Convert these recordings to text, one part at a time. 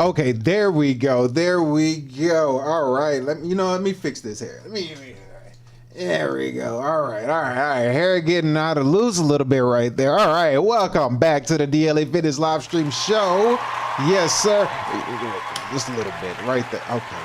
Okay, there we go. There we go. All right. Let me fix this here. There we go. All right. Hair getting out of loose a little bit right there. All right. Welcome back to the DLA Fitness live stream show. Yes, sir. Just a little bit right there. Okay.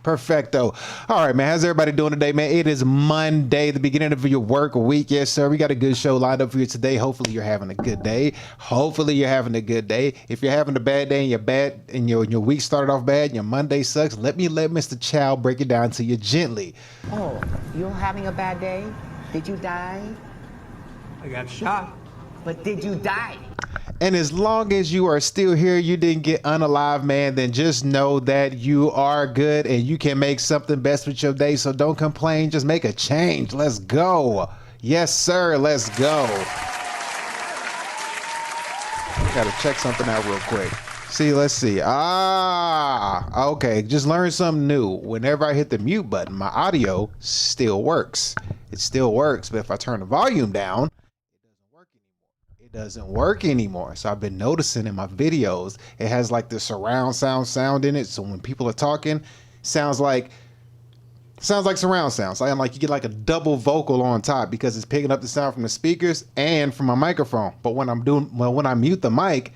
Perfecto. All right, man. How's everybody doing today, man? It is Monday, the beginning of your work week. Yes, sir. We got a good show lined up for you today. Hopefully you're having a good day. Hopefully you're having a good day. If you're having a bad day and you're bad and your week started off bad and your Monday sucks, let Mr. Chow break it down to you gently. Oh, you're having a bad day? Did you die? I got shot. But did you die? And as long as you are still here, you didn't get unalive, man, then just know that you are good and you can make something best with your day. So don't complain, just make a change. Let's go. Yes, sir, let's go. Gotta check something out real quick. Let's see. Okay, just learned something new. Whenever I hit the mute button, my audio still works. It still works, but if I turn the volume down, doesn't work anymore. So I've been noticing in my videos, it has like the surround sound in it. So when people are talking, sounds like surround sound. So like you get like a double vocal on top because it's picking up the sound from the speakers and from my microphone. But when I mute the mic,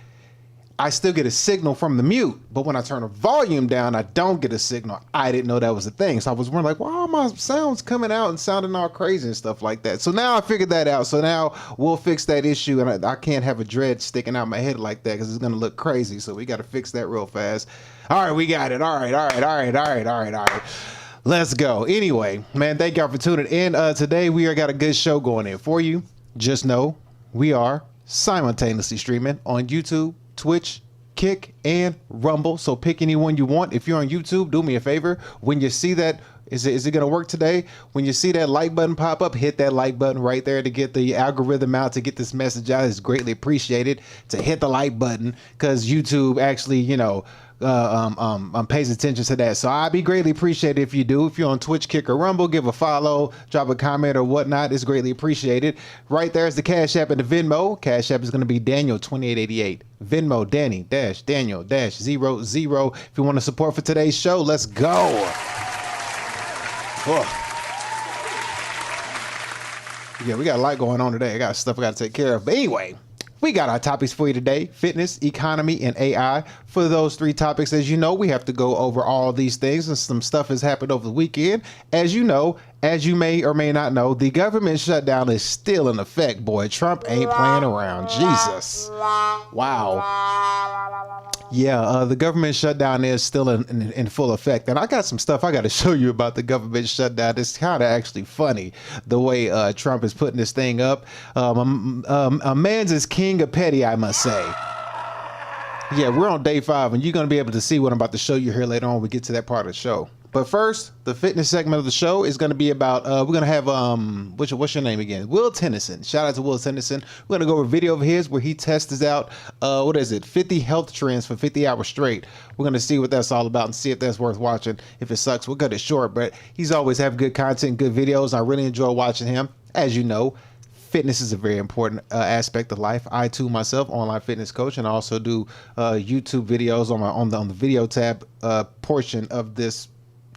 I still get a signal from the mute, but when I turn the volume down, I don't get a signal. I didn't know that was a thing. So I was wondering like, why are my sounds coming out and sounding all crazy and stuff like that? So now I figured that out. So now we'll fix that issue. And I can't have a dread sticking out my head like that because it's going to look crazy. So we got to fix that real fast. All right, we got it. All right. Let's go. Anyway, man, thank y'all for tuning in. Today we got a good show going in for you. Just know we are simultaneously streaming on YouTube, Twitch, Kick, and Rumble. So pick any one you want. If you're on YouTube, do me a favor. When you see that, is it going to work today? When you see that like button pop up, hit that like button right there to get the algorithm out, to get this message out. It's greatly appreciated to hit the like button because YouTube actually, pays attention to that. So I'd be greatly appreciated if you do. If you're on Twitch, Kick, or Rumble, give a follow, drop a comment or whatnot. It's greatly appreciated. Right there is the Cash App and the Venmo. Cash App is going to be Daniel2888. Venmo Danny-Daniel-00. If you want to support for today's show, let's go. Yeah, we got a lot going on today. I got stuff I got to take care of. But anyway, we got our topics for you today: fitness, economy, and AI. For those three topics, as you know, we have to go over all these things, and some stuff has happened over the weekend. As you know, as you may or may not know, the government shutdown is still in effect, boy. Trump ain't playing around. Jesus. Wow. Yeah, the government shutdown is still in full effect. And I got some stuff I got to show you about the government shutdown. It's kind of actually funny the way Trump is putting this thing up. A man's is king of petty, I must say. Yeah, we're on day 5, and you're going to be able to see what I'm about to show you here later on when we get to that part of the show. But first, the fitness segment of the show is going to be about, we're going to have, what's your name again? Will Tennyson. Shout out to Will Tennyson. We're going to go over a video of his where he tests out, 50 health trends for 50 hours straight. We're going to see what that's all about and see if that's worth watching. If it sucks, we'll cut it short, but he's always have good content, good videos. I really enjoy watching him. As you know, fitness is a very important aspect of life. I too myself, online fitness coach, and I also do YouTube videos on the video tab portion of this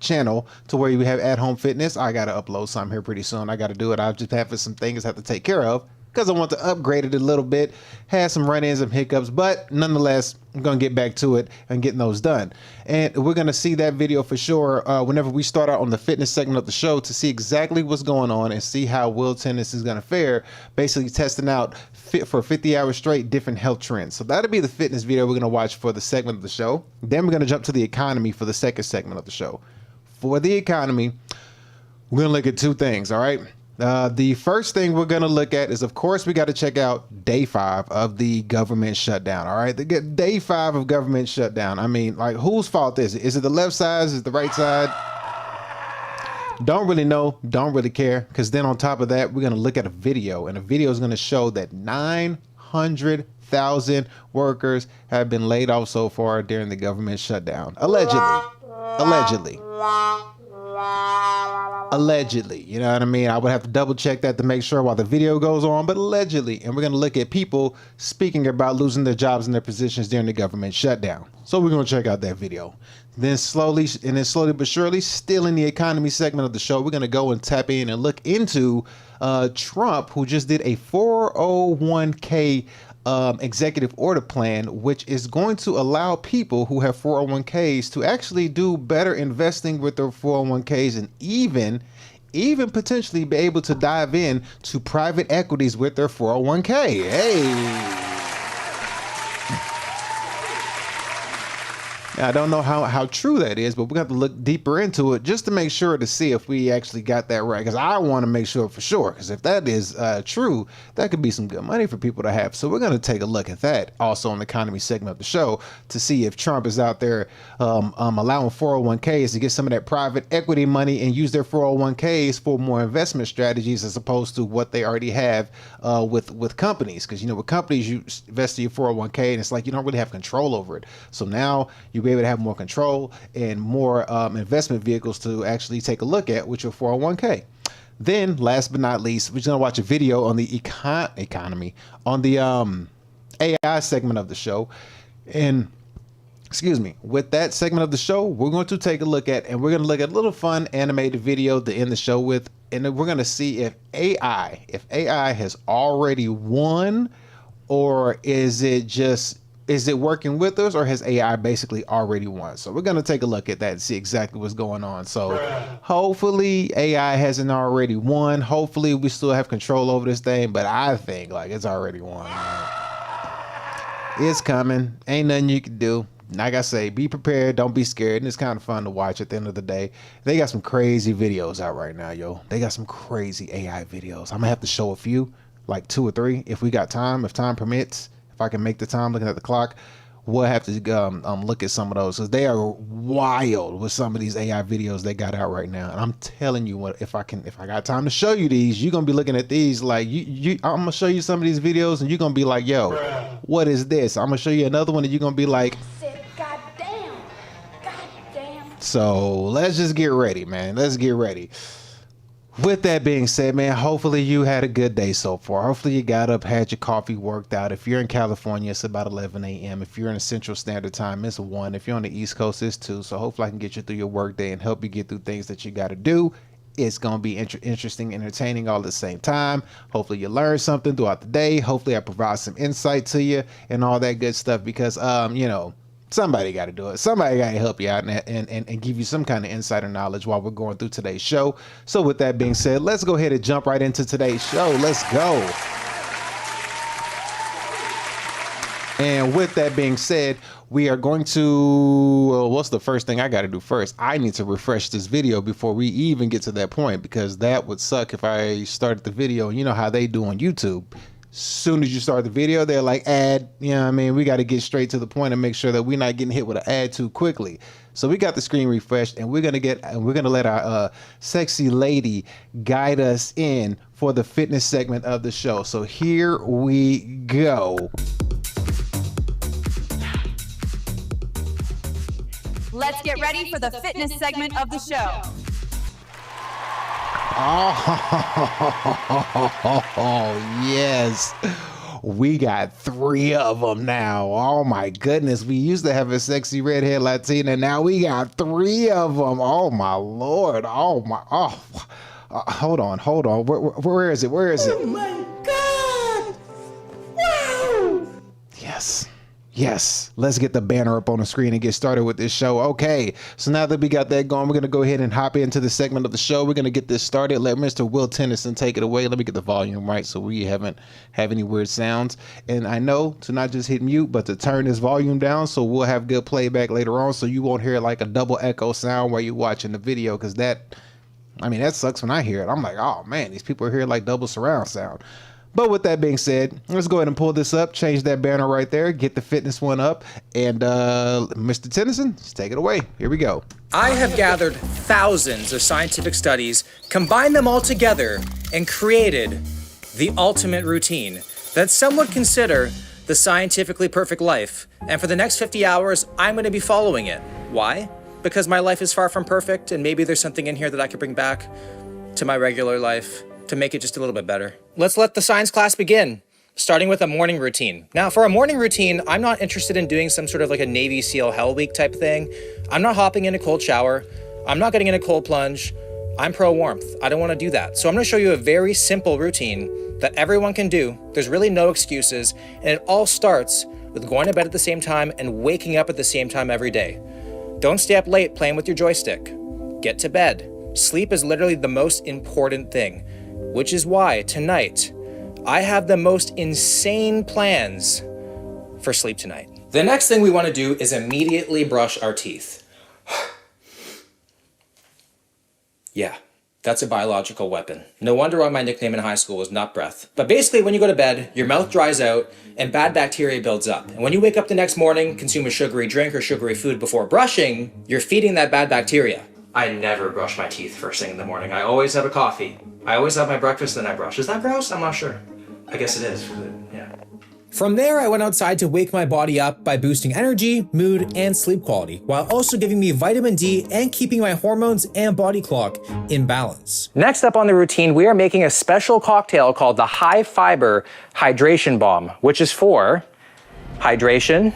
channel to where you have at-home fitness. I got to upload some here pretty soon. I got to do it. I just have some things I have to take care of because I want to upgrade it a little bit. Had some run-ins and hiccups, but nonetheless, I'm going to get back to it and getting those done. And we're going to see that video for sure whenever we start out on the fitness segment of the show to see exactly what's going on and see how Will Tennis is going to fare, basically testing out for 50 hours straight different health trends. So that'll be the fitness video we're going to watch for the segment of the show. Then we're going to jump to the economy for the second segment of the show. For the economy, we're going to look at two things, all right? The first thing we're going to look at is, of course, we got to check out day 5 of the government shutdown, all right? Day 5 of government shutdown. I mean, like, whose fault is it? Is it the left side? Is it the right side? Don't really know. Don't really care. Because then on top of that, we're going to look at a video. And the video is going to show that 900,000 workers have been laid off so far during the government shutdown. Allegedly. Allegedly, you know what I mean? I would have to double check that to make sure while the video goes on, but allegedly. And we're going to look at people speaking about losing their jobs and their positions during the government shutdown. So we're going to check out that video. Then slowly but surely, still in the economy segment of the show, we're going to go and tap in and look into Trump, who just did a 401k executive order plan, which is going to allow people who have 401ks to actually do better investing with their 401ks and even potentially be able to dive in to private equities with their 401k. Hey. I don't know how true that is, but we're going to have to look deeper into it just to make sure to see if we actually got that right. Because I want to make sure for sure. Because if that is true, that could be some good money for people to have. So we're going to take a look at that also in the economy segment of the show to see if Trump is out there allowing 401ks to get some of that private equity money and use their 401ks for more investment strategies as opposed to what they already have with companies. Because, you know, with companies, you invest in your 401k and it's like you don't really have control over it. So now you able to have more control and more investment vehicles to actually take a look at with your 401k. Then last but not least, we're just gonna watch a video on the economy on the AI segment of the show. And excuse me, with that segment of the show, we're going to take a look at, and we're going to look at a little fun animated video to end the show with, and then we're going to see if AI has already won, or is it working with us, or has AI basically already won? So we're going to take a look at that and see exactly what's going on. So hopefully AI hasn't already won. Hopefully we still have control over this thing, but I think like it's already won. It's coming. Ain't nothing you can do. Like I say, be prepared. Don't be scared. And it's kind of fun to watch at the end of the day. They got some crazy videos out right now, yo. They got some crazy AI videos. I'm going to have to show a few, like 2 or 3 if we got time, if time permits. If I can make the time looking at the clock, we'll have to look at some of those because they are wild with some of these AI videos they got out right now. And I'm telling you what, if I got time to show you these, you're gonna be looking at these like I'm gonna show you some of these videos and you're gonna be like, yo, what is this? I'm gonna show you another one and you're gonna be like, God damn. So let's just get ready, man. Let's get ready. With that being said, man, hopefully you had a good day so far. Hopefully you got up, had your coffee, worked out. If you're in California, it's about 11 a.m. If you're in Central Standard Time, it's 1. If you're on the East Coast, it's 2. So hopefully I can get you through your work day and help you get through things that you got to do. It's going to be interesting, entertaining all at the same time. Hopefully you learn something throughout the day. Hopefully I provide some insight to you and all that good stuff because, you know, somebody got to do it. Somebody got to help you out and give you some kind of insight or knowledge while we're going through today's show. So with that being said, let's go ahead and jump right into today's show. Let's go. And with that being said, we are going to, what's the first thing I got to do first? I need to refresh this video before we even get to that point because that would suck if I started the video. You know how they do on YouTube. Soon as you start the video, they're like ad, you know what I mean? We got to get straight to the point and make sure that we're not getting hit with an ad too quickly. So we got the screen refreshed and we're going to let our sexy lady guide us in for the fitness segment of the show. So here we go. Let's get ready for the fitness segment of the show. Oh, yes. We got 3 of them now. Oh, my goodness. We used to have a sexy redhead Latina. Now we got 3 of them. Oh, my Lord. Oh, my. Oh, hold on. Where is it? Oh, my God. Wow. Yes, let's get the banner up on the screen and get started with this show. Okay, so now that we got that going, we're going to go ahead and hop into the segment of the show. We're going to get this started. Let Mr. Will Tennyson take it away. Let me get the volume right so we haven't have any weird sounds. And I know to not just hit mute, but to turn this volume down so we'll have good playback later on so you won't hear like a double echo sound while you're watching the video because that sucks when I hear it. I'm like, oh man, these people are hearing like double surround sound. But with that being said, let's go ahead and pull this up, change that banner right there, get the fitness one up, and Mr. Tennyson, just take it away. Here we go. I have gathered thousands of scientific studies, combined them all together, and created the ultimate routine that some would consider the scientifically perfect life. And for the next 50 hours, I'm going to be following it. Why? because my life is far from perfect, and maybe there's something in here that I could bring back to my regular life to make it just a little bit better. Let's let the science class begin, starting with a morning routine. Now, for a morning routine, I'm not interested in doing some sort of like a Navy SEAL Hell Week type thing. I'm not hopping in a cold shower. I'm not getting in a cold plunge. I'm pro warmth. I don't want to do that. So I'm going to show you a very simple routine that everyone can do. There's really no excuses, and it all starts with going to bed at the same time and waking up at the same time every day. Don't stay up late playing with your joystick. Get to bed. Sleep is literally the most important thing, which is why tonight I have the most insane plans for sleep tonight. The next thing we want to do is immediately brush our teeth. Yeah, that's a biological weapon. No wonder why my nickname in high school was Nut Breath. But basically, when you go to bed, your mouth dries out and bad bacteria builds up. And when you wake up the next morning, consume a sugary drink or sugary food before brushing, you're feeding that bad bacteria. I never brush my teeth first thing in the morning. I always have a coffee. I always have my breakfast, then I brush. Is that gross? I'm not sure. I guess it is. Yeah. From there, I went outside to wake my body up by boosting energy, mood, and sleep quality, while also giving me vitamin D and keeping my hormones and body clock in balance. Next up on the routine, we are making a special cocktail called the High Fiber Hydration Bomb, which is for hydration,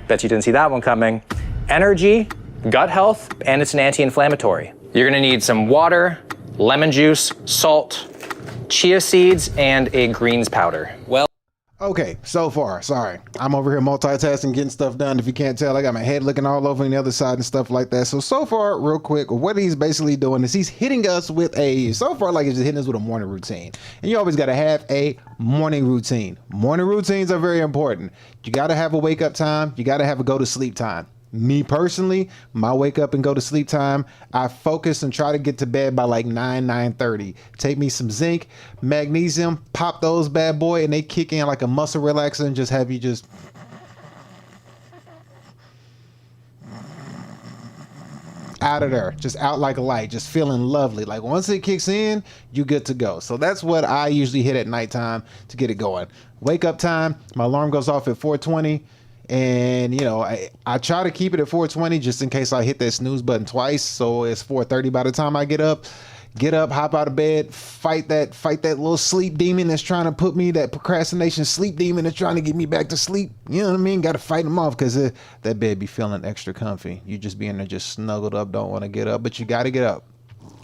bet you didn't see that one coming, energy, gut health, and it's an anti-inflammatory. You're gonna need some water, lemon juice, salt, chia seeds, and a greens powder. Well, Okay, so far, sorry. I'm over here multitasking, getting stuff done. If you can't tell, I got my head looking all over on the other side and stuff like that. So far, real quick, what he's basically doing is he's hitting us with he's just hitting us with a morning routine. And you always got to have a morning routine. Morning routines are very important. You got to have a wake up time. You got to have a go to sleep time. Me personally, my wake up and go to sleep time, I focus and try to get to bed by like 9:30. Take me some zinc, magnesium, pop those bad boy, and they kick in like a muscle relaxer and just have you just out of there, just out like a light, just feeling lovely. Like once it kicks in, you good to go. So that's what I usually hit at nighttime to get it going. Wake up time, my alarm goes off at 4:20. And you know, I try to keep it at 4:20 just in case I hit that snooze button twice. So it's 4:30 by the time I get up, hop out of bed, fight that little sleep demon that's trying to put me, that procrastination sleep demon that's trying to get me back to sleep. You know what I mean? Got to fight them off because that bed be feeling extra comfy. You just be in there just snuggled up, don't want to get up, but you got to get up.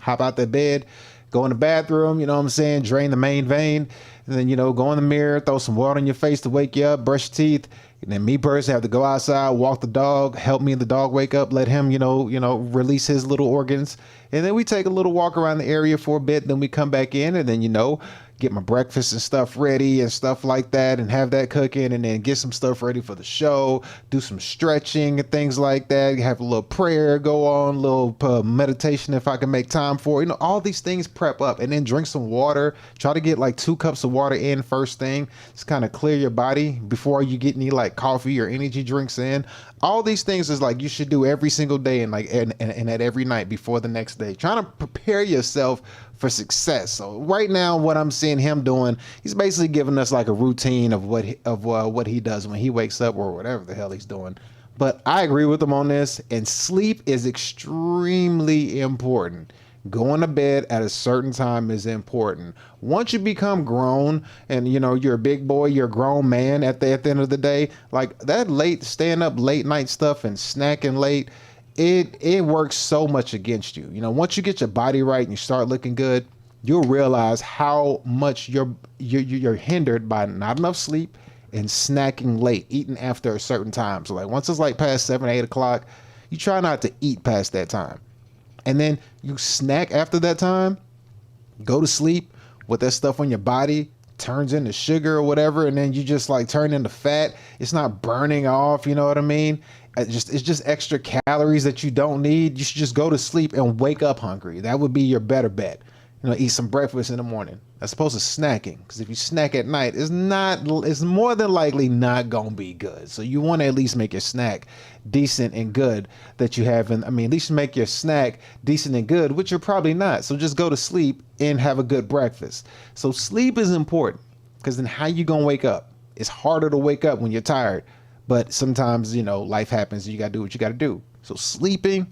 Hop out that bed, go in the bathroom, you know what I'm saying? Drain the main vein. And then, you know, go in the mirror, throw some water in your face to wake you up, brush your teeth. And then me personally have to go outside, walk the dog, help me and the dog wake up, let him, you know, release his little organs. And then we take a little walk around the area for a bit. Then we come back in and then, you know, get my breakfast and stuff ready and stuff like that and have that cooking and then get some stuff ready for the show, do some stretching and things like that, have a little prayer go on, a little meditation if I can make time for it. You know, all these things prep up and then drink some water. Try to get like 2 cups of water in first thing. Just kind of clear your body before you get any like coffee or energy drinks in. All these things is like you should do every single day and like and at every night before the next day. Trying to prepare yourself for success. So right now, what I'm seeing him doing, he's basically giving us like a routine of what he does when he wakes up or whatever the hell he's doing. But I agree with him on this, and sleep is extremely important. Going to bed at a certain time is important. Once you become grown and you know you're a big boy, you're a grown man at the end of the day, like that staying up late night stuff and snacking late, it works so much against you. You know, once you get your body right and you start looking good, you'll realize how much you're hindered by not enough sleep and snacking late, eating after a certain time. So like once it's like past 7, 8 o'clock, you try not to eat past that time. And then you snack after that time, go to sleep with that stuff on your body, turns into sugar or whatever, and then you just like turn into fat. It's not burning off, you know what I mean? It's just extra calories that you don't need. You should just go to sleep and wake up hungry. That would be your better bet. You know, eat some breakfast in the morning as opposed to snacking. Because if you snack at night, it's more than likely not gonna be good. So you want to at least make your snack decent and good that you have. At least make your snack decent and good, which you're probably not. So just go to sleep and have a good breakfast. So sleep is important because then how you gonna wake up? It's harder to wake up when you're tired. But sometimes, you know, life happens and you got to do what you got to do. So sleeping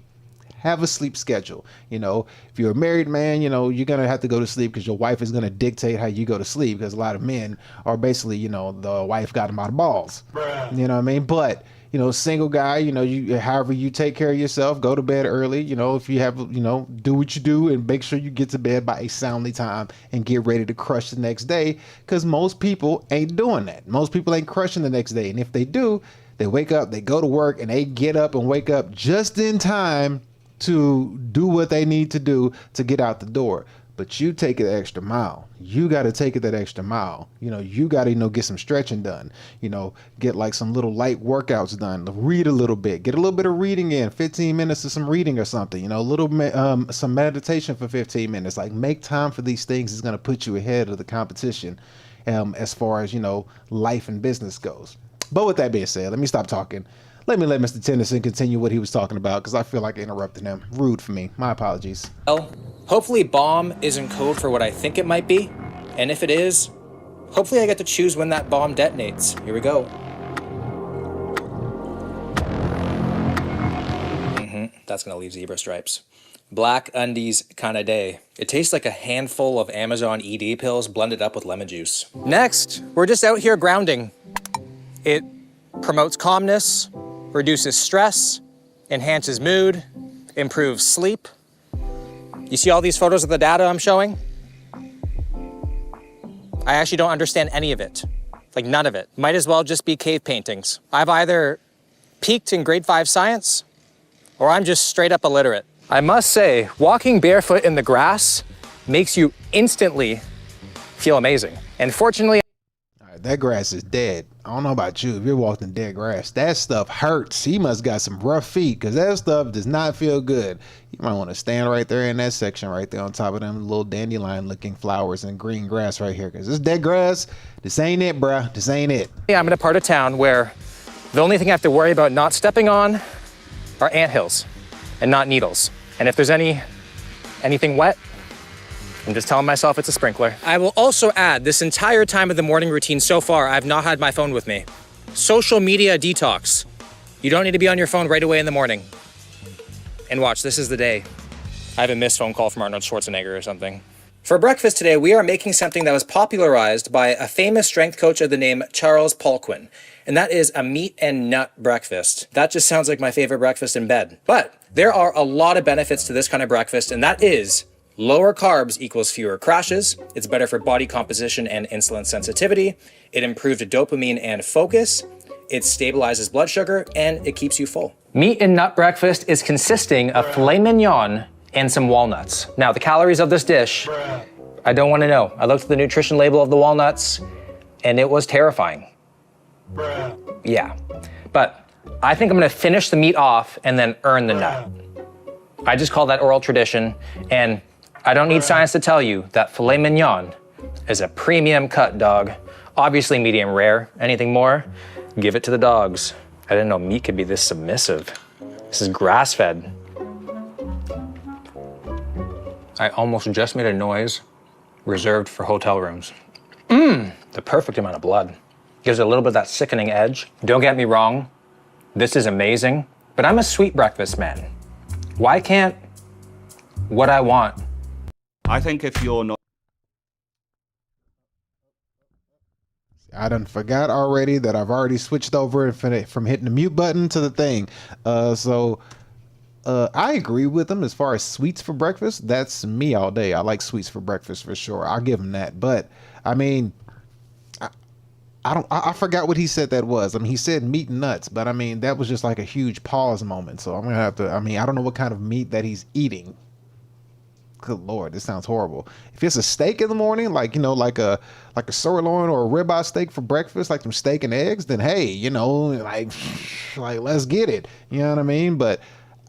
have a sleep schedule. You know, if you're a married man, you know, you're going to have to go to sleep because your wife is going to dictate how you go to sleep, because a lot of men are basically, you know, the wife got them out of balls. You know what I mean? But, you know, single guy, you know, however you take care of yourself, go to bed early. You know, if you have, you know, do what you do and make sure you get to bed by a soundly time and get ready to crush the next day, because most people ain't doing that. Most people ain't crushing the next day. And if they do, they wake up, they go to work, and they get up and wake up just in time to do what they need to do to get out the door. But you take it the extra mile. You got to take it that extra mile. You know, you got to, you know, get some stretching done, you know, get like some little light workouts done, read a little bit, get a little bit of reading in, 15 minutes of some reading or something, you know, a little, some meditation for 15 minutes, like make time for these things is going to put you ahead of the competition, as far as, you know, life and business goes. But with that being said, let me stop talking. Let me let Mr. Tennyson continue what he was talking about, because I feel like interrupting him. Rude for me. My apologies. Well, hopefully bomb isn't code for what I think it might be. And if it is, hopefully I get to choose when that bomb detonates. Here we go. That's gonna leave zebra stripes. Black undies kinda day. It tastes like a handful of Amazon ED pills blended up with lemon juice. Next, we're just out here grounding. It promotes calmness, reduces stress, enhances mood, improves sleep. You see all these photos of the data I'm showing? I actually don't understand any of it. Like none of it. Might as well just be cave paintings. I've either peaked in grade 5 science, or I'm just straight up illiterate. I must say, walking barefoot in the grass makes you instantly feel amazing. And fortunately, That grass is dead. I don't know about you. If you're walking dead grass, that stuff hurts. He must got some rough feet, because that stuff does not feel good. You might want to stand right there in that section right there on top of them little dandelion looking flowers and green grass right here, because this dead grass, this ain't it, bruh. This ain't it. I'm in a part of town where the only thing I have to worry about not stepping on are anthills and not needles. And if there's anything wet, I'm just telling myself it's a sprinkler. I will also add, this entire time of the morning routine so far, I've not had my phone with me. Social media detox. You don't need to be on your phone right away in the morning. And watch, this is the day. I have a missed phone call from Arnold Schwarzenegger or something. For breakfast today, we are making something that was popularized by a famous strength coach of the name Charles Poliquin. And that is a meat and nut breakfast. That just sounds like my favorite breakfast in bed. But there are a lot of benefits to this kind of breakfast, and that is lower carbs equals fewer crashes. It's better for body composition and insulin sensitivity. It improves dopamine and focus. It stabilizes blood sugar, and it keeps you full. Meat and nut breakfast is consisting of filet mignon and some walnuts. Now, the calories of this dish, I don't want to know. I looked at the nutrition label of the walnuts, and it was terrifying. Yeah, but I think I'm gonna finish the meat off and then earn the nut. I just call that oral tradition, and I don't need science to tell you that filet mignon is a premium cut, dog. Obviously medium rare. Anything more, give it to the dogs. I didn't know meat could be this submissive. This is grass-fed. I almost just made a noise reserved for hotel rooms. The perfect amount of blood. Gives it a little bit of that sickening edge. Don't get me wrong, this is amazing, but I'm a sweet breakfast man. Why can't what I want? I think if you're not... I done forgot already that I've already switched over from hitting the mute button to the thing. I agree with him as far as sweets for breakfast. That's me all day. I like sweets for breakfast for sure. I'll give him that. But I mean, I forgot what he said that was. I mean, he said meat and nuts, but I mean, that was just like a huge pause moment. So I'm gonna have to, I mean, I don't know what kind of meat that he's eating. Good Lord, this sounds horrible. If it's a steak in the morning, like, you know, like a sirloin or a ribeye steak for breakfast, like some steak and eggs, then hey, you know, like let's get it. You know what I mean? But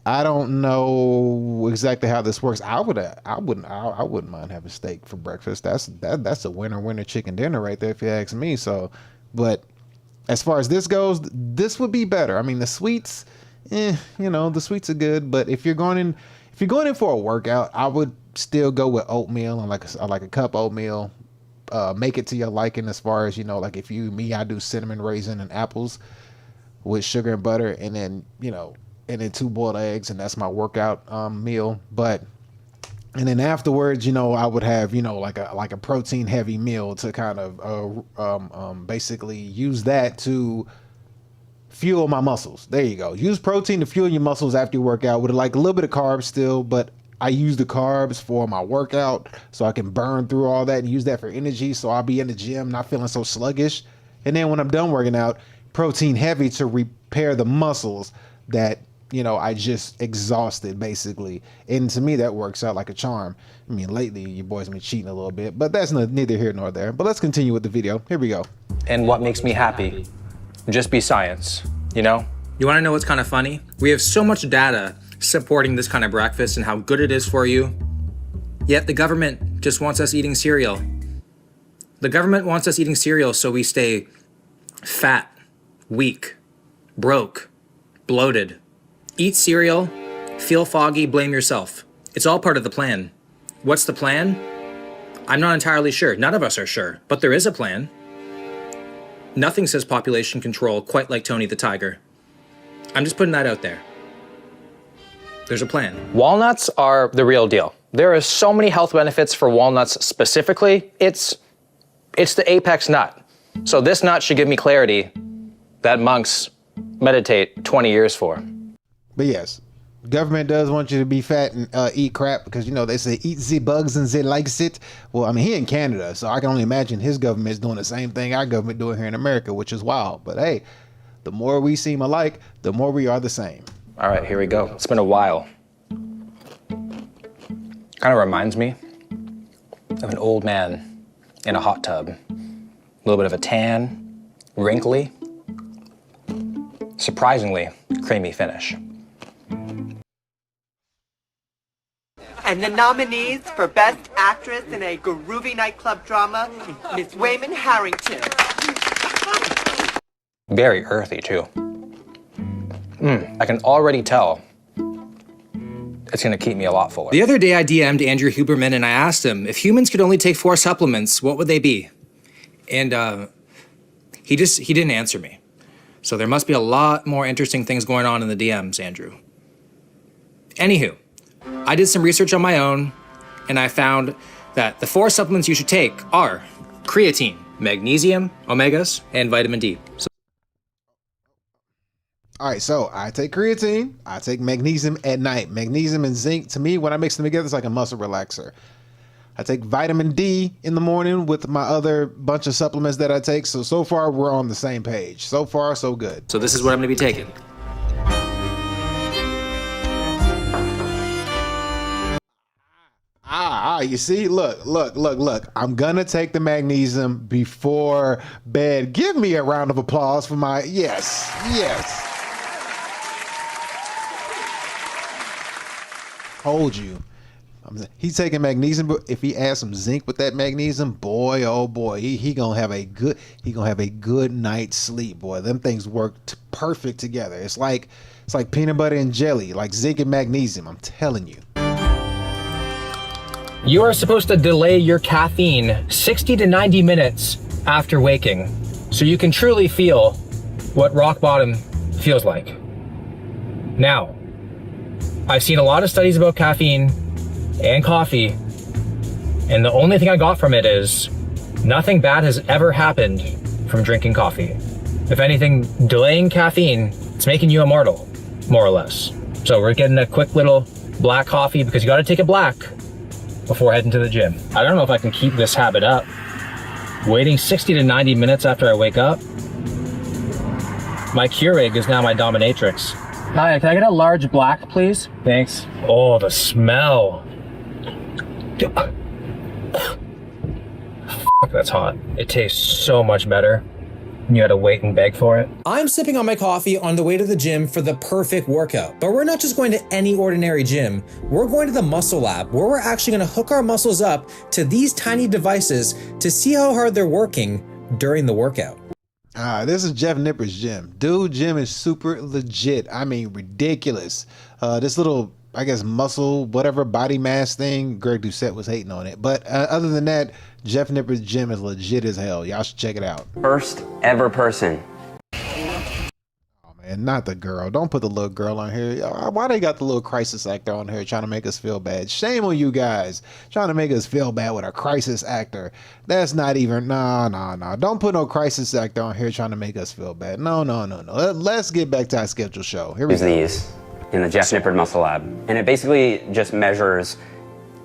I don't know exactly how this works. I wouldn't mind having steak for breakfast. That's a winner chicken dinner right there, if you ask me. So, but as far as this goes, this would be better. I mean, the sweets, you know, the sweets are good, but if you're going in for a workout, I would still go with oatmeal and like a cup of oatmeal. Make it to your liking as far as, you know, like if I do cinnamon raisin and apples with sugar and butter, and then, you know, and then 2 boiled eggs, and that's my workout meal. And then afterwards, you know, I would have, you know, like a protein heavy meal to kind of basically use that to fuel my muscles. There you go. Use protein to fuel your muscles after you work out with like a little bit of carbs still, but I use the carbs for my workout so I can burn through all that and use that for energy. So I'll be in the gym not feeling so sluggish. And then when I'm done working out, protein heavy to repair the muscles that, you know, I just exhausted basically. And to me, that works out like a charm. I mean, lately your boys been cheating a little bit, but that's neither here nor there. But let's continue with the video. Here we go. And what makes me happy? Just be science, you know? You wanna know what's kind of funny? We have so much data supporting this kind of breakfast and how good it is for you, yet the government just wants us eating cereal. The government wants us eating cereal so we stay fat, weak, broke, bloated. Eat cereal, feel foggy, blame yourself. It's all part of the plan. What's the plan? I'm not entirely sure. None of us are sure, but there is a plan. Nothing says population control quite like Tony the Tiger. I'm just putting that out there. There's a plan. Walnuts are the real deal. There are so many health benefits for walnuts specifically. It's the apex nut. So this nut should give me clarity that monks meditate 20 years for. But yes, government does want you to be fat and eat crap because, you know, they say eat the bugs and they likes it. Well, I mean, he in Canada, so I can only imagine his government's doing the same thing our government doing here in America, which is wild. But hey, the more we seem alike, the more we are the same. All right, here we go. It's been a while. Kind of reminds me of an old man in a hot tub. A little bit of a tan, wrinkly, surprisingly creamy finish. And the nominees for Best Actress in a Groovy Nightclub Drama, Miss Wayman Harrington. Very earthy, too. I can already tell it's gonna keep me a lot fuller. The other day I DM'd Andrew Huberman and I asked him, if humans could only take 4 supplements, what would they be? And he didn't answer me. So there must be a lot more interesting things going on in the DMs, Andrew. Anywho, I did some research on my own, and I found that the 4 supplements you should take are creatine, magnesium, omegas, and vitamin D. All right, so I take creatine, I take magnesium at night. Magnesium and zinc, to me, when I mix them together, it's like a muscle relaxer. I take vitamin D in the morning with my other bunch of supplements that I take. So far, we're on the same page. So far, so good. So this is what I'm gonna be taking. You see, look. I'm gonna take the magnesium before bed. Give me a round of applause for my, yes. Told you. He's taking magnesium, but if he adds some zinc with that magnesium, boy, oh boy, he gonna have a good night's sleep, boy. Them things work perfect together. It's like peanut butter and jelly, like zinc and magnesium. I'm telling you. You are supposed to delay your caffeine 60 to 90 minutes after waking, so you can truly feel what rock bottom feels like. Now, I've seen a lot of studies about caffeine and coffee, and the only thing I got from it is nothing bad has ever happened from drinking coffee. If anything, delaying caffeine, it's making you immortal, more or less. So we're getting a quick little black coffee because you got to take it black before heading to the gym. I don't know if I can keep this habit up. Waiting 60 to 90 minutes after I wake up. My Keurig is now my dominatrix. Hi, can I get a large black, please? Thanks. Oh, the smell. That's hot. It tastes so much better. You had to wait and beg for it. I'm sipping on my coffee on the way to the gym for the perfect workout. But we're not just going to any ordinary gym. We're going to the Muscle Lab, where we're actually going to hook our muscles up to these tiny devices to see how hard they're working during the workout. This is Jeff Nipper's gym. Dude, gym is super legit. I mean, ridiculous. This little, I guess, muscle, whatever body mass thing, Greg Doucette was hating on it. But other than that, Jeff Nipper's gym is legit as hell. Y'all should check it out. First ever person. Oh And not the girl. Don't put the little girl on here. Why they got the little crisis actor on here trying to make us feel bad? Shame on you guys trying to make us feel bad with a crisis actor. That's not even, no. Don't put no crisis actor on here trying to make us feel bad. No. Let's get back to our scheduled show. Here we go. These in the Jeff Nippard Muscle Lab. And it basically just measures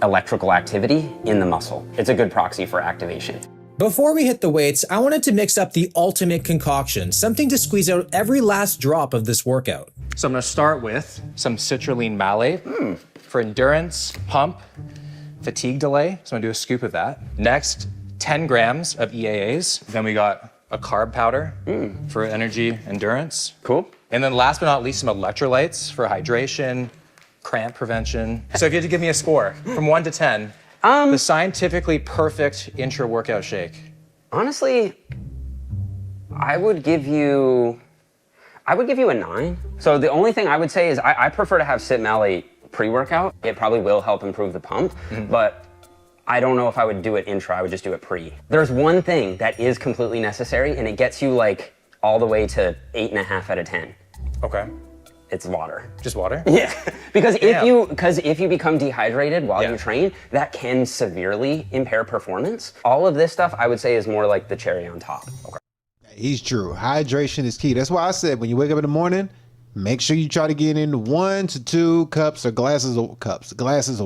electrical activity in the muscle. It's a good proxy for activation. Before we hit the weights, I wanted to mix up the ultimate concoction, something to squeeze out every last drop of this workout. So I'm gonna start with some citrulline malate for endurance, pump, fatigue delay. So I'm gonna do a scoop of that. Next, 10 grams of EAAs. Then we got a carb powder for energy, endurance. Cool. And then last but not least, some electrolytes for hydration, cramp prevention. So if you had to give me a score from 1 to 10, the scientifically perfect intra-workout shake. Honestly, I would give you a 9. So the only thing I would say is I prefer to have sit malate pre-workout. It probably will help improve the pump, but I don't know if I would do it intra, I would just do it pre. There's one thing that is completely necessary and it gets you like all the way to 8.5 out of 10. Okay. It's water. Just water? Yeah, because if you become dehydrated while you train, that can severely impair performance. All of this stuff I would say is more like the cherry on top. Okay. He's true. Hydration is key. That's why I said when you wake up in the morning, make sure you try to get in 1 to 2 cups or glasses of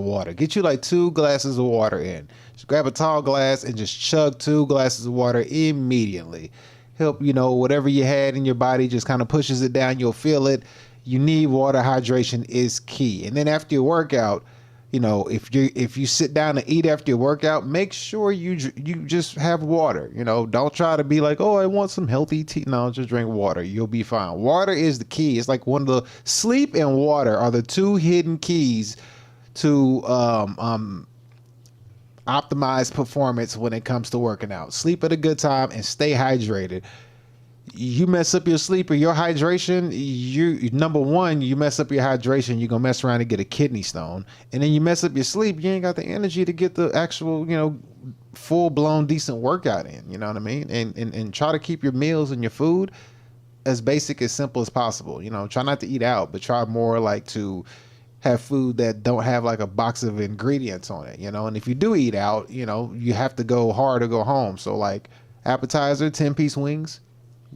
water. Get you like 2 glasses of water in. Just grab a tall glass and just chug 2 glasses of water immediately. Help, whatever you had in your body just kind of pushes it down. You'll feel it. You need water. Hydration is key. And then after your workout, if you sit down and eat after your workout, make sure you just have water. Don't try to be like, oh, I want some healthy tea. No, just drink water. You'll be fine. Water is the key. It's like one of the sleep and water are the 2 hidden keys to optimize performance when it comes to working out. Sleep at a good time and stay hydrated. You mess up your sleep or your hydration, number one, you mess up your hydration, you're gonna mess around and get a kidney stone. And then you mess up your sleep, you ain't got the energy to get the actual, full-blown decent workout in. You know what I mean? And try to keep your meals and your food as basic, as simple as possible. Try not to eat out, but try more like to have food that don't have like a box of ingredients on it, And if you do eat out, you have to go hard or go home. So like appetizer, 10-piece wings.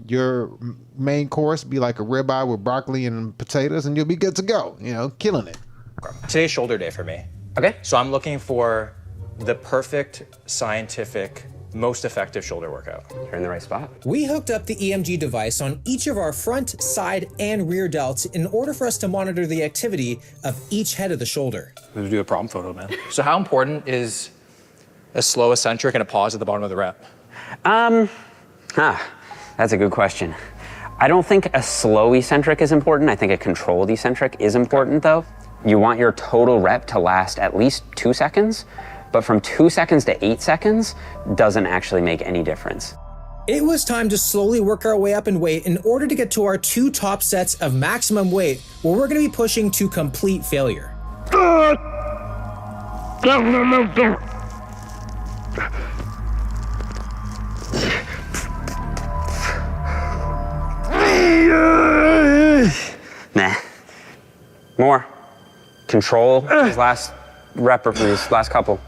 Your main course be like a ribeye with broccoli and potatoes, and you'll be good to go. Killing it. Today's shoulder day for me. Okay. So I'm looking for the perfect, scientific, most effective shoulder workout. You're in the right spot. We hooked up the EMG device on each of our front, side, and rear delts in order for us to monitor the activity of each head of the shoulder. Let's do a problem photo, man. So how important is a slow eccentric and a pause at the bottom of the rep? That's a good question. I don't think a slow eccentric is important. I think a controlled eccentric is important though. You want your total rep to last at least 2 seconds, but from 2 seconds to 8 seconds doesn't actually make any difference. It was time to slowly work our way up in weight in order to get to our 2 top sets of maximum weight, where we're gonna be pushing to complete failure. Nah. More. Control these last rep or these last couple.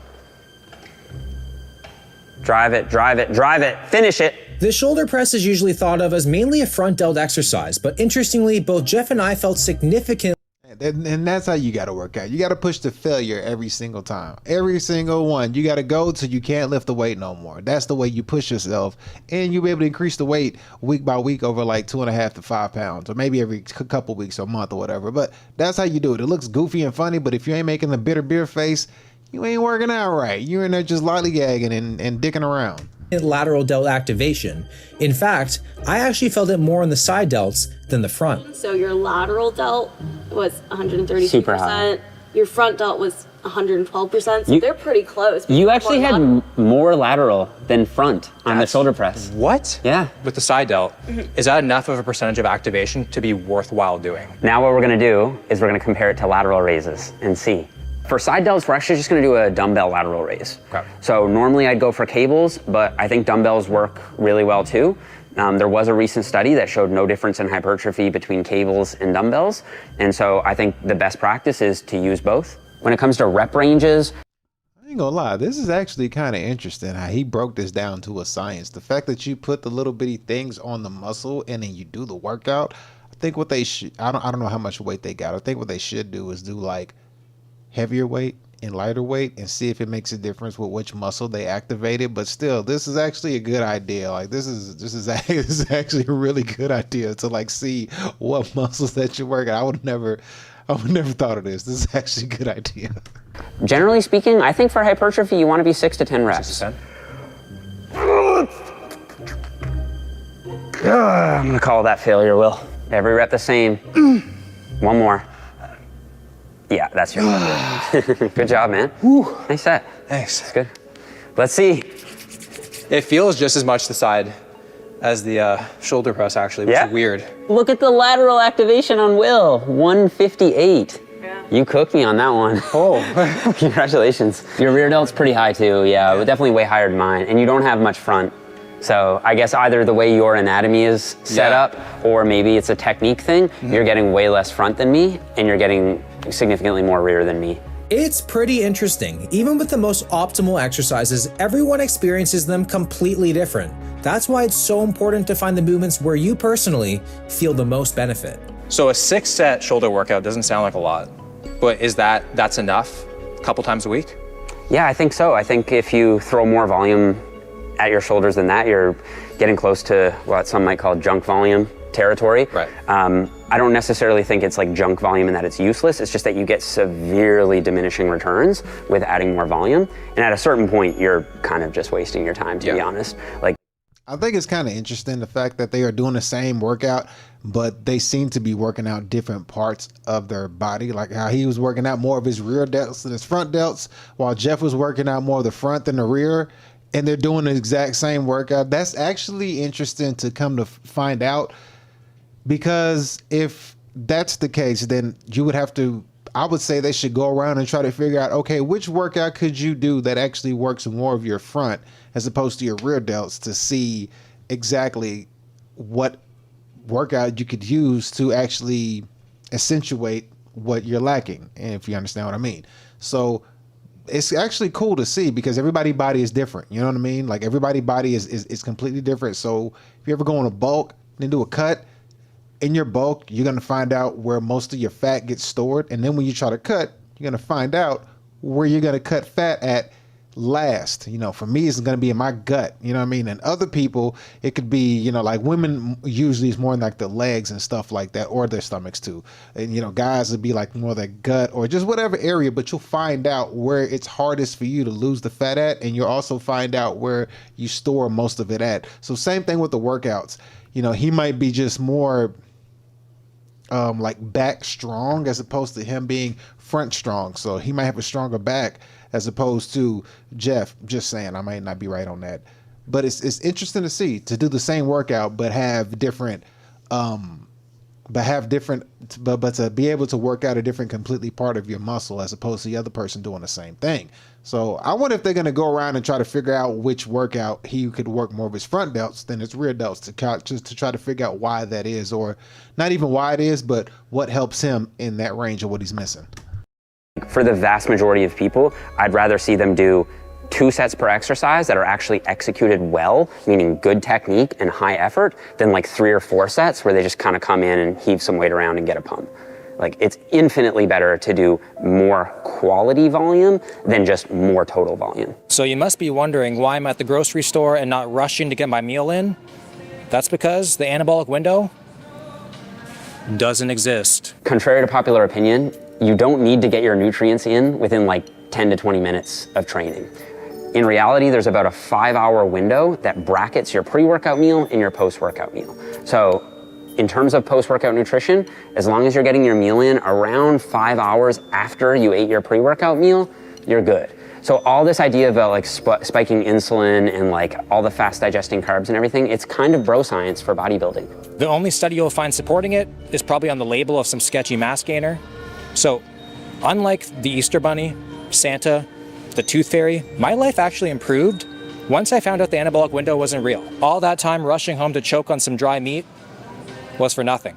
Drive it. Finish it. The shoulder press is usually thought of as mainly a front delt exercise, but interestingly, both Jeff and I felt significant. And that's how you got to work out. You got to push to failure every single time. Every single one. You got to go till you can't lift the weight no more. That's the way you push yourself. And you'll be able to increase the weight week by week over like 2.5 to 5 pounds, or maybe every couple weeks or a month or whatever. But that's how you do it. It looks goofy and funny, but if you ain't making the bitter beer face, you ain't working out right. You're in there just lollygagging and dicking around. Lateral delt activation. In fact, I actually felt it more on the side delts than the front. So your lateral delt was 132%. Super high. Your front delt was 112%. So they're pretty close. You actually had more lateral than front on the shoulder press. What? Yeah. With the side delt, is that enough of a percentage of activation to be worthwhile doing? Now what we're gonna do is we're gonna compare it to lateral raises and see. For side delts, we're actually just gonna do a dumbbell lateral raise. Okay. So normally I'd go for cables, but I think dumbbells work really well too. There was a recent study that showed no difference in hypertrophy between cables and dumbbells. And so I think the best practice is to use both. When it comes to rep ranges, I ain't gonna lie, this is actually kind of interesting how he broke this down to a science. The fact that you put the little bitty things on the muscle and then you do the workout, I think what they should, I don't know how much weight they got. I think what they should do is do like heavier weight and lighter weight and see if it makes a difference with which muscle they activated. But still, this is actually a good idea. Like this is actually a really good idea to like see what muscles that you're working. I would never thought of this. This is actually a good idea. generally speaking, I think for hypertrophy, you want to be 6 to 10 reps. 6 to 10? I'm gonna call that failure, Will. Every rep the same. One more. Yeah, that's your number. Good job, man. Woo. Nice set. Thanks. That's good. Let's see. It feels just as much the side as the shoulder press, actually, which is weird. Look at the lateral activation on Will, 158. Yeah. You cooked me on that one. Oh. Congratulations. Your rear delt's pretty high too, yeah, but definitely way higher than mine, and you don't have much front. So I guess either the way your anatomy is set up, or maybe it's a technique thing, you're getting way less front than me, and you're getting significantly more rear than me. It's pretty interesting. Even with the most optimal exercises, everyone experiences them completely different. That's why it's so important to find the movements where you personally feel the most benefit. So a 6-set shoulder workout doesn't sound like a lot, but that's enough a couple times a week? Yeah, I think so. I think if you throw more volume at your shoulders than that, you're getting close to what some might call junk volume territory. Right. I don't necessarily think it's like junk volume and that it's useless. It's just that you get severely diminishing returns with adding more volume. And at a certain point, you're kind of just wasting your time, to be honest. Like, I think it's kind of interesting the fact that they are doing the same workout, but they seem to be working out different parts of their body. Like how he was working out more of his rear delts than his front delts, while Jeff was working out more of the front than the rear. And they're doing the exact same workout. That's actually interesting to come to find out, because if that's the case, then you would have to, I would say they should go around and try to figure out, okay, which workout could you do that actually works more of your front as opposed to your rear delts, to see exactly what workout you could use to actually accentuate what you're lacking, and if you understand what I mean. So it's actually cool to see, because everybody's body is different. You know what I mean? Like everybody's body is completely different. So if you ever go on a bulk and do a cut, in your bulk, you're going to find out where most of your fat gets stored. And then when you try to cut, you're going to find out where you're going to cut fat at last. You know, for me, it's going to be in my gut. You know what I mean? And other people, it could be, you know, like women usually is more in like the legs and stuff like that, or their stomachs too. And, you know, guys would be like more their gut or just whatever area, but you'll find out where it's hardest for you to lose the fat at. And you'll also find out where you store most of it at. So same thing with the workouts. You know, he might be just more like back strong as opposed to him being front strong. So he might have a stronger back as opposed to Jeff. Just saying, I might not be right on that, but it's interesting to see, to do the same workout but have different but to be able to work out a different completely part of your muscle as opposed to the other person doing the same thing. So I wonder if they're going to go around and try to figure out which workout he could work more of his front delts than his rear delts, to try to figure out why that is, or not even why it is, but what helps him in that range of what he's missing. for the vast majority of people, I'd rather see them do 2 sets per exercise that are actually executed well, meaning good technique and high effort, than like 3 or 4 sets where they just kind of come in and heave some weight around and get a pump. Like, it's infinitely better to do more quality volume than just more total volume. So you must be wondering why I'm at the grocery store and not rushing to get my meal in. That's because the anabolic window doesn't exist. Contrary to popular opinion, you don't need to get your nutrients in within like 10 to 20 minutes of training. In reality, there's about a 5-hour window that brackets your pre-workout meal and your post-workout meal. So in terms of post-workout nutrition, as long as you're getting your meal in around 5 hours after you ate your pre-workout meal, you're good. So all this idea about like spiking insulin and like all the fast digesting carbs and everything, it's kind of bro science for bodybuilding. The only study you'll find supporting it is probably on the label of some sketchy mass gainer. So unlike the Easter Bunny, Santa, the Tooth Fairy, my life actually improved Once I found out the anabolic window wasn't real, all that time rushing home to choke on some dry meat was for nothing.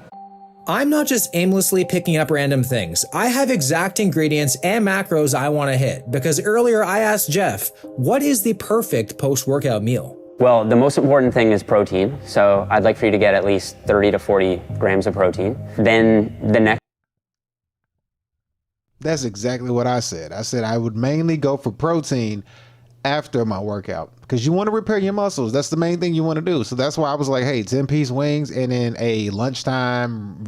I'm not just aimlessly picking up random things. I have exact ingredients and macros I want to hit, because earlier I asked Jeff, what is the perfect post-workout meal? Well, the most important thing is protein. So I'd like for you to get at least 30 to 40 grams of protein. Then the next. That's exactly what I said. I said I would mainly go for protein after my workout because you want to repair your muscles. That's the main thing you want to do. So that's why I was like, hey, 10-piece wings and then a lunchtime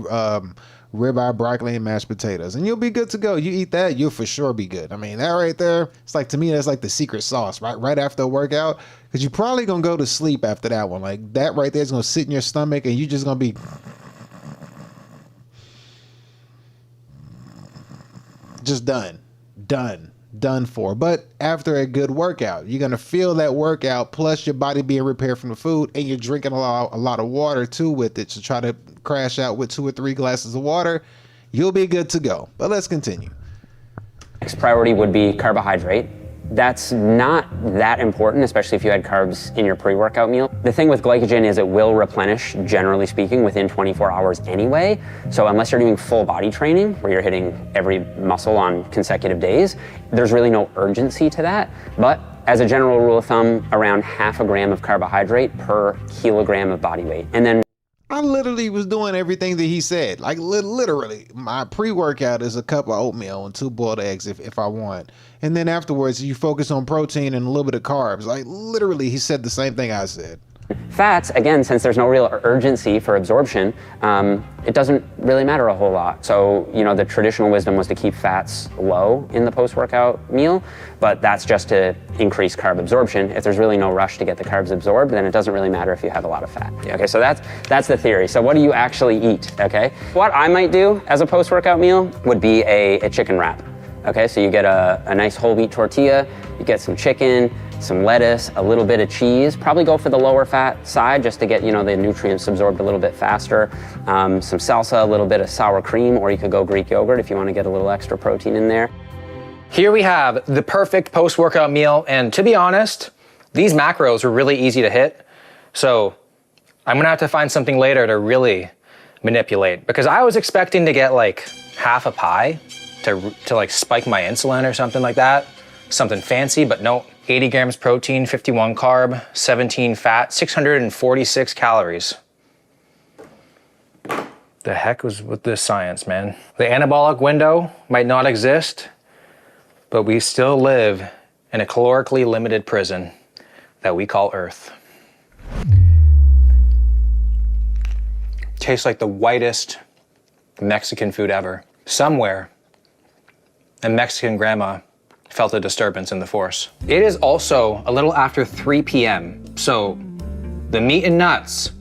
ribeye, broccoli, and mashed potatoes, and you'll be good to go. You eat that, you'll for sure be good. I mean, that right there, it's like, to me, that's like the secret sauce, right after a workout, because you're probably gonna go to sleep after that one. Like that right there is gonna sit in your stomach, and you're just gonna be just done for. But after a good workout, you're gonna feel that workout, plus your body being repaired from the food, and you're drinking a lot of water too with it to try to crash out with 2 or 3 glasses of water. You'll be good to go. But let's continue. Next priority would be carbohydrate. That's not that important, especially if you had carbs in your pre-workout meal. The thing with glycogen is it will replenish, generally speaking, within 24 hours anyway. So unless you're doing full body training, where you're hitting every muscle on consecutive days, there's really no urgency to that. But as a general rule of thumb, around ½ gram of carbohydrate per kilogram of body weight. And then I literally was doing everything that he said. Like literally, my pre-workout is a cup of oatmeal and 2 boiled eggs if I want. And then afterwards, you focus on protein and a little bit of carbs. Like literally, he said the same thing I said. fats, again, since there's no real urgency for absorption, it doesn't really matter a whole lot. So, you know, the traditional wisdom was to keep fats low in the post-workout meal, but that's just to increase carb absorption. If there's really no rush to get the carbs absorbed, then it doesn't really matter if you have a lot of fat. Okay, so that's the theory. So what do you actually eat, okay? What I might do as a post-workout meal would be a chicken wrap. Okay, so you get a nice whole wheat tortilla, you get some chicken, some lettuce, a little bit of cheese. Probably go for the lower fat side just to get, you know, the nutrients absorbed a little bit faster. Some salsa, a little bit of sour cream, or you could go Greek yogurt if you want to get a little extra protein in there. Here we have the perfect post-workout meal, and to be honest, these macros were really easy to hit, so I'm gonna have to find something later to really manipulate, because I was expecting to get like half a pie to like spike my insulin or something like that, something fancy, but no. 80 grams protein, 51 carb, 17 fat, 646 calories. The heck was with this science, man? The anabolic window might not exist, but we still live in a calorically limited prison that we call Earth. Tastes like the whitest Mexican food ever. Somewhere, a Mexican grandma felt a disturbance in the force. It is also a little after 3 p.m., so the meat and nuts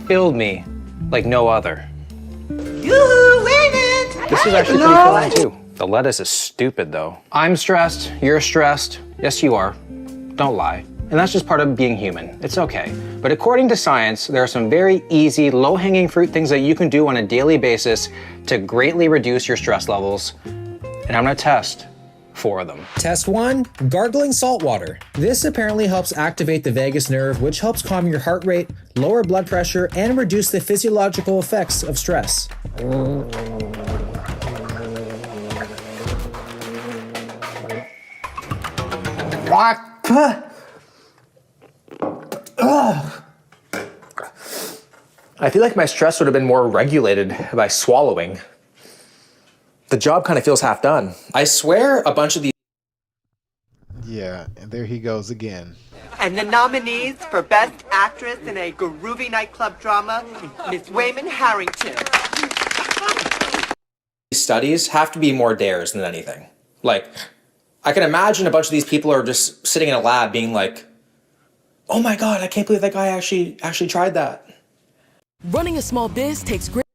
filled me like no other. You win it! This is actually pretty filling too. The lettuce is stupid though. I'm stressed, you're stressed. Yes, you are. Don't lie. And that's just part of being human. It's okay. But according to science, there are some very easy, low-hanging fruit things that you can do on a daily basis to greatly reduce your stress levels. And I'm gonna test 4 of them. Test 1, gargling salt water. This apparently helps activate the vagus nerve, which helps calm your heart rate, lower blood pressure, and reduce the physiological effects of stress. I feel like my stress would have been more regulated by swallowing. The job kind of feels half done. I swear a bunch of these... Yeah, and there he goes again. And the nominees for Best Actress in a Groovy Nightclub Drama, Miss Wayman Harrington. These studies have to be more dares than anything. Like, I can imagine a bunch of these people are just sitting in a lab being like, oh my God, I can't believe that guy actually tried that. Running a small biz takes great...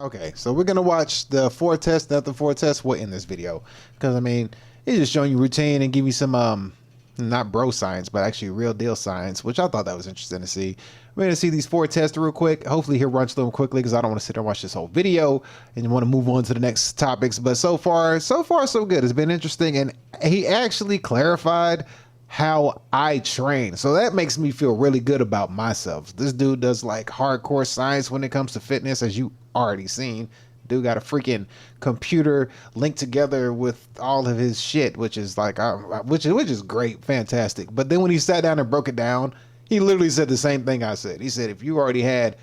Okay, so we're gonna watch the 4 tests, not the 4 tests, in this video, because I mean, it's just showing you routine and give you some not bro science, but actually real deal science, which I thought that was interesting to see. We're gonna see these 4 tests real quick. Hopefully he'll run through them quickly, because I don't want to sit there and watch this whole video and want to move on to the next topics. But so far so good. It's been interesting, and he actually clarified how I train. So that makes me feel really good about myself. This dude does like hardcore science when it comes to fitness, as you already seen. Dude got a freaking computer linked together with all of his shit, which is like, which is great, fantastic. But then when he sat down and broke it down, he literally said the same thing I said. He said, if you already had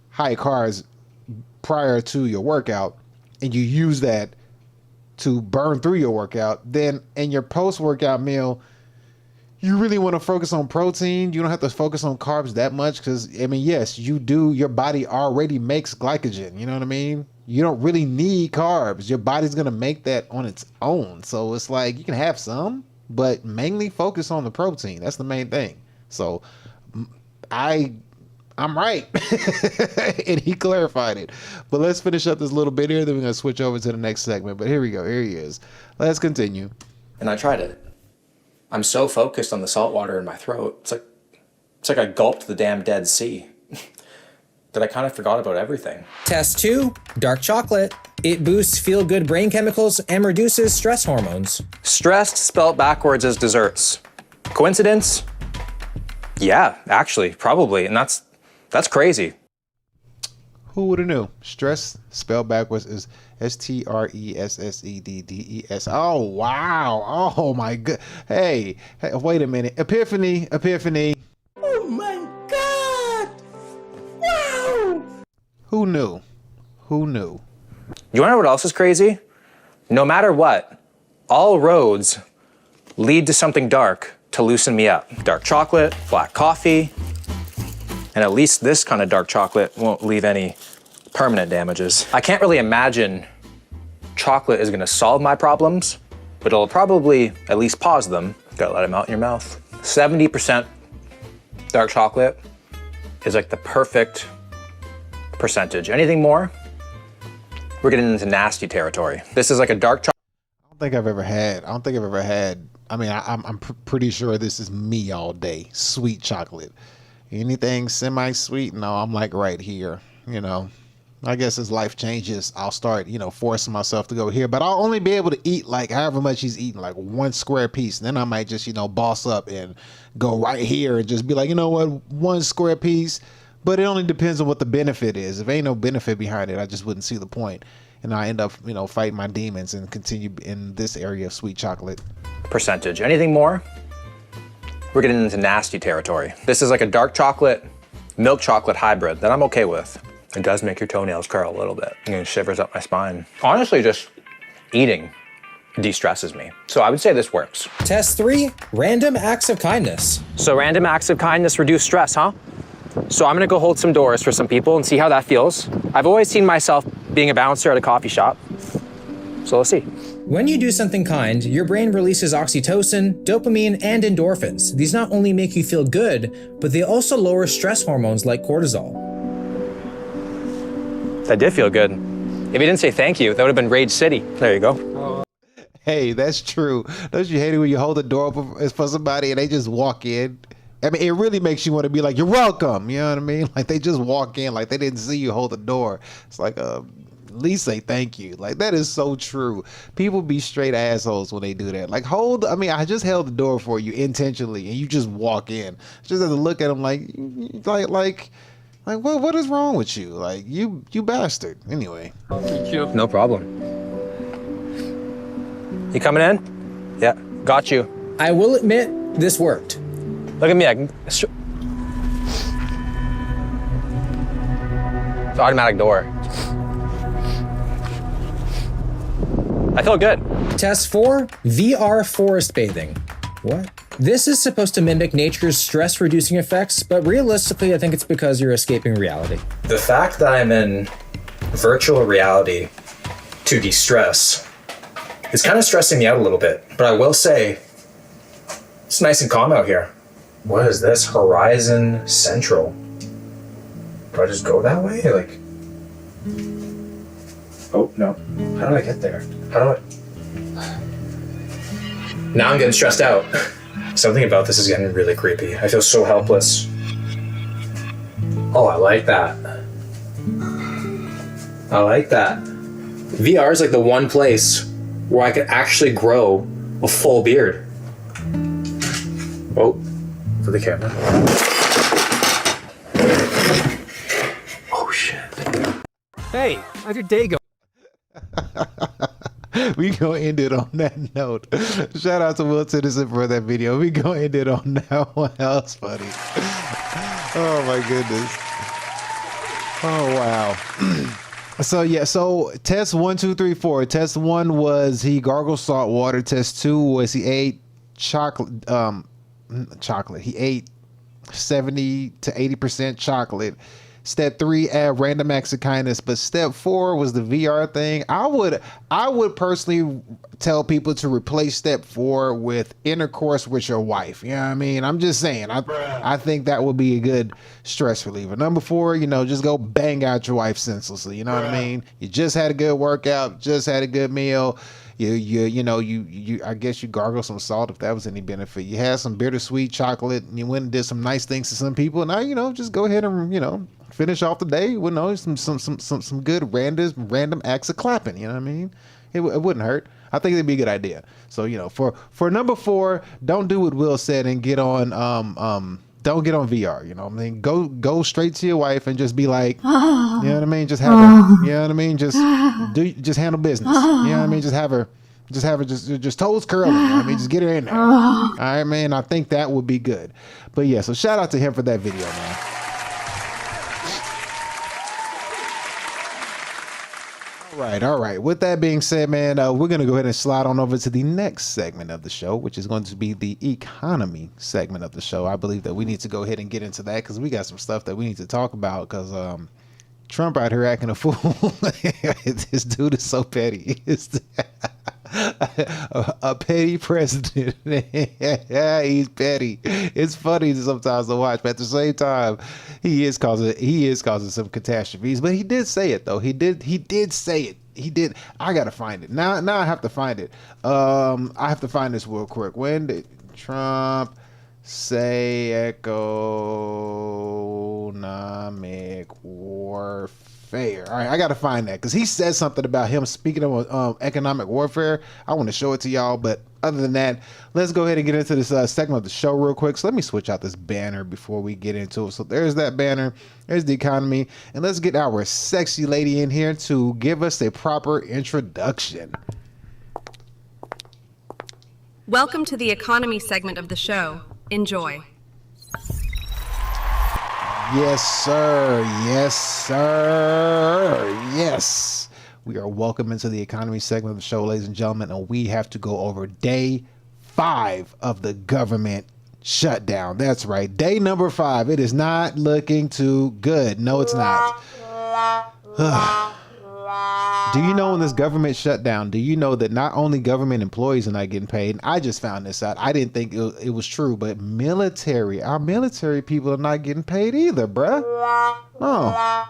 high carbs prior to your workout and you use that to burn through your workout, then in your post-workout meal, you really want to focus on protein. You don't have to focus on carbs that much because, I mean, yes, you do. Your body already makes glycogen. You know what I mean? You don't really need carbs. Your body's going to make that on its own. So it's like you can have some, but mainly focus on the protein. That's the main thing. So I'm right. And he clarified it. But let's finish up this little bit here. Then we're going to switch over to the next segment. But here we go. Here he is. Let's continue. And I tried it. I'm so focused on the salt water in my throat. It's like I gulped the damn Dead Sea. That I kind of forgot about everything. Test 2, dark chocolate. It boosts feel-good brain chemicals and reduces stress hormones. Stressed spelt backwards as desserts. Coincidence? Yeah, actually, probably. And that's crazy. Who would have knew? Stress spelled backwards is STRESSEDDES. Oh, wow. Oh, my God. Hey, wait a minute. Epiphany. Oh my God! Wow! Who knew? You want to know what else is crazy? No matter what, all roads lead to something dark to loosen me up. Dark chocolate, black coffee, and at least this kind of dark chocolate won't leave any permanent damages. I can't really imagine chocolate is gonna solve my problems, but it'll probably at least pause them. Gotta let it melt in your mouth. 70% dark chocolate is like the perfect percentage. Anything more, we're getting into nasty territory. This is like a dark chocolate. I don't think I've ever had, I mean, I'm pretty sure this is me all day. Sweet chocolate. Anything semi-sweet, no, I'm like right here, you know. I guess as life changes, I'll start, forcing myself to go here. But I'll only be able to eat like however much he's eating, like one square piece. And then I might just, boss up and go right here and just be like, you know what, one square piece. But it only depends on what the benefit is. If ain't no benefit behind it, I just wouldn't see the point. And I end up, fighting my demons and continue in this area of sweet chocolate. Percentage. Anything more, we're getting into nasty territory. This is like a dark chocolate, milk chocolate hybrid that I'm okay with. It does make your toenails curl a little bit. It shivers up my spine. Honestly, just eating de-stresses me. So I would say this works. Test 3, random acts of kindness. So random acts of kindness reduce stress, huh? So I'm gonna go hold some doors for some people and see how that feels. I've always seen myself being a bouncer at a coffee shop. So let's see. When you do something kind, your brain releases oxytocin, dopamine, and endorphins. These not only make you feel good, but they also lower stress hormones like cortisol. That did feel good. If you didn't say thank you, that would have been Rage City. There you go. Hey, that's true. Don't you hate it when you hold the door open for somebody and they just walk in? I mean, it really makes you want to be like, you're welcome. You know what I mean? Like they just walk in, like they didn't see you hold the door. It's like, at least say thank you. Like that is so true. People be straight assholes when they do that. Like I just held the door for you intentionally and you just walk in. Just have to look at them like what is wrong with you? Like you bastard. Anyway. No problem. You coming in? Yeah, got you. I will admit, this worked. Look at me, it's automatic door. I feel good. Test 4, VR forest bathing. What? This is supposed to mimic nature's stress-reducing effects, but realistically, I think it's because you're escaping reality. The fact that I'm in virtual reality to de-stress is kind of stressing me out a little bit, but I will say it's nice and calm out here. What is this? Horizon Central. Do I just go that way? Like, oh no. How do I get there? Now I'm getting stressed out. Something about this is getting really creepy. I feel so helpless. Oh, I like that. VR is like the one place where I could actually grow a full beard. Oh, for the camera. Oh shit. Hey, how's your day going? We gonna end it on that note. Shout out to Will Tennyson for that video. We gonna end it on that one. That was funny. Oh my goodness. Oh wow. So yeah, so test 1, 2, 3, 4. Test 1 was he gargled salt water. Test 2 was he ate chocolate. He ate 70 to 80% chocolate. Step 3, add random acts of kindness. But step 4 was the VR thing. I would personally tell people to replace step 4 with intercourse with your wife. You know what I mean? I'm just saying. I think that would be a good stress reliever. Number 4, you know, just go bang out your wife senselessly. You know what I mean? You just had a good workout, just had a good meal. You know, I guess you gargle some salt if that was any benefit. You had some bittersweet chocolate and you went and did some nice things to some people. Now, you know, just go ahead and, you know, finish off the day with some good random acts of clapping. You know what I mean? It wouldn't hurt. I think it'd be a good idea. So, you know, for number 4, don't do what Will said and get on don't get on VR. You know what I mean? Go straight to your wife and just be like, you know what I mean? Just have her, you know what I mean? Just handle business. You know what I mean? Just have her just toes curling. You know what I mean? Just get her in there. All right, man. I think that would be good. But yeah, so shout out to him for that video, man. All right. With that being said, man, we're going to go ahead and slide on over to the next segment of the show, which is going to be the economy segment of the show. I believe that we need to go ahead and get into that because we got some stuff that we need to talk about because Trump out here acting a fool. This dude is so petty. A petty president. Yeah, he's petty. It's funny sometimes to watch, but at the same time, he is causing some catastrophes. But he did say it though. He did say it. He did. I gotta find it. Now I have to find it. I have to find this real quick. When did Trump say economic warfare? All right, I gotta find that because he said something about him speaking of economic warfare. I want to show it to y'all, but other than that, let's go ahead and get into this segment of the show real quick. So let me switch out this banner before we get into it. So there's that banner. There's the economy, and let's get our sexy lady in here to give us a proper introduction. Welcome to the economy segment of the show. Enjoy. Yes, sir. Yes, sir. Yes. We are welcome into the economy segment of the show, ladies and gentlemen, and we have to go over day 5 of the government shutdown. That's right. Day number 5. It is not looking too good. No, it's not. Do you know in this government shutdown, do you know that not only government employees are not getting paid? I just found this out. I didn't think it was true, but our military people are not getting paid either, bruh. Oh.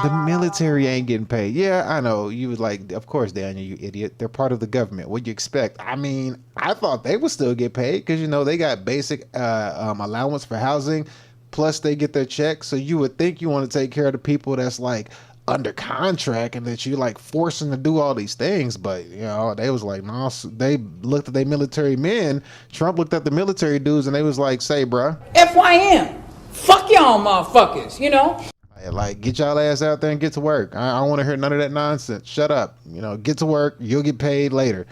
The military ain't getting paid. Yeah, I know. You was like, of course, Daniel, you idiot. They're part of the government. What'd you expect? I mean, I thought they would still get paid because, you know, they got basic allowance for housing. Plus, they get their checks. So you would think you want to take care of the people that's like under contract and that you like forcing to do all these things. But, you know, they was like, no, they looked at their military men. Trump looked at the military dudes and they was like, say, bruh. FYM. Fuck y'all motherfuckers, you know? Like, get y'all ass out there and get to work. I don't want to hear none of that nonsense. Shut up. You know, get to work. You'll get paid later.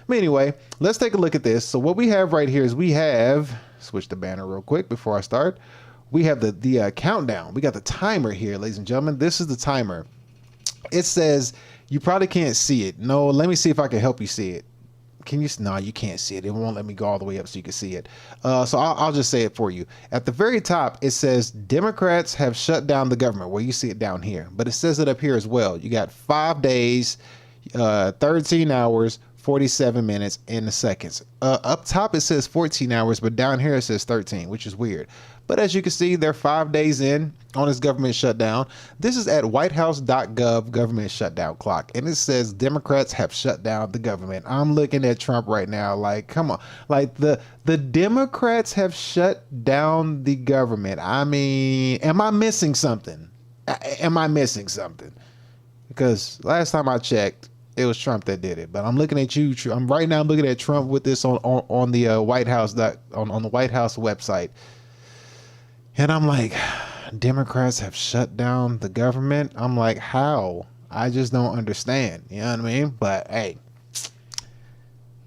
But anyway, let's take a look at this. So what we have right here is we have, switch the banner real quick before I start. We have the countdown. We got the timer here, ladies and gentlemen. This is the timer. It says, you probably can't see it. No, let me see if I can help you see it. Can you? No, you can't see it. It won't let me go all the way up so you can see it. So I'll just say it for you. At the very top, it says Democrats have shut down the government. Well, you see it down here, but it says it up here as well. You got 5 days, 13 hours, 47 minutes, and the seconds. Up top, it says 14 hours, but down here it says 13, which is weird. But as you can see, they're 5 days in on this government shutdown. This is at whitehouse.gov government shutdown clock. And it says Democrats have shut down the government. I'm looking at Trump right now like, come on. Like the Democrats have shut down the government. I mean, am I missing something? Am I missing something? Because last time I checked, It was Trump that did it. But I'm looking at you. I'm looking at Trump with this on the White House on the White House website, and I'm like, Democrats have shut down the government. I'm like, how? I just don't understand. You know what I mean? But hey,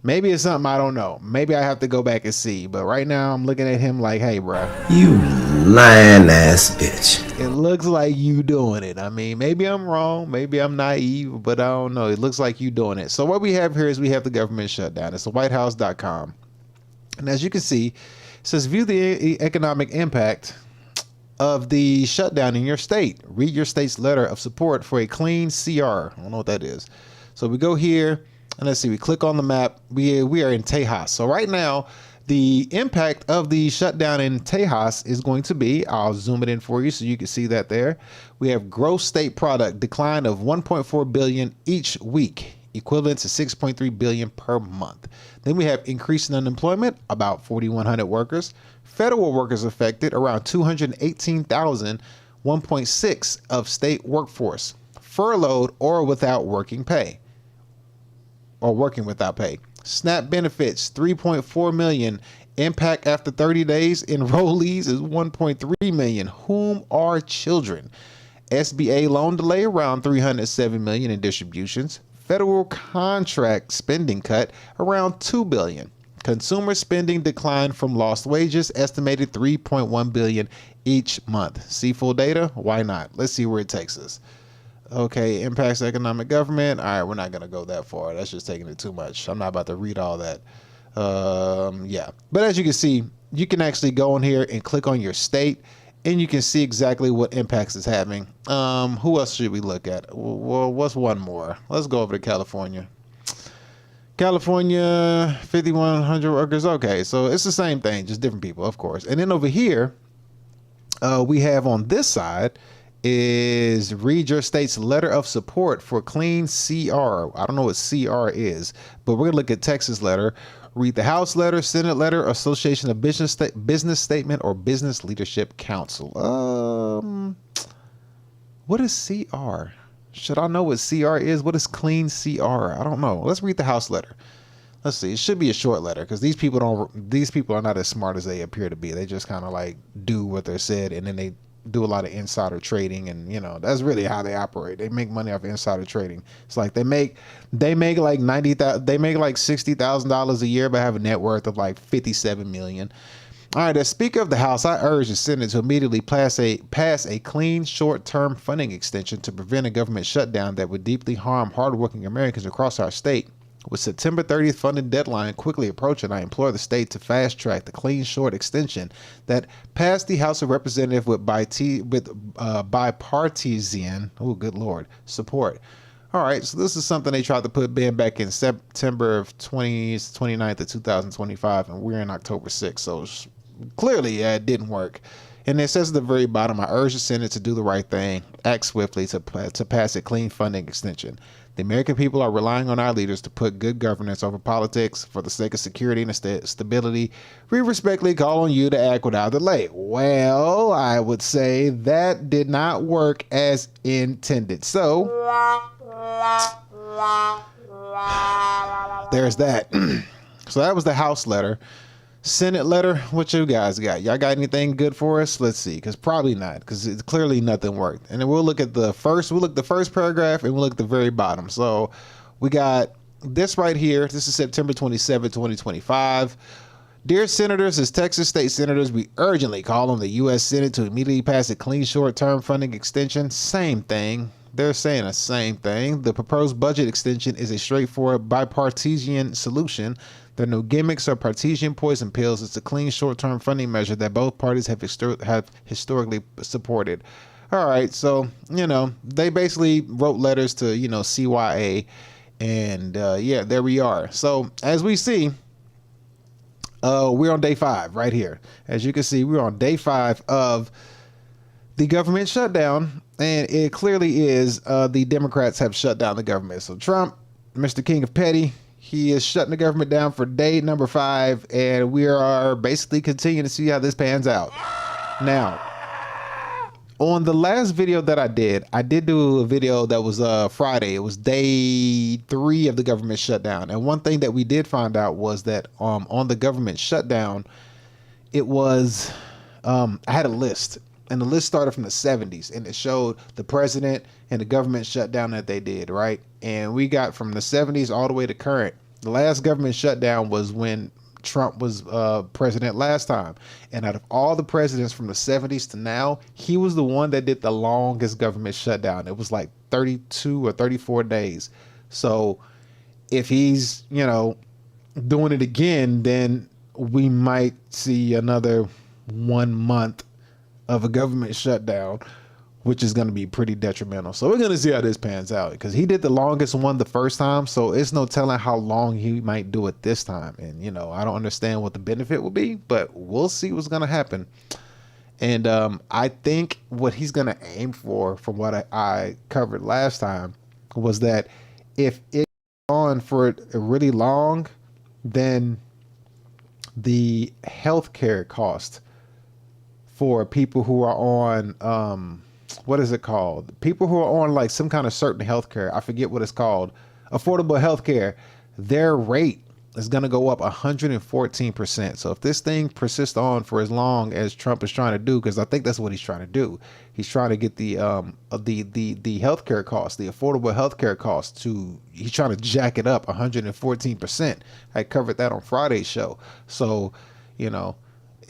maybe it's something I don't know. Maybe I have to go back and see. But right now I'm looking at him like, hey, bro, you lying ass bitch. It looks like you doing it. I mean, maybe I'm wrong. Maybe I'm naive, but I don't know. It looks like you doing it. So what we have here is we have the government shutdown. It's the whitehouse.com. And as you can see, it says view the economic impact of the shutdown in your state. Read your state's letter of support for a clean CR. I don't know what that is. So we go here and let's see, we click on the map. We are in Tejas. So right now, the impact of the shutdown in Tejas is going to be, I'll zoom it in for you so you can see that there. We have gross state product decline of 1.4 billion each week, equivalent to 6.3 billion per month. Then we have increasing unemployment, about 4,100 workers. Federal workers affected, around 218,000, 1.6 of state workforce. Furloughed or without working pay, or working without pay. SNAP benefits, 3.4 million. Impact after 30 days. Enrollees is 1.3 million. Whom are children? SBA loan delay, around 307 million in distributions. Federal contract spending cut, around 2 billion. Consumer spending decline from lost wages, estimated 3.1 billion each month. See full data? Why not? Let's see where it takes us. Okay, impacts economic government. All right, we're not going to go that far. That's just taking it too much. I'm not about to read all that. Yeah. But as you can see, you can actually go in here and click on your state, and you can see exactly what impacts it's having. Who else should we look at? Well, what's one more? Let's go over to California. California, 5,100 workers. Okay, so it's the same thing, just different people, of course. And then over here, we have on this side, is read your state's letter of support for clean CR. I don't know what CR is, but we're gonna look at Texas letter. Read the House letter, Senate letter, Association of Business Statement, or Business Leadership Council. What is CR? Should I know what CR is? What is clean CR? I don't know. Let's read the House letter. Let's see. It should be a short letter because these people are not as smart as they appear to be. They just kind of like do what they're said, and then they do a lot of insider trading, and you know that's really how they operate. They make money off insider trading. It's like they make like $60,000 a year, but have a net worth of like 57 million. All right, as Speaker of the House, I urge the Senate to immediately pass a clean short-term funding extension to prevent a government shutdown that would deeply harm hardworking Americans across our state. With September 30th funding deadline quickly approaching, I implore the state to fast-track the clean short extension that passed the House of Representatives with bipartisan, oh good Lord, support. All right, so this is something they tried to put Ben back in September of 29th of 2025, and we're in October 6th, so clearly it didn't work. And it says at the very bottom, I urge the Senate to do the right thing, act swiftly to pass a clean funding extension. The American people are relying on our leaders to put good governance over politics for the sake of security and stability. We respectfully call on you to act without delay. Well, I would say that did not work as intended. So, there's that. So that was the House letter. Senate letter, what you guys got? Y'all got anything good for us? Let's see, because probably not, because it's clearly nothing worked. And then we'll look at the first paragraph, and we'll look at the very bottom. So we got this right here. This is September 27, 2025. Dear Senators, as Texas State Senators, we urgently call on the U.S. Senate to immediately pass a clean short-term funding extension. Same thing. They're saying the same thing. The proposed budget extension is a straightforward bipartisan solution. There are no gimmicks or partisan poison pills. It's a clean short-term funding measure that both parties have historically supported. All right, so, you know, they basically wrote letters to, you know, CYA, and yeah, there we are. So as we see, we're on day 5 right here. As you can see, we're on day 5 of the government shutdown, and it clearly is the Democrats have shut down the government. So Trump, Mr. King of Petty, he is shutting the government down for day number 5, and we are basically continuing to see how this pans out. Now, On the last video that I did do a video that was Friday. It was day 3 of the government shutdown. And one thing that we did find out was that on the government shutdown, it was I had a list, and the list started from the 70s, and it showed the president and the government shutdown that they did, right? And we got from the 70s all the way to current. The last government shutdown was when Trump was president last time, and out of all the presidents from the 70s to now, he was the one that did the longest government shutdown. It was like 32 or 34 days. So if he's, you know, doing it again, then we might see another 1 month of a government shutdown, which is going to be pretty detrimental. So we're going to see how this pans out, because he did the longest one the first time. So it's no telling how long he might do it this time. And, you know, I don't understand what the benefit will be, but we'll see what's going to happen. And I think what he's going to aim for, from what I covered last time, was that if it's on for really long, then the healthcare cost for people who are on what is it called? People who are on like some kind of certain healthcare, I forget what it's called, affordable healthcare, their rate is going to go up 114%. So if this thing persists on for as long as Trump is trying to do, because I think that's what he's trying to do, he's trying to get the healthcare costs, the affordable healthcare costs, he's trying to jack it up 114%. I covered that on Friday's show. So, you know,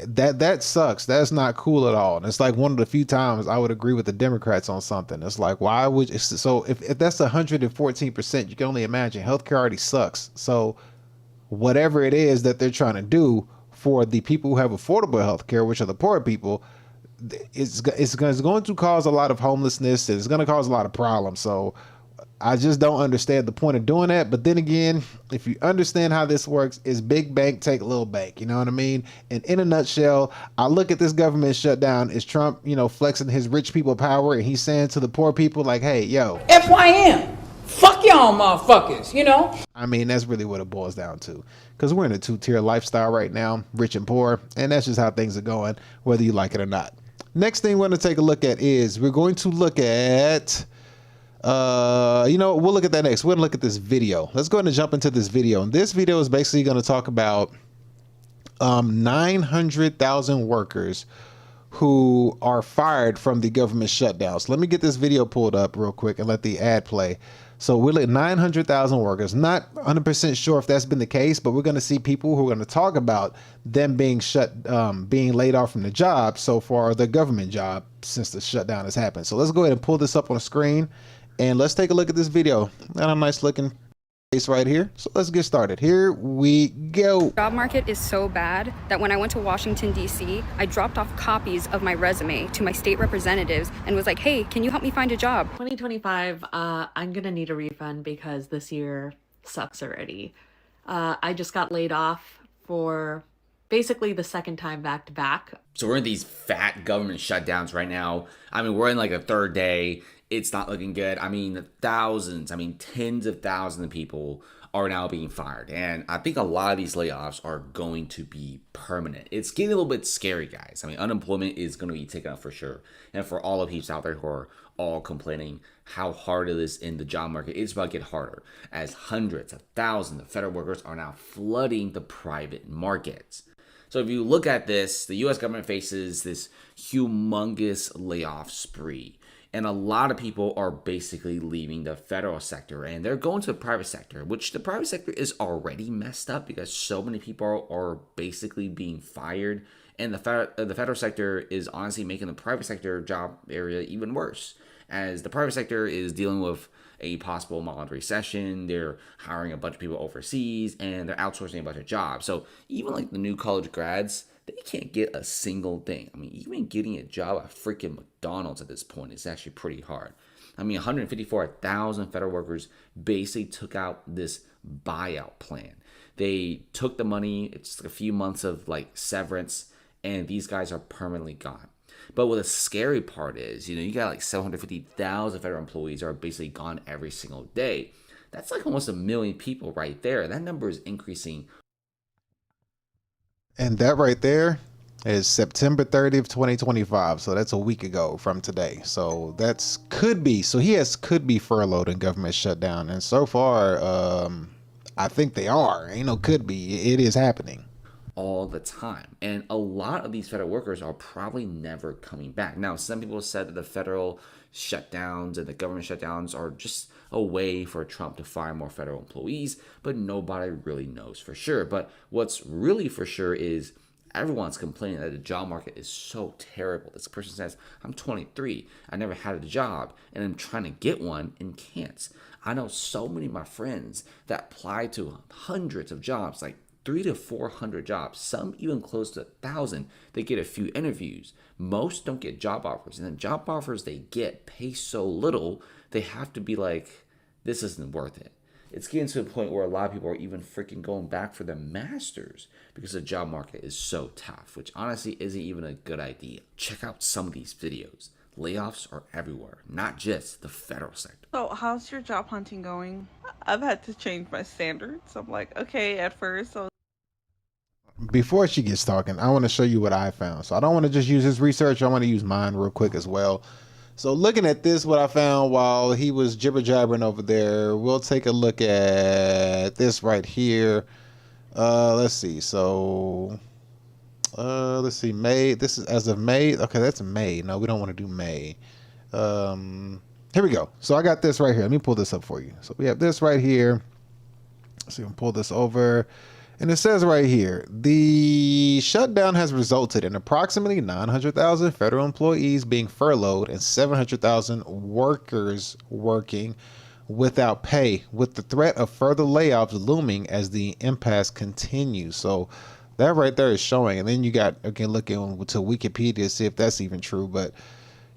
that sucks. That's not cool at all. And it's like one of the few times I would agree with the Democrats on something. It's like, why would you? So if that's 114%, you can only imagine healthcare already sucks. So whatever it is that they're trying to do for the people who have affordable healthcare, which are the poor people, it's going to cause a lot of homelessness. It's going to cause a lot of problems. So I just don't understand the point of doing that. But then again, if you understand how this works, is big bank take little bank. You know what I mean? And in a nutshell, I look at this government shutdown as Trump, you know, flexing his rich people power, and he's saying to the poor people like, hey, yo, FYM. Fuck y'all motherfuckers, you know? I mean, that's really what it boils down to, because we're in a 2-tier lifestyle right now, rich and poor, and that's just how things are going, whether you like it or not. Next thing we're going to take a look at is we're going to look at you know, we'll look at that next. We're gonna look at this video. Let's go ahead and jump into this video. And this video is basically going to talk about 900,000 workers who are fired from the government shutdown. So let me get this video pulled up real quick and let the ad play. So we're at 900,000 workers. Not 100% sure if that's been the case, but we're going to see people who are going to talk about them being being laid off from the job so far, the government job, since the shutdown has happened. So let's go ahead and pull this up on the screen, and let's take a look at this video. Got a nice looking face right here. So let's get started. Here we go. Job market is so bad that when I went to Washington, D.C., I dropped off copies of my resume to my state representatives and was like, hey, can you help me find a job? 2025, I'm going to need a refund because this year sucks already. I just got laid off for basically the second time back to back. So we're in these fat government shutdowns right now. I mean, we're in like a third day. It's not looking good. I mean, tens of thousands of people are now being fired. And I think a lot of these layoffs are going to be permanent. It's getting a little bit scary, guys. I mean, unemployment is going to be taken up for sure. And for all of people out there who are all complaining how hard it is in the job market, it's about to get harder as hundreds of thousands of federal workers are now flooding the private markets. So if you look at this, the U.S. government faces this humongous layoff spree. And a lot of people are basically leaving the federal sector and they're going to the private sector, which the private sector is already messed up because so many people are basically being fired. And the federal sector is honestly making the private sector job area even worse, as the private sector is dealing with a possible mild recession. They're hiring a bunch of people overseas and they're outsourcing a bunch of jobs. So even like the new college grads, they can't get a single thing. I mean, even getting a job at freaking McDonald's at this point is actually pretty hard. I mean, 154,000 federal workers basically took out this buyout plan. They took the money, it's a few months of like severance, and these guys are permanently gone. But what the scary part is, you got like 750,000 federal employees are basically gone every single day. That's like almost 1 million people right there. That number is increasing. And that right there is September 30th, 2025. So that's a week ago from today. So that's could be. So could be furloughed and government shutdown. And so far, I think they are. Ain't no could be. It is happening all the time. And a lot of these federal workers are probably never coming back. Now, some people said that the federal shutdowns and the government shutdowns are just a way for Trump to fire more federal employees, but nobody really knows for sure. But what's really for sure is everyone's complaining that the job market is so terrible. This person says, I'm 23, I never had a job, and I'm trying to get one and can't. I know so many of my friends that apply to hundreds of jobs, like 300 to 400 jobs, some even close to 1,000. They get a few interviews. Most don't get job offers, and the job offers they get pay so little, they have to be like, this isn't worth it. It's getting to a point where a lot of people are even freaking going back for their masters because the job market is so tough, which honestly isn't even a good idea. Check out some of these videos. Layoffs are everywhere, not just the federal sector. So how's your job hunting going? I've had to change my standards. I'm like, okay, at first I was... Before she gets talking, I want to show you what I found. So I don't want to just use his research. I want to use mine real quick as well. So looking at this, what I found while he was jibber jabbering over there, we'll take a look at this right here. Let's see. So let's see. May. This is as of May. Okay, that's May. No, we don't want to do May. Here we go. So I got this right here. Let me pull this up for you. So we have this right here. So you can pull this over. And it says right here, the shutdown has resulted in approximately 900,000 federal employees being furloughed and 700,000 workers working without pay, with the threat of further layoffs looming as the impasse continues. So that right there is showing. And then you got, again, looking to Wikipedia to see if that's even true. But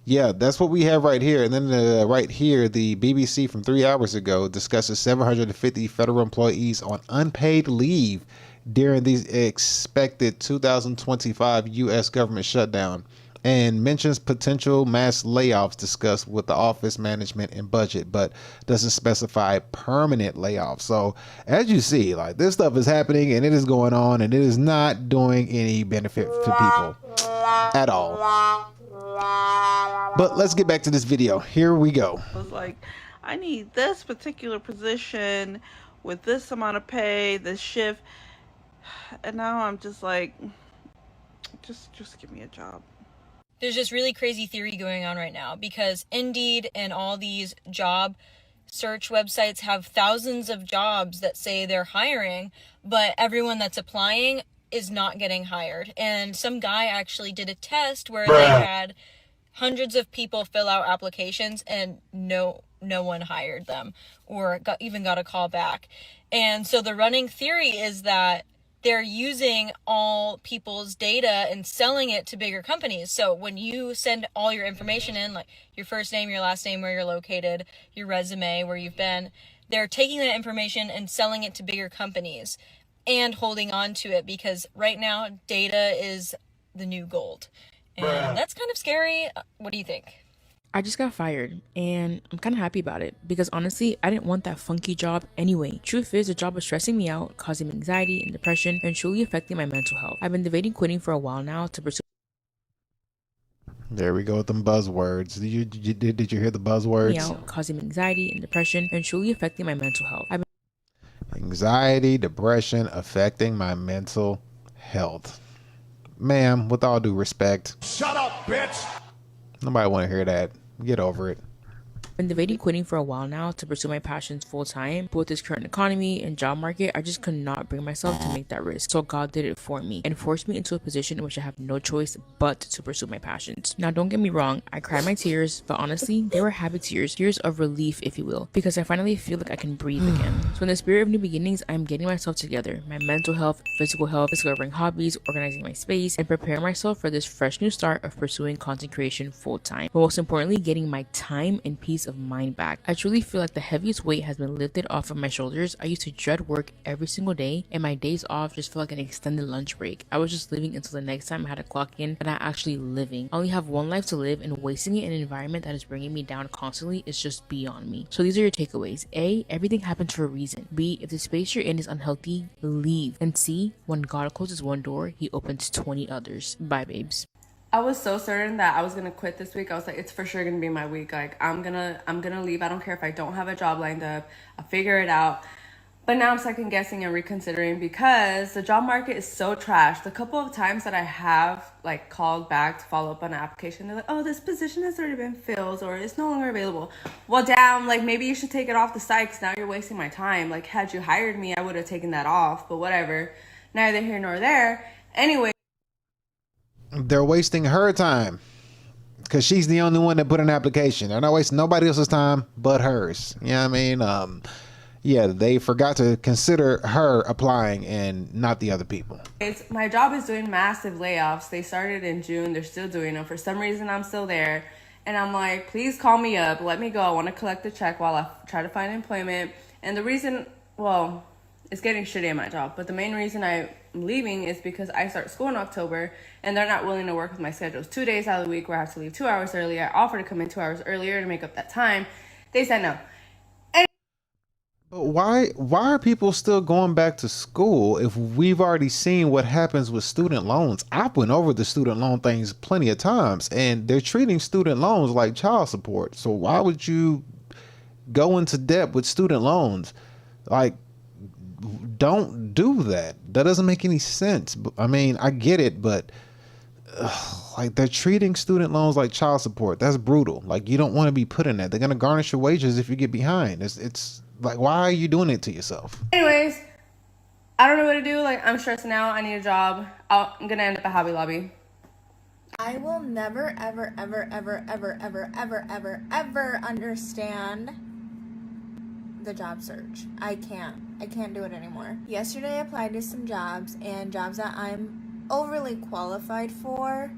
yeah, that's what we have right here. And then right here, the BBC from 3 hours ago discusses 750 federal employees on unpaid leave during the expected 2025 U.S. government shutdown, and mentions potential mass layoffs discussed with the office management and budget, but doesn't specify permanent layoffs. So as you see, like, this stuff is happening and it is going on, and it is not doing any benefit to people at all. But let's get back to this video. Here we go. I was like, I need this particular position with this amount of pay, this shift. And now I'm just like, just give me a job. There's this really crazy theory going on right now because Indeed and all these job search websites have thousands of jobs that say they're hiring, but everyone that's applying is not getting hired. And some guy actually did a test where they had hundreds of people fill out applications and no one hired them or even got a call back. And so the running theory is that they're using all people's data and selling it to bigger companies. So when you send all your information in, like your first name, your last name, where you're located, your resume, where you've been, they're taking that information and selling it to bigger companies and holding on to it, because right now data is the new gold. And that's kind of scary. What do you think? I just got fired and I'm kind of happy about it because honestly, I didn't want that funky job anyway. Truth is, the job was stressing me out, causing me anxiety and depression, and truly affecting my mental health. I've been debating quitting for a while now to pursue. There we go with them buzzwords. Did you hear the buzzwords? Out, causing me anxiety and depression, and truly affecting my mental health. Anxiety, depression, affecting my mental health. Ma'am, with all due respect. Shut up, bitch! Nobody want to hear that. Get over it. I've been debating quitting for a while now to pursue my passions full time, but with this current economy and job market, I just could not bring myself to make that risk. So God did it for me and forced me into a position in which I have no choice but to pursue my passions. Now, don't get me wrong, I cried my tears, but honestly, they were happy tears of relief, if you will, because I finally feel like I can breathe again. So in the spirit of new beginnings, I'm getting myself together, my mental health, physical health, discovering hobbies, organizing my space, and preparing myself for this fresh new start of pursuing content creation full time. But most importantly, getting my time and peace of mind back. I truly feel like the heaviest weight has been lifted off of my shoulders. I used to dread work every single day, and my days off just felt like an extended lunch break. I was just living until the next time I had to clock in, but not actually living. I only have one life to live, and wasting it in an environment that is bringing me down constantly is just beyond me. So these are your takeaways. A, everything happens for a reason. B, if the space you're in is unhealthy, leave. And C, when God closes one door, he opens 20 others. Bye, babes. I was so certain that I was gonna quit this week. I was like, it's for sure gonna be my week. Like, I'm gonna leave. I don't care if I don't have a job lined up. I'll figure it out. But now I'm second guessing and reconsidering because the job market is so trash. The couple of times that I have like called back to follow up on an application, they're like, oh, this position has already been filled or it's no longer available. Well, damn, like maybe you should take it off the site because now you're wasting my time. Like, had you hired me, I would have taken that off, but whatever. Neither here nor there. Anyway. They're wasting her time because she's the only one that put an application. They're not wasting nobody else's time but hers. You know what I mean? Yeah, they forgot to consider her applying and not the other people. My job is doing massive layoffs. They started in June. They're still doing them. For some reason, I'm still there. And I'm like, please call me up. Let me go. I want to collect the check while I try to find employment. And the reason, well, it's getting shitty at my job. But the main reason I'm leaving is because I start school in October and they're not willing to work with my schedules. 2 days out of the week where I have to leave 2 hours early. I offered to come in 2 hours earlier to make up that time. They said no. But why are people still going back to school if we've already seen what happens with student loans? I've went over the student loan things plenty of times and they're treating student loans like child support. So why would you go into debt with student loans? Like, don't do that. That doesn't make any sense. I mean, I get it, but like they're treating student loans like child support. That's brutal. Like, you don't want to be put in that. They're going to garnish your wages if you get behind. It's like, why are you doing it to yourself? Anyways, I don't know what to do. Like, I'm stressing out. I need a job. I'm going to end up at Hobby Lobby. I will never, ever, ever, ever, ever, ever, ever, ever, ever understand the job search. I can't do it anymore. Yesterday I applied to some jobs and jobs that I'm overly qualified for.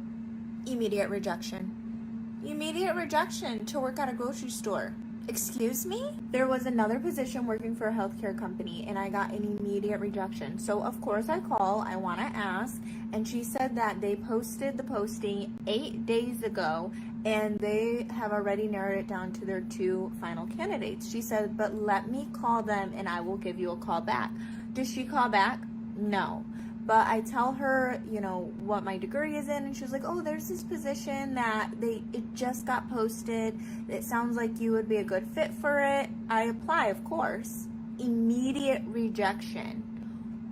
Immediate rejection. Immediate rejection to work at a grocery store. Excuse me? There was another position working for a healthcare company and I got an immediate rejection. So of course I call, I want to ask, and she said that they posted the posting 8 days ago and they have already narrowed it down to their 2 final candidates. She said, but let me call them and I will give you a call back. Does she call back? No. But I tell her, you know, what my degree is in, and she's like, oh, there's this position that it just got posted. It sounds like you would be a good fit for it. I apply, of course. Immediate rejection.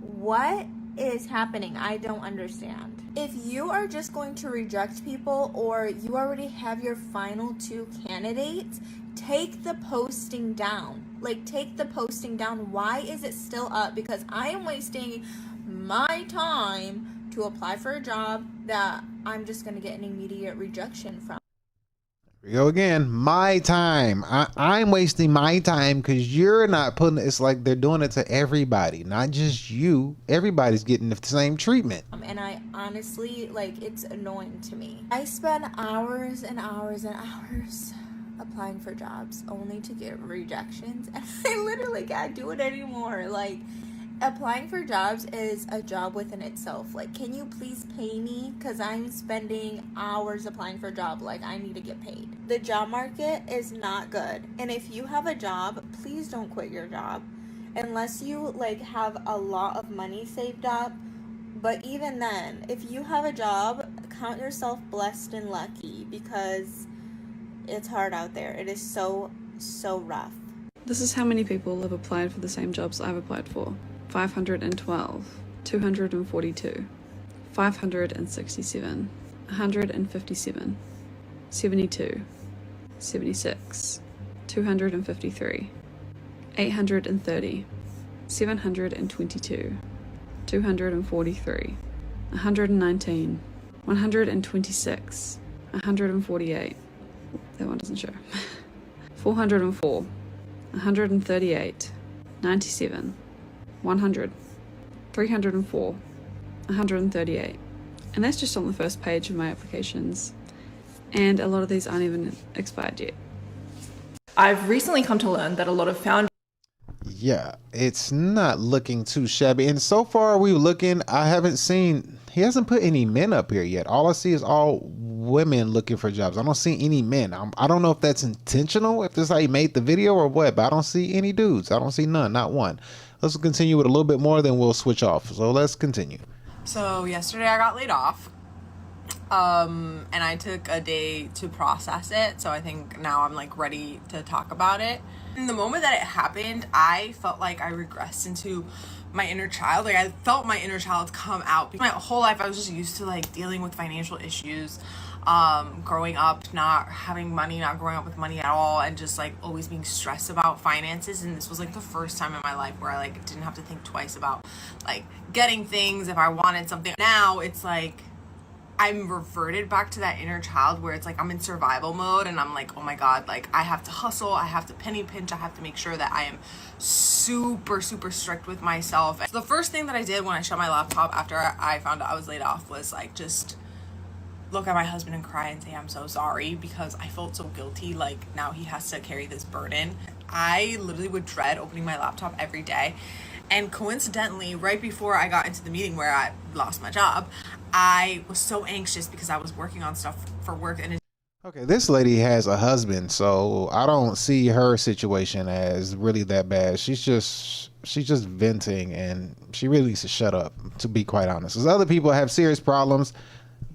What is happening? I don't understand. If you are just going to reject people or you already have your final 2 candidates, take the posting down. Like, take the posting down. Why is it still up? Because I am wasting my time to apply for a job that I'm just going to get an immediate rejection from. Here we go again. My time. I'm wasting my time because you're not putting it. It's like they're doing it to everybody, not just you. Everybody's getting the same treatment. And I honestly, like, it's annoying to me. I spend hours and hours and hours applying for jobs only to get rejections. And I literally can't do it anymore. Like, applying for jobs is a job within itself. Like, can you please pay me? Because I'm spending hours applying for a job. Like, I need to get paid. The job market is not good. And if you have a job, please don't quit your job. Unless you, like, have a lot of money saved up. But even then, if you have a job, count yourself blessed and lucky because it's hard out there. It is so, so rough. This is how many people have applied for the same jobs I've applied for. 512, 242, 567, 157, 72, 76, 253, 830, 722, 243, 119, 126, 148. That one doesn't show. 404, 138, 97, 100, 304, 138. And that's just on the first page of my applications. And a lot of these aren't even expired yet. I've recently come to learn that a lot of founders. Yeah, it's not looking too shabby. And so far we looking, I haven't seen, he hasn't put any men up here yet. All I see is all women looking for jobs. I don't see any men. I don't know if that's intentional, if this is how he made the video or what, but I don't see any dudes. I don't see none, not one. Let's continue with a little bit more, then we'll switch off. So let's continue. So yesterday I got laid off. And I took a day to process it, so I think now I'm like ready to talk about it. In the moment that it happened, I felt like I regressed into my inner child. Like I felt my inner child come out. My whole life I was just used to like dealing with financial issues, growing up not having money, not growing up with money at all, and just like always being stressed about finances. And this was like the first time in my life where I like didn't have to think twice about like getting things if I wanted something. Now it's like I'm reverted back to that inner child where it's like I'm in survival mode and I'm like, oh my God, like I have to hustle, I have to penny pinch, I have to make sure that I am super strict with myself. So the first thing that I did when I shut my laptop after I found out I was laid off was like just look at my husband and cry and say I'm so sorry, because I felt so guilty, like now he has to carry this burden. I literally would dread opening my laptop every day. And coincidentally, right before I got into the meeting where I lost my job, I was so anxious because I was working on stuff for work. And Okay, this lady has a husband, so I don't see her situation as really that bad. She's just venting, and she really needs to shut up, to be quite honest. Because other people have serious problems.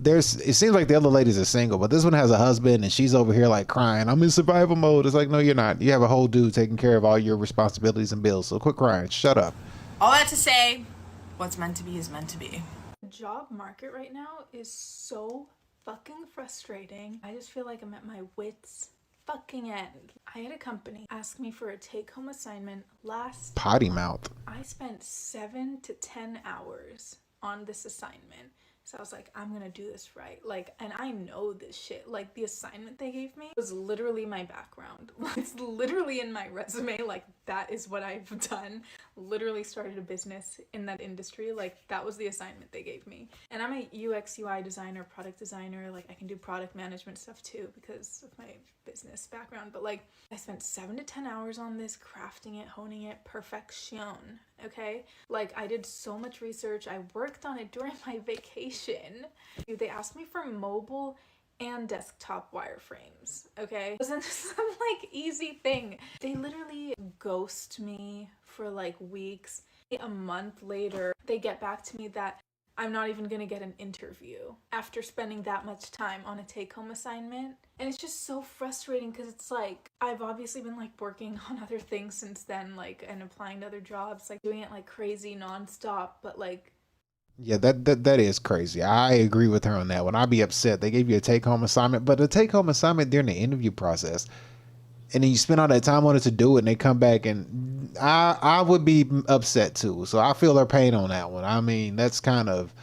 It seems like the other ladies are single, but this one has a husband and she's over here like crying, I'm in survival mode. It's like, no, you're not. You have a whole dude taking care of all your responsibilities and bills, so quit crying. Shut up. all that to say, what's meant to be is meant to be. The job market right now is so fucking frustrating. I just feel like I'm at my wits fucking end. I had a company ask me for a take-home assignment last Potty mouth. I spent 7 to 10 hours on this assignment. So I was like, I'm gonna do this right. Like, and I know this shit. Like, the assignment they gave me was literally my background. It's literally in my resume. Like, that is what I've done. Literally started a business in that industry. Like, that was the assignment they gave me. And I'm a UX UI designer, product designer. Like, I can do product management stuff too because of my business background. But like, I spent 7 to 10 hours on this, crafting it, honing it, perfection. Okay? Like, I did so much research. I worked on it during my vacation. They asked me for mobile and desktop wireframes, okay? It wasn't some like easy thing. They literally ghost me for like weeks. A month later, they get back to me that I'm not even gonna get an interview after spending that much time on a take-home assignment. And it's just so frustrating because it's like, I've obviously been like working on other things since then, like, and applying to other jobs, like doing it like crazy nonstop, but like, yeah, that is crazy. I agree with her on that one. I'd be upset. They gave you a take-home assignment, but a take-home assignment during the interview process, and then you spend all that time on it to do it, and they come back, and I would be upset too. So I feel her pain on that one. I mean, that's kind of,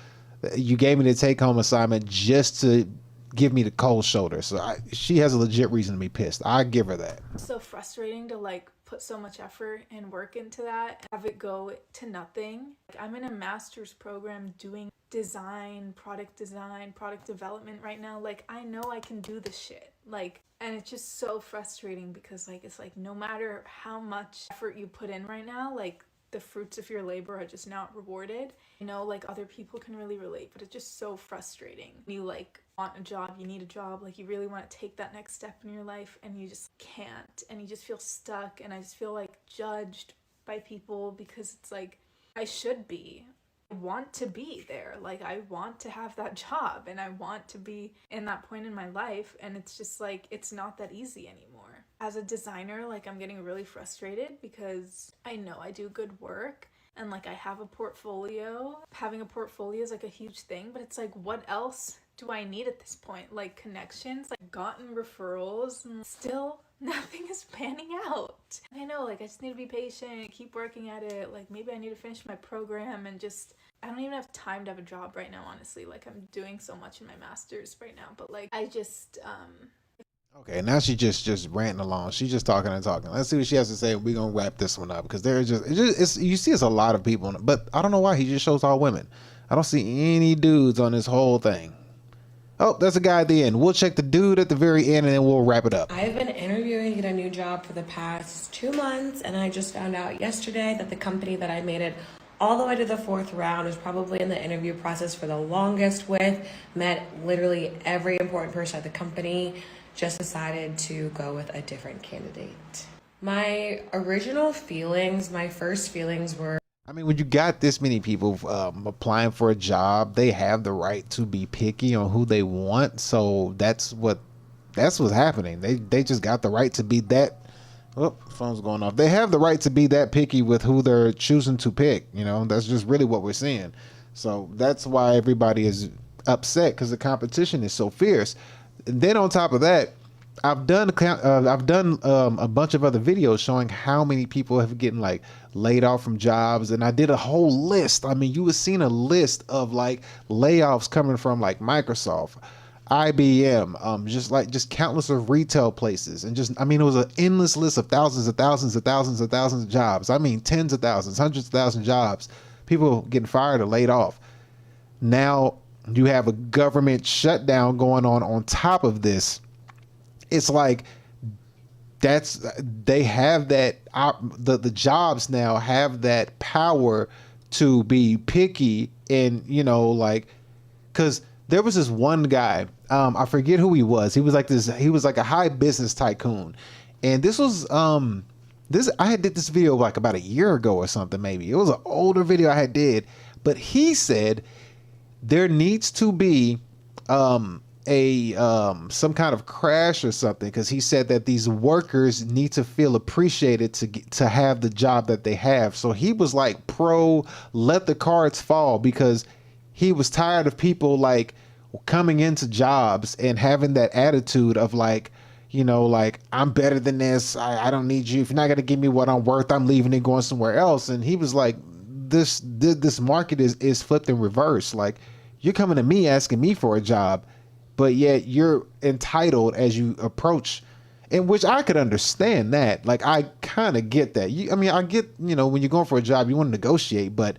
you gave me the take-home assignment just to give me the cold shoulder. So she has a legit reason to be pissed. I give her that. It's so frustrating to like put so much effort and work into that, have it go to nothing. Like, I'm in a master's program doing design, product development right now. Like, I know I can do this shit. Like, and it's just so frustrating because like, it's like, no matter how much effort you put in right now, like, the fruits of your labor are just not rewarded. You know, like, other people can really relate, but it's just so frustrating. You like want a job, you need a job, like you really want to take that next step in your life and you just can't, and you just feel stuck. And I just feel like judged by people because it's like, I should be. I want to be there. Like, I want to have that job and I want to be in that point in my life, and it's just like, it's not that easy anymore. As a designer, like, I'm getting really frustrated because I know I do good work and like I have a portfolio. Having a portfolio is like a huge thing, but it's like, what else do I need at this point? Like, connections, like gotten referrals, and still nothing is panning out. And I know, like, I just need to be patient, keep working at it. Like, maybe I need to finish my program and just, I don't even have time to have a job right now, honestly. Like, I'm doing so much in my master's right now, but like, I just, Okay, now she just ranting along. She's just talking and talking. Let's see what she has to say. We're gonna wrap this one up because there's it's you see, it's a lot of people, but I don't know why he just shows all women. I don't see any dudes on this whole thing. Oh, that's a guy at the end. We'll check the dude at the very end and then we'll wrap it up. I've been interviewing a new job for the past 2 months, and I just found out yesterday that the company that I made it all the way to the 4th round, was probably in the interview process for the longest with, met literally every important person at the company, just decided to go with a different candidate. My original feelings, my first feelings were, I mean, when you got this many people applying for a job, they have the right to be picky on who they want. So that's what's happening. They just got the right to be that. Oh, phone's going off. They have the right to be that picky with who they're choosing to pick. You know, that's just really what we're seeing. So that's why everybody is upset, because the competition is so fierce. And then on top of that, I've done a bunch of other videos showing how many people have getting like laid off from jobs, and I did a whole list. I mean, you have seen a list of like layoffs coming from like Microsoft, IBM, just countless of retail places, and I mean, it was an endless list of thousands of jobs. I mean, tens of thousands, hundreds of thousands of jobs, people getting fired or laid off. Now you have a government shutdown going on top of this. It's like they have that, the jobs now have that power to be picky, and like, because there was this one guy, I forget who he was. He was like a high business tycoon, and this was I did this video like about a year ago or something. Maybe it was an older video I did, but he said there needs to be some kind of crash or something, because he said that these workers need to feel appreciated to have the job that they have. So he was like pro let the cards fall, because he was tired of people like coming into jobs and having that attitude of like, like, I'm better than this, I don't need you, if you're not going to give me what I'm worth, I'm leaving and going somewhere else. And he was like, this market is flipped in reverse. Like, you're coming to me asking me for a job, but yet you're entitled as you approach, in which I could understand that. Like, I kind of get that. I get, when you're going for a job, you want to negotiate, but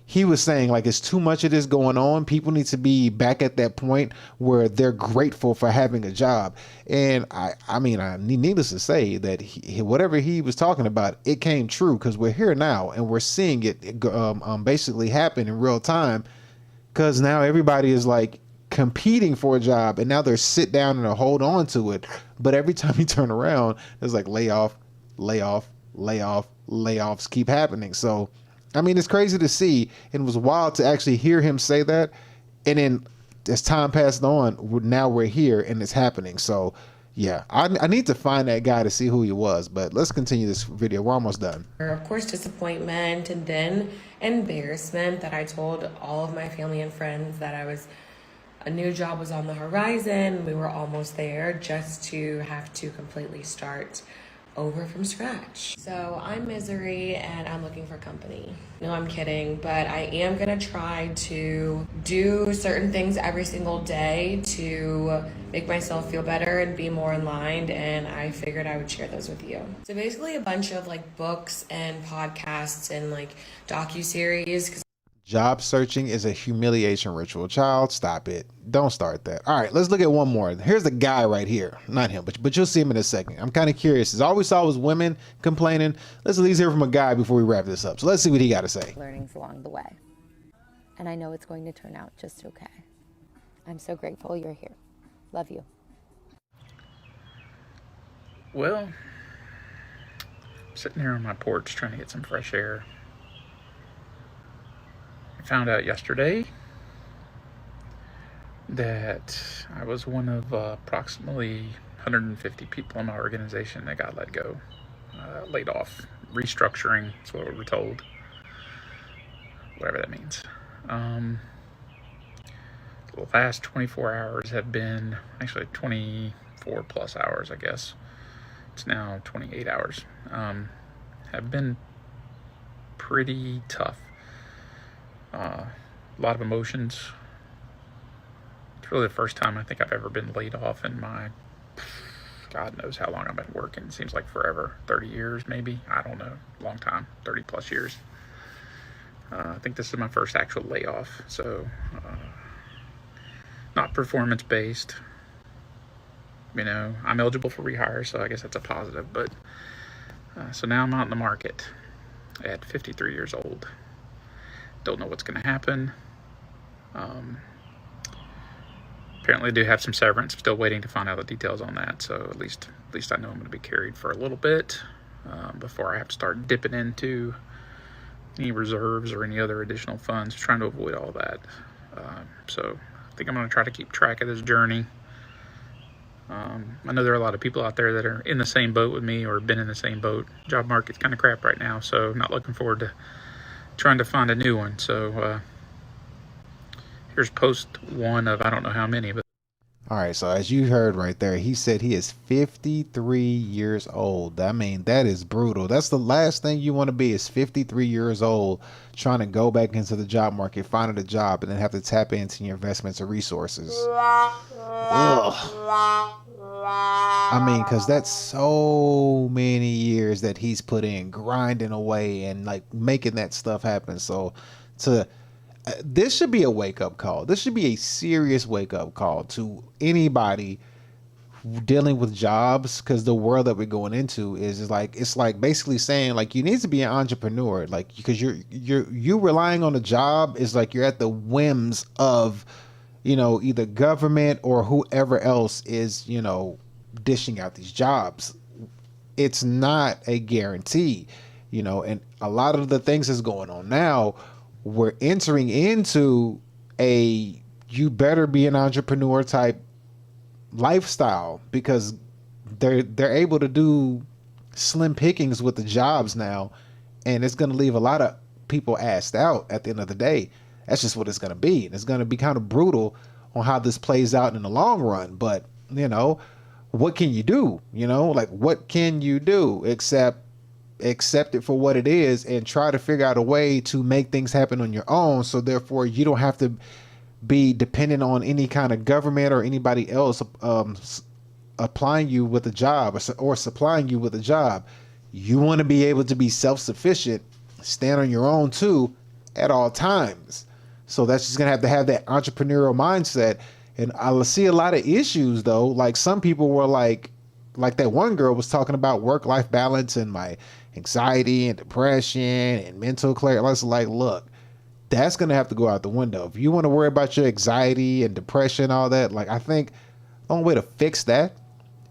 he was saying like it's too much of this going on. People need to be back at that point where they're grateful for having a job. And I mean, needless to say that whatever he was talking about, it came true, because we're here now and we're seeing it basically happen in real time, because now everybody is like competing for a job, and now they're sit down and hold on to it. But every time you turn around, there's like layoffs keep happening. So I mean, it's crazy to see, and it was wild to actually hear him say that. And then as time passed on, now we're here and it's happening. So yeah, I need to find that guy to see who he was, but let's continue this video. We're almost done. of course, disappointment, and then embarrassment that I told all of my family and friends that a new job was on the horizon. We were almost there, just to have to completely start over from scratch. So I'm Misery, and I'm looking for company. No, I'm kidding, but I am gonna try to do certain things every single day to make myself feel better and be more aligned, and I figured I would share those with you. So basically a bunch of like books and podcasts and like docuseries. Job searching is a humiliation ritual. Child, stop it. Don't start that. All right, let's look at one more. Here's the guy right here. Not him, but you'll see him in a second. I'm kind of curious. As all we saw was women complaining. Let's at least hear from a guy before we wrap this up. So let's see what he got to say. Learnings along the way. And I know it's going to turn out just okay. I'm so grateful you're here. Love you. Well, I'm sitting here on my porch trying to get some fresh air. I found out yesterday that I was one of approximately 150 people in my organization that got let go, laid off, restructuring, that's what we were told, whatever that means. The last 24 hours have been, actually 24 plus hours, I guess. It's now 28 hours. Have been pretty tough. A lot of emotions. It's really the first time I think I've ever been laid off in my, God knows how long I've been working. It seems like forever, 30 years maybe. I don't know, long time, 30 plus years. I think this is my first actual layoff. So, not performance based. You know, I'm eligible for rehire, so I guess that's a positive. But so now I'm out in the market at 53 years old. Don't know what's going to happen. Apparently I do have some severance. Still waiting to find out the details on that. So at least I know I'm going to be carried for a little bit before I have to start dipping into any reserves or any other additional funds, trying to avoid all that. So I think I'm going to try to keep track of this journey. I know there are a lot of people out there that are in the same boat with me or been in the same boat. Job market's kind of crap right now, so I'm not looking forward to trying to find a new one. So here's post one of I don't know how many, but All right, so as you heard right there, he said he is 53 years old. I mean, that is brutal. That's the last thing you want to be, is 53 years old, trying to go back into the job market, finding a job, and then have to tap into your investments or resources. Ugh. I mean, because that's so many years that he's put in, grinding away and like making that stuff happen. So this should be a wake-up call. This should be a serious wake-up call to anybody dealing with jobs, because the world that we're going into is like, it's like basically saying like you need to be an entrepreneur, like, because you're relying on a job is like you're at the whims of, you know, either government or whoever else is, you know, dishing out these jobs. It's not a guarantee, you know, and a lot of the things that's going on now, we're entering into a you better be an entrepreneur type lifestyle, because they're able to do slim pickings with the jobs now, and it's going to leave a lot of people asked out at the end of the day. That's just what it's going to be, and it's going to be kind of brutal on how this plays out in the long run. But you know, what can you do? You know, like, what can you do except accept it for what it is and try to figure out a way to make things happen on your own, so therefore you don't have to be dependent on any kind of government or anybody else applying you with a job or supplying you with a job. You want to be able to be self-sufficient, stand on your own too at all times. So that's just gonna have that entrepreneurial mindset. And I see a lot of issues though. Like, some people were like that one girl was talking about work-life balance and my anxiety and depression and mental clarity. I was like, look, that's going to have to go out the window. If you want to worry about your anxiety and depression, all that, like, I think the only way to fix that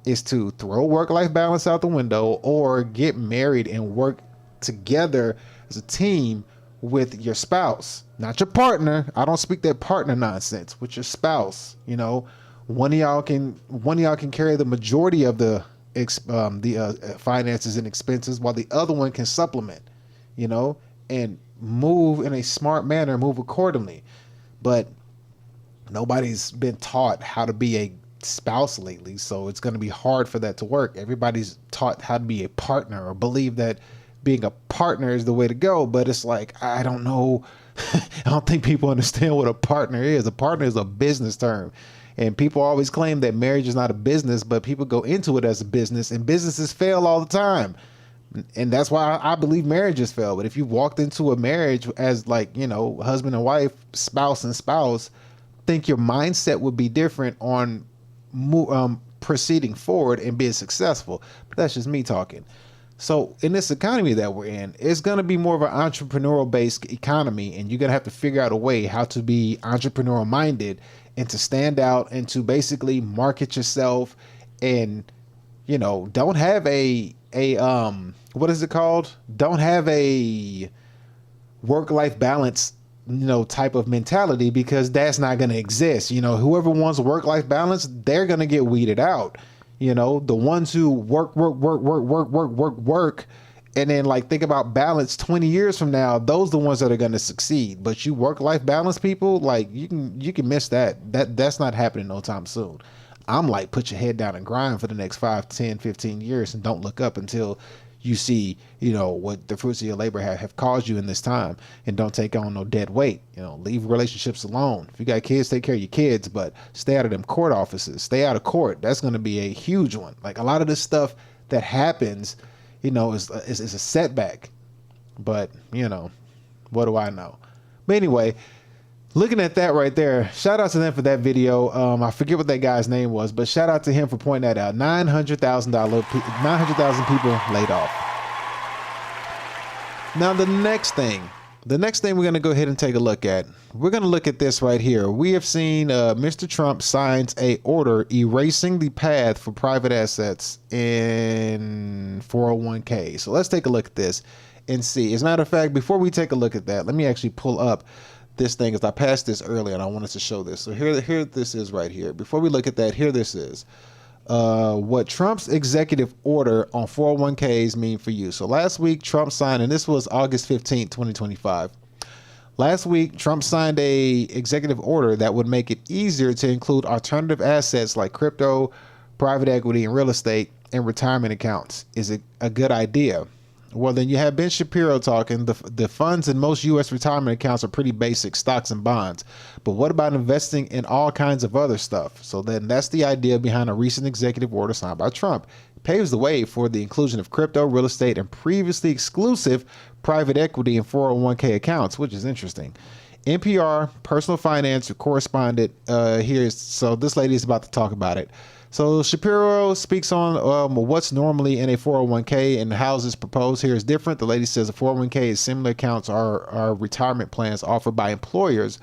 is to throw work-life balance out the window, or get married and work together as a team with your spouse, not your partner. I don't speak that partner nonsense. With your spouse, you know, one of y'all can carry the majority of the finances and expenses, while the other one can supplement, you know, and move in a smart manner, move accordingly. But nobody's been taught how to be a spouse lately, so it's going to be hard for that to work. Everybody's taught how to be a partner, or believe that being a partner is the way to go. But it's like, I don't know. I don't think people understand what a partner is. A partner is a business term. And people always claim that marriage is not a business, but people go into it as a business, and businesses fail all the time. And that's why I believe marriages fail. But if you walked into a marriage as, like, you know, husband and wife, spouse and spouse, I think your mindset would be different on proceeding forward and being successful. But that's just me talking. So in this economy that we're in, it's going to be more of an entrepreneurial based economy, and you're going to have to figure out a way how to be entrepreneurial minded and to stand out and to basically market yourself, and, you know, don't have a what is it called? Don't have a work-life balance, you know, type of mentality, because that's not going to exist. You know, whoever wants work-life balance, they're going to get weeded out. You know, the ones who work, and then, like, think about balance 20 years from now, those are the ones that are going to succeed. But you work-life balance people, like, you can miss that. That's not happening no time soon. I'm like, put your head down and grind for the next 5, 10, 15 years, and don't look up until you see, you know, what the fruits of your labor have caused you in this time, and don't take on no dead weight. You know, leave relationships alone. If you got kids, take care of your kids, but stay out of them court offices. Stay out of court. That's going to be a huge one. Like, a lot of this stuff that happens, you know, is a setback. But, you know, what do I know? But anyway, looking at that right there, shout out to them for that video. I forget what that guy's name was, but shout out to him for pointing that out. 900,000 people laid off. Now the next thing we're going to go ahead and take a look at, we're going to look at this right here. We have seen Mr. Trump signs a order erasing the path for private assets in 401k. So let's take a look at this and see. As a matter of fact, before we take a look at that, let me actually pull up this thing, as I passed this earlier and I wanted to show this. So here this is right here. Before we look at that, here this is. What Trump's executive order on 401ks mean for you. So last week Trump signed, and this was August 15th, 2025. Last week Trump signed a executive order that would make it easier to include alternative assets like crypto, private equity, and real estate in retirement accounts. Is it a good idea? Well, then you have Ben Shapiro talking. The funds in most U.S. retirement accounts are pretty basic, stocks and bonds. But what about investing in all kinds of other stuff? So then that's the idea behind a recent executive order signed by Trump. It paves the way for the inclusion of crypto, real estate, and previously exclusive private equity in 401k accounts, which is interesting. NPR personal finance correspondent so this lady is about to talk about it. So Shapiro speaks on what's normally in a 401k and how this proposed here is different. The lady says a 401k is similar accounts are retirement plans offered by employers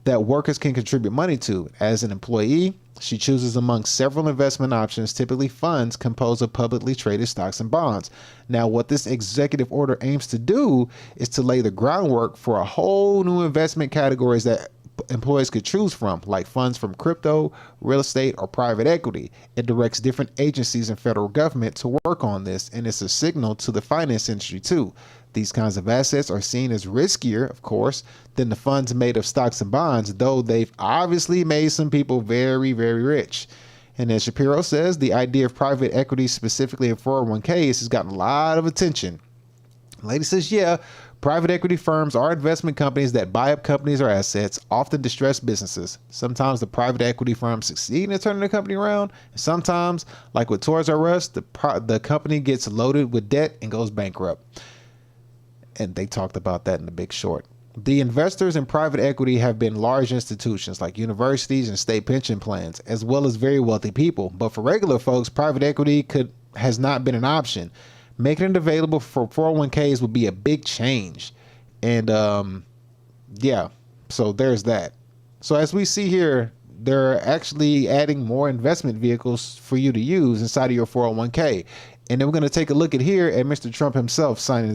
that workers can contribute money to. As an employee, she chooses among several investment options, typically funds composed of publicly traded stocks and bonds. Now, what this executive order aims to do is to lay the groundwork for a whole new investment categories that employees could choose from, like funds from crypto, real estate, or private equity. It directs different agencies and federal government to work on this, and it's a signal to the finance industry too. These kinds of assets are seen as riskier, of course, than the funds made of stocks and bonds, though they've obviously made some people very, very rich. And as Shapiro says, the idea of private equity, specifically in 401ks, has gotten a lot of attention. The lady says, yeah, private equity firms are investment companies that buy up companies or assets, often distressed businesses. Sometimes the private equity firms succeed in turning the company around. And sometimes, like with Toys R Us, the company gets loaded with debt and goes bankrupt. And they talked about that in The Big Short. The investors in private equity have been large institutions like universities and state pension plans, as well as very wealthy people. But for regular folks, private equity has not been an option. Making it available for 401ks would be a big change. And yeah, so there's that. So as we see here, they're actually adding more investment vehicles for you to use inside of your 401k. And then we're going to take a look at here at Mr. Trump himself signing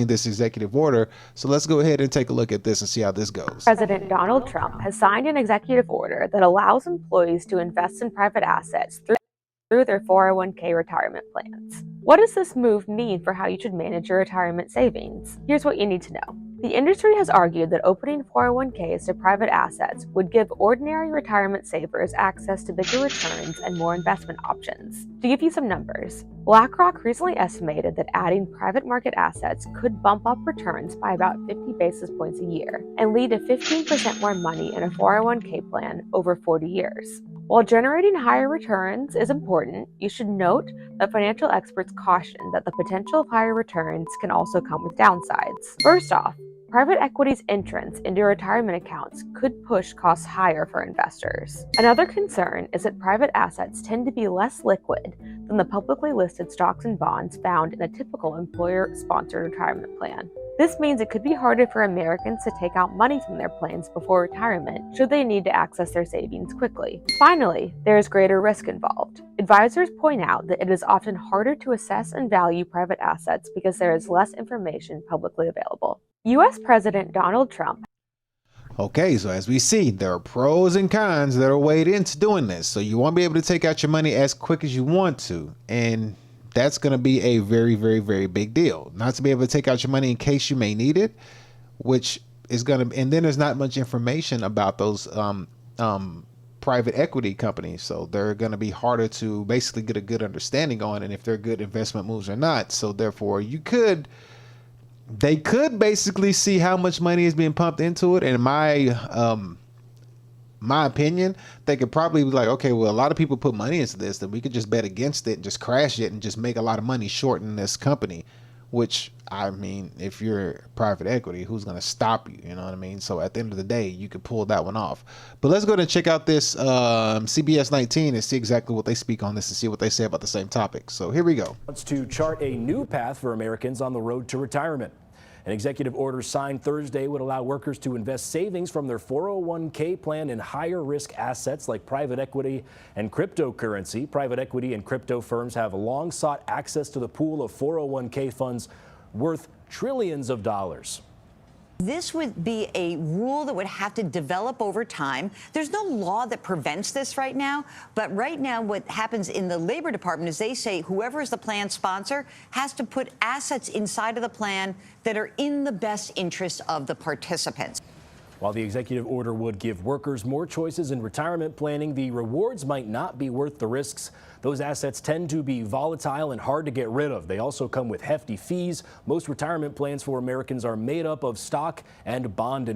this executive order. So let's go ahead and take a look at this and see how this goes. President Donald Trump has signed an executive order that allows employees to invest in private assets through their 401k retirement plans. What does this move mean for how you should manage your retirement savings? Here's what you need to know. The industry has argued that opening 401ks to private assets would give ordinary retirement savers access to bigger returns and more investment options. To give you some numbers, BlackRock recently estimated that adding private market assets could bump up returns by about 50 basis points a year and lead to 15% more money in a 401k plan over 40 years. While generating higher returns is important, you should note that financial experts caution that the potential of higher returns can also come with downsides. First off, private equity's entrance into retirement accounts could push costs higher for investors. Another concern is that private assets tend to be less liquid than the publicly listed stocks and bonds found in a typical employer-sponsored retirement plan. This means it could be harder for Americans to take out money from their plans before retirement should they need to access their savings quickly. Finally, there is greater risk involved. Advisors point out that it is often harder to assess and value private assets because there is less information publicly available. U.S. President Donald Trump. Okay, so as we see, there are pros and cons that are weighed into doing this. So you won't be able to take out your money as quick as you want to. And that's going to be a very, very, very big deal. Not to be able to take out your money in case you may need it, which is going to, and then there's not much information about those private equity companies. So they're going to be harder to basically get a good understanding on and if they're good investment moves or not. So therefore they could basically see how much money is being pumped into it. And in my opinion, they could probably be like, okay, well, a lot of people put money into this, then we could just bet against it and just crash it and just make a lot of money shorting this company, which, I mean, if you're private equity, who's going to stop you? You know what I mean? So at the end of the day, you could pull that one off. But let's go ahead and check out this CBS 19 and see exactly what they speak on this and see what they say about the same topic. So here we go. Wants to chart a new path for Americans on the road to retirement. An executive order signed Thursday would allow workers to invest savings from their 401k plan in higher risk assets like private equity and cryptocurrency. Private equity and crypto firms have long sought access to the pool of 401k funds worth trillions of dollars. This would be a rule that would have to develop over time. There's no law that prevents this right now, but right now what happens in the Labor Department is they say whoever is the plan sponsor has to put assets inside of the plan that are in the best interest of the participants. While the executive order would give workers more choices in retirement planning, the rewards might not be worth the risks. Those assets tend to be volatile and hard to get rid of. They also come with hefty fees. Most retirement plans for Americans are made up of stock and bond.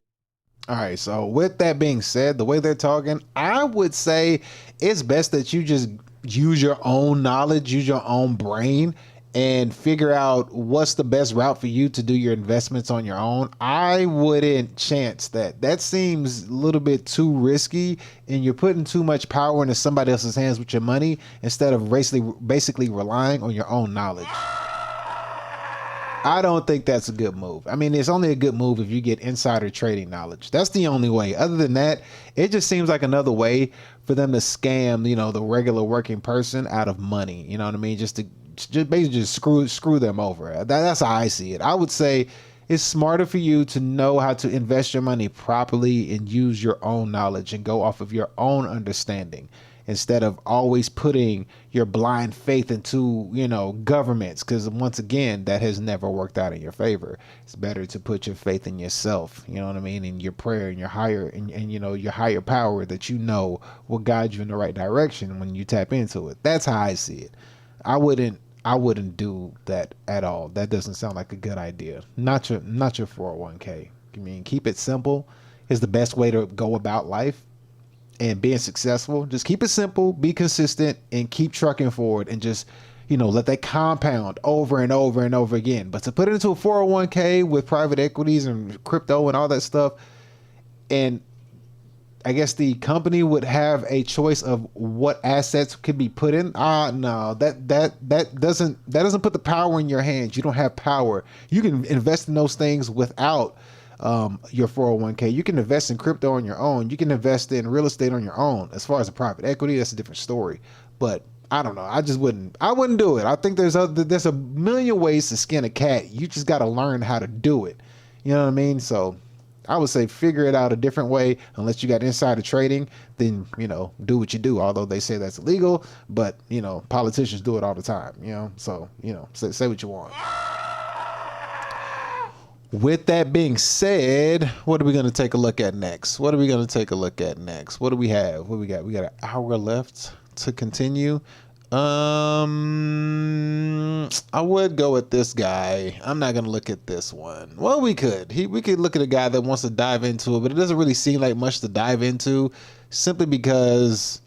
All right, so with that being said, the way they're talking, I would say it's best that you just use your own knowledge, use your own brain, and figure out what's the best route for you to do your investments on your own. I wouldn't chance that. That seems a little bit too risky, and you're putting too much power into somebody else's hands with your money instead of basically relying on your own knowledge. I don't think that's a good move. I mean, it's only a good move if you get insider trading knowledge. That's the only way. Other than that, it just seems like another way for them to scam, you know, the regular working person out of money. You know what I mean? Just basically just screw them over. That's how I see it. I would say it's smarter for you to know how to invest your money properly and use your own knowledge and go off of your own understanding instead of always putting your blind faith into, you know, governments, because once again, that has never worked out in your favor. It's better to put your faith in yourself, you know what I mean, in your prayer and your higher and you know, your higher power that you know will guide you in the right direction when you tap into it. That's how I see it. I wouldn't do that at all. That doesn't sound like a good idea. Not your 401k. I mean, keep it simple is the best way to go about life and being successful. Just keep it simple, be consistent, and keep trucking forward, and just, you know, let that compound over and over and over again. But to put it into a 401k with private equities and crypto and all that stuff, and I guess the company would have a choice of what assets could be put in. No, that doesn't put the power in your hands. You don't have power. You can invest in those things without your 401k. You can invest in crypto on your own. You can invest in real estate on your own. As far as the private equity, that's a different story. But I don't know. I wouldn't do it. I think there's a million ways to skin a cat. You just got to learn how to do it. You know what I mean? So I would say figure it out a different way. Unless you got insider trading, then, you know, do what you do. Although they say that's illegal, but, you know, politicians do it all the time, you know? So, you know, say what you want. With that being said, what are we going to take a look at next? What do we have? What we got? We got an hour left to continue. I would go with this guy. I'm not going to look at this one. Well, we could. We could look at a guy that wants to dive into it, but it doesn't really seem like much to dive into, simply because,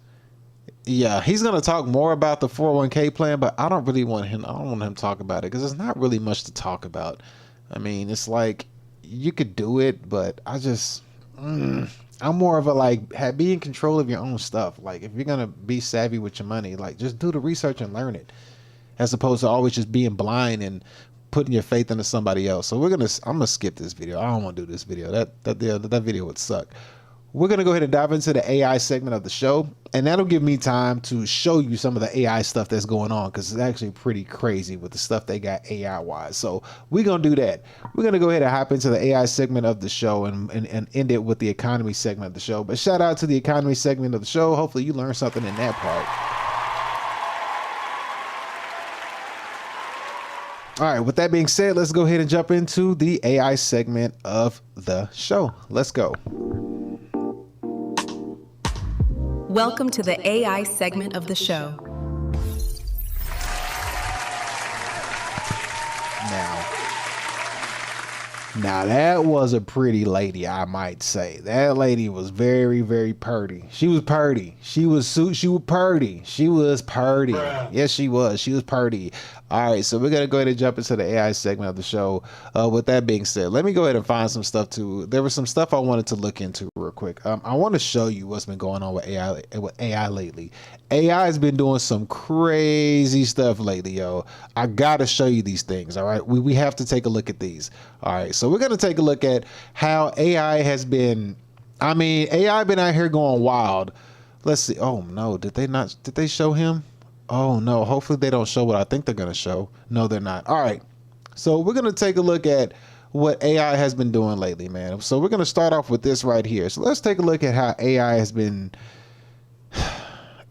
yeah, he's going to talk more about the 401k plan, but I don't want him to talk about it because there's not really much to talk about. I mean, it's like you could do it, but I'm more of a be in control of your own stuff. Like, if you're going to be savvy with your money, like, just do the research and learn it, as opposed to always just being blind and putting your faith into somebody else. So I'm going to skip this video. I don't want to do this video. That video would suck. We're going to go ahead and dive into the AI segment of the show, and that'll give me time to show you some of the AI stuff that's going on, because it's actually pretty crazy with the stuff they got AI-wise. So we're going to do that. We're going to go ahead and hop into the AI segment of the show and end it with the economy segment of the show. But shout out to the economy segment of the show. Hopefully you learned something in that part. All right, with that being said, let's go ahead and jump into the AI segment of the show. Let's go. Welcome to the AI segment of the show. Now that was a pretty lady, I might say. That lady was very, very purty. She was purty. She was purty. She was purty. Yes, she was. She was purty. All right, so we're gonna go ahead and jump into the AI segment of the show. With that being said, let me go ahead and find some stuff too. There was some stuff I wanted to look into real quick. I want to show you what's been going on with AI lately. AI has been doing some crazy stuff lately, yo. I gotta show you these things. All right, we have to take a look at these. All right, so we're gonna take a look at how AI has been. I mean, AI been out here going wild. Let's see. Oh no, did they show him? Oh no, hopefully they don't show what I think they're gonna show. No, they're not. All right, so we're gonna take a look at what AI has been doing lately, man. So we're gonna start off with this right here. So let's take a look at how AI has been.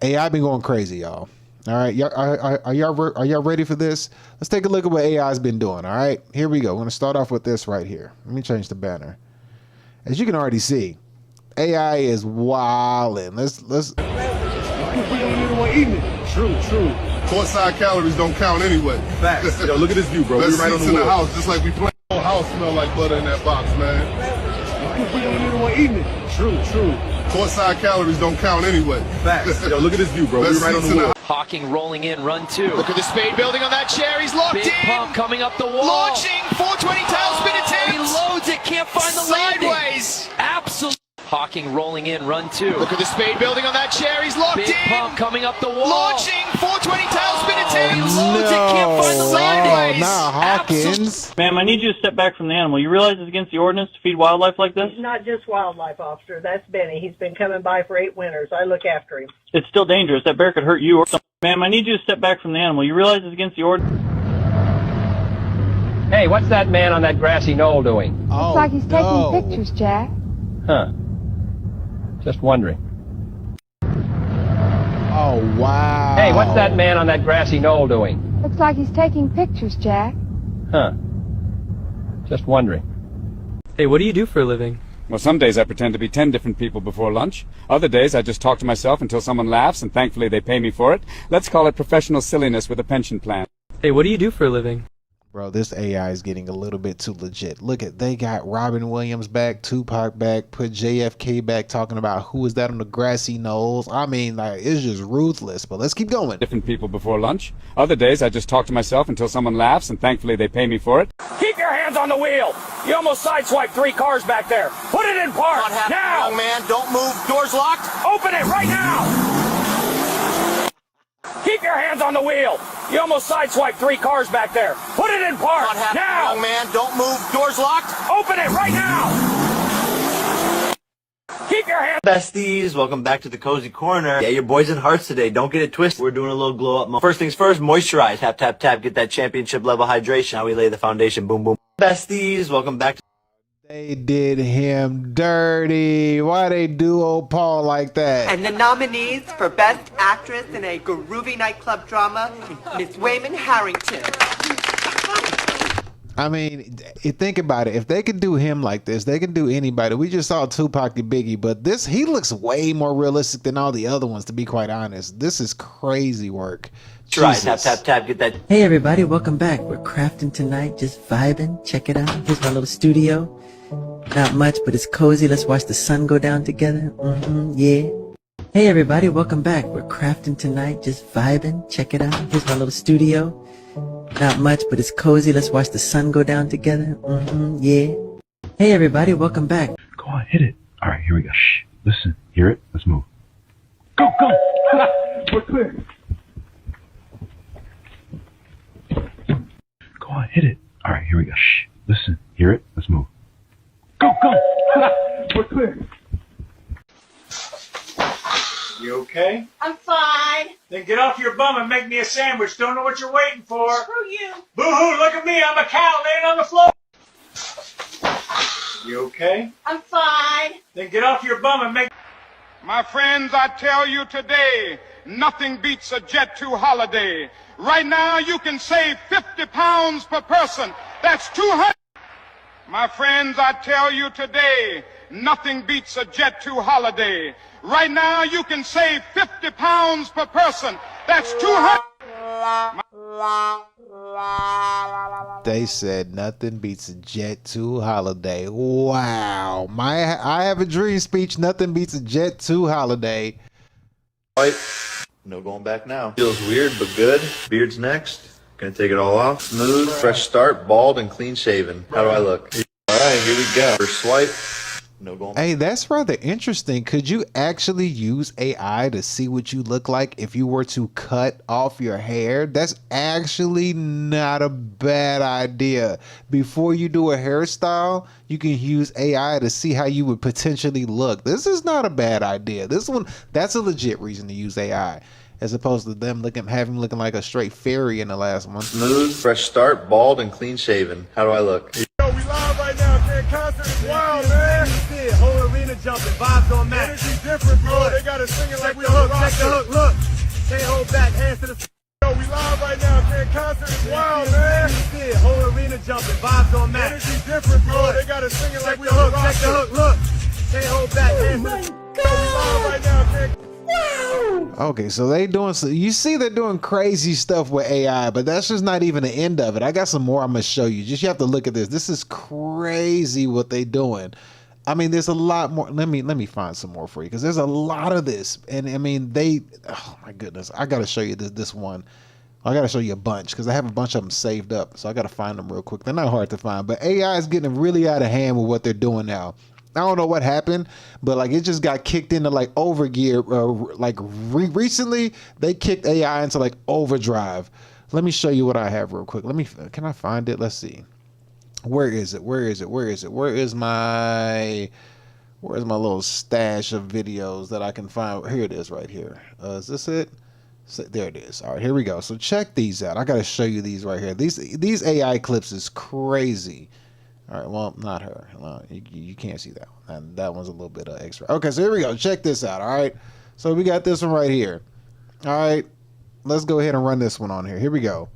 AI been going crazy, y'all. All right, are y'all ready for this? Let's take a look at what AI has been doing. All right, here we go. We're gonna start off with this right here. Let me change the banner. As you can already see, AI is wildin'. Let's. True. Courtside calories don't count anyway. Facts. Yo, look at this view, bro. We're right on the wheel. House, just like we play. The whole house smell like butter in that box, man. True. Courtside calories don't count anyway. Facts. Yo, look at this view, bro. We're right on the wheel. Hawking rolling in, run two. Look at the speed building on that chair. He's locked Big in. Pump coming up the wall. Launching 420 tailspin attempt. He loads it, can't find the landing. Sideways. Absolutely. Hawking rolling in, run two. Look at the speed building on that chair. He's locked Big in. Pump coming up the wall. Launching 420 tailspin attempt. He loads it, can't find the landing. Now Hawkins. Ma'am, I need you to step back from the animal. You realize it's against the ordinance to feed wildlife like this? He's not just wildlife, officer. That's Benny. He's been coming by for 8 winters. I look after him. It's still dangerous. That bear could hurt you or something. Ma'am, I need you to step back from the animal. You realize it's against the ordinance? Hey, what's that man on that grassy knoll doing? Oh, Looks like he's taking pictures, Jack. Huh. Just wondering. Oh, wow. Hey, what's that man on that grassy knoll doing? Looks like he's taking pictures, Jack. Huh. Just wondering. Hey, what do you do for a living? Well, some days I pretend to be 10 different people before lunch. Other days I just talk to myself until someone laughs, and thankfully they pay me for it. Let's call it professional silliness with a pension plan. Hey, what do you do for a living? Bro, this AI is getting a little bit too legit. Look at, they got Robin Williams back, Tupac back, put JFK back, talking about who is that on the grassy knolls. I mean, like, it's just ruthless, but let's keep going. Different people before lunch. Other days I just talk to myself until someone laughs, and thankfully they pay me for it. Keep your hands on the wheel. You almost sideswiped 3 cars back there. Put it in park now. Young man, don't move. Door's locked. Open it right now. Keep your hands on the wheel. You almost sideswiped 3 cars back there. Put it in park now. Young man, don't move. Door's locked. Open it right now. Keep your hands. Besties, welcome back to the Cozy Corner. Yeah, your boys in hearts today. Don't get it twisted. We're doing a little glow up. First things first, moisturize. Tap, tap, tap. Get that championship level hydration. How we lay the foundation. Boom, boom. Besties, welcome back to They did him dirty. Why they do old Paul like that? And the nominees for Best Actress in a Groovy Nightclub Drama, Miss Wayman Harrington. I mean, think about it. If they could do him like this, they can do anybody. We just saw Tupac and Biggie, but he looks way more realistic than all the other ones, to be quite honest. This is crazy work. try. Tap, tap, tap. Get that. Hey everybody, welcome back. We're crafting tonight, just vibing. Check it out. Here's my little studio. Not much, but it's cozy. Let's watch the sun go down together. Yeah. Hey everybody, welcome back. We're crafting tonight, just vibing. Check it out. Here's my little studio. Not much, but it's cozy. Let's watch the sun go down together. Yeah. Hey everybody, welcome back. Go on, hit it. All right, here we go. Shh. Listen. Hear it? Let's move. Go, go. We're clear. Go on, hit it. All right, here we go. Shh. Listen. Hear it? Let's move. Go, go. We're clear. You okay? I'm fine. Then get off your bum and make me a sandwich. Don't know what you're waiting for. Screw you. Boo-hoo, look at me. I'm a cow laying on the floor. You okay? I'm fine. Then get off your bum and make... My friends, I tell you today, nothing beats a Jet 2 holiday. Right now, you can save 50 pounds per person. That's 200. My friends, I tell you today, nothing beats a Jet 2 holiday. Right now, you can save 50 pounds per person. That's 200. They said nothing beats a Jet 2 holiday. Wow. I have a dream speech. Nothing beats a Jet 2 holiday. No going back now. Feels weird, but good. Beard's next. Gonna take it all off. Smooth, fresh start, bald, and clean shaven. How do I look? All right, here we go. First swipe. No going. Hey, that's rather interesting. Could you actually use AI to see what you look like if you were to cut off your hair? That's actually not a bad idea. Before you do a hairstyle, you can use AI to see how you would potentially look. This is not a bad idea. This one, that's a legit reason to use AI, as opposed to them having looking like a straight fairy in the last one. Smooth, fresh start, bald, and clean shaven. How do I look? Yo, we live right now, man. Concert is wild, man. Whole arena jumping, vibes on max. Energy different, bro. They got us singing like we on the roster. Check the hook, look. Can't hold back, hands to the. Yo, we live right now, man. Concert is wild, man. Whole arena jumping, vibes on max. Energy different, bro. They got us singing like we on the roster. Check the hook, look. Can't hold back, hands to the. Yo, we live right now, man. Okay, so you see they're doing crazy stuff with AI, but that's just not even the end of it. I got some more I'm gonna show you. Just you have to look at this. This is crazy what they doing. I mean, there's a lot more. Let me find some more for you, because there's a lot of this. And I mean, oh my goodness, I gotta show you this one. I gotta show you a bunch, because I have a bunch of them saved up, so I gotta find them real quick. They're not hard to find, but AI is getting really out of hand with what they're doing now. I don't know what happened, but like it just got kicked into like overgear. Recently, they kicked AI into like overdrive. Let me show you what I have real quick. Can I find it? Let's see. Where is it? Where is my little stash of videos that I can find? Here it is right here. Is this it? So, there it is. All right, here we go. So check these out. I got to show you these right here. These AI clips is crazy. All right, well, not her. You can't see that one. And that one's a little bit extra. Okay, so here we go. Check this out, all right? So we got this one right here. All right, let's go ahead and run this one on here. Here we go.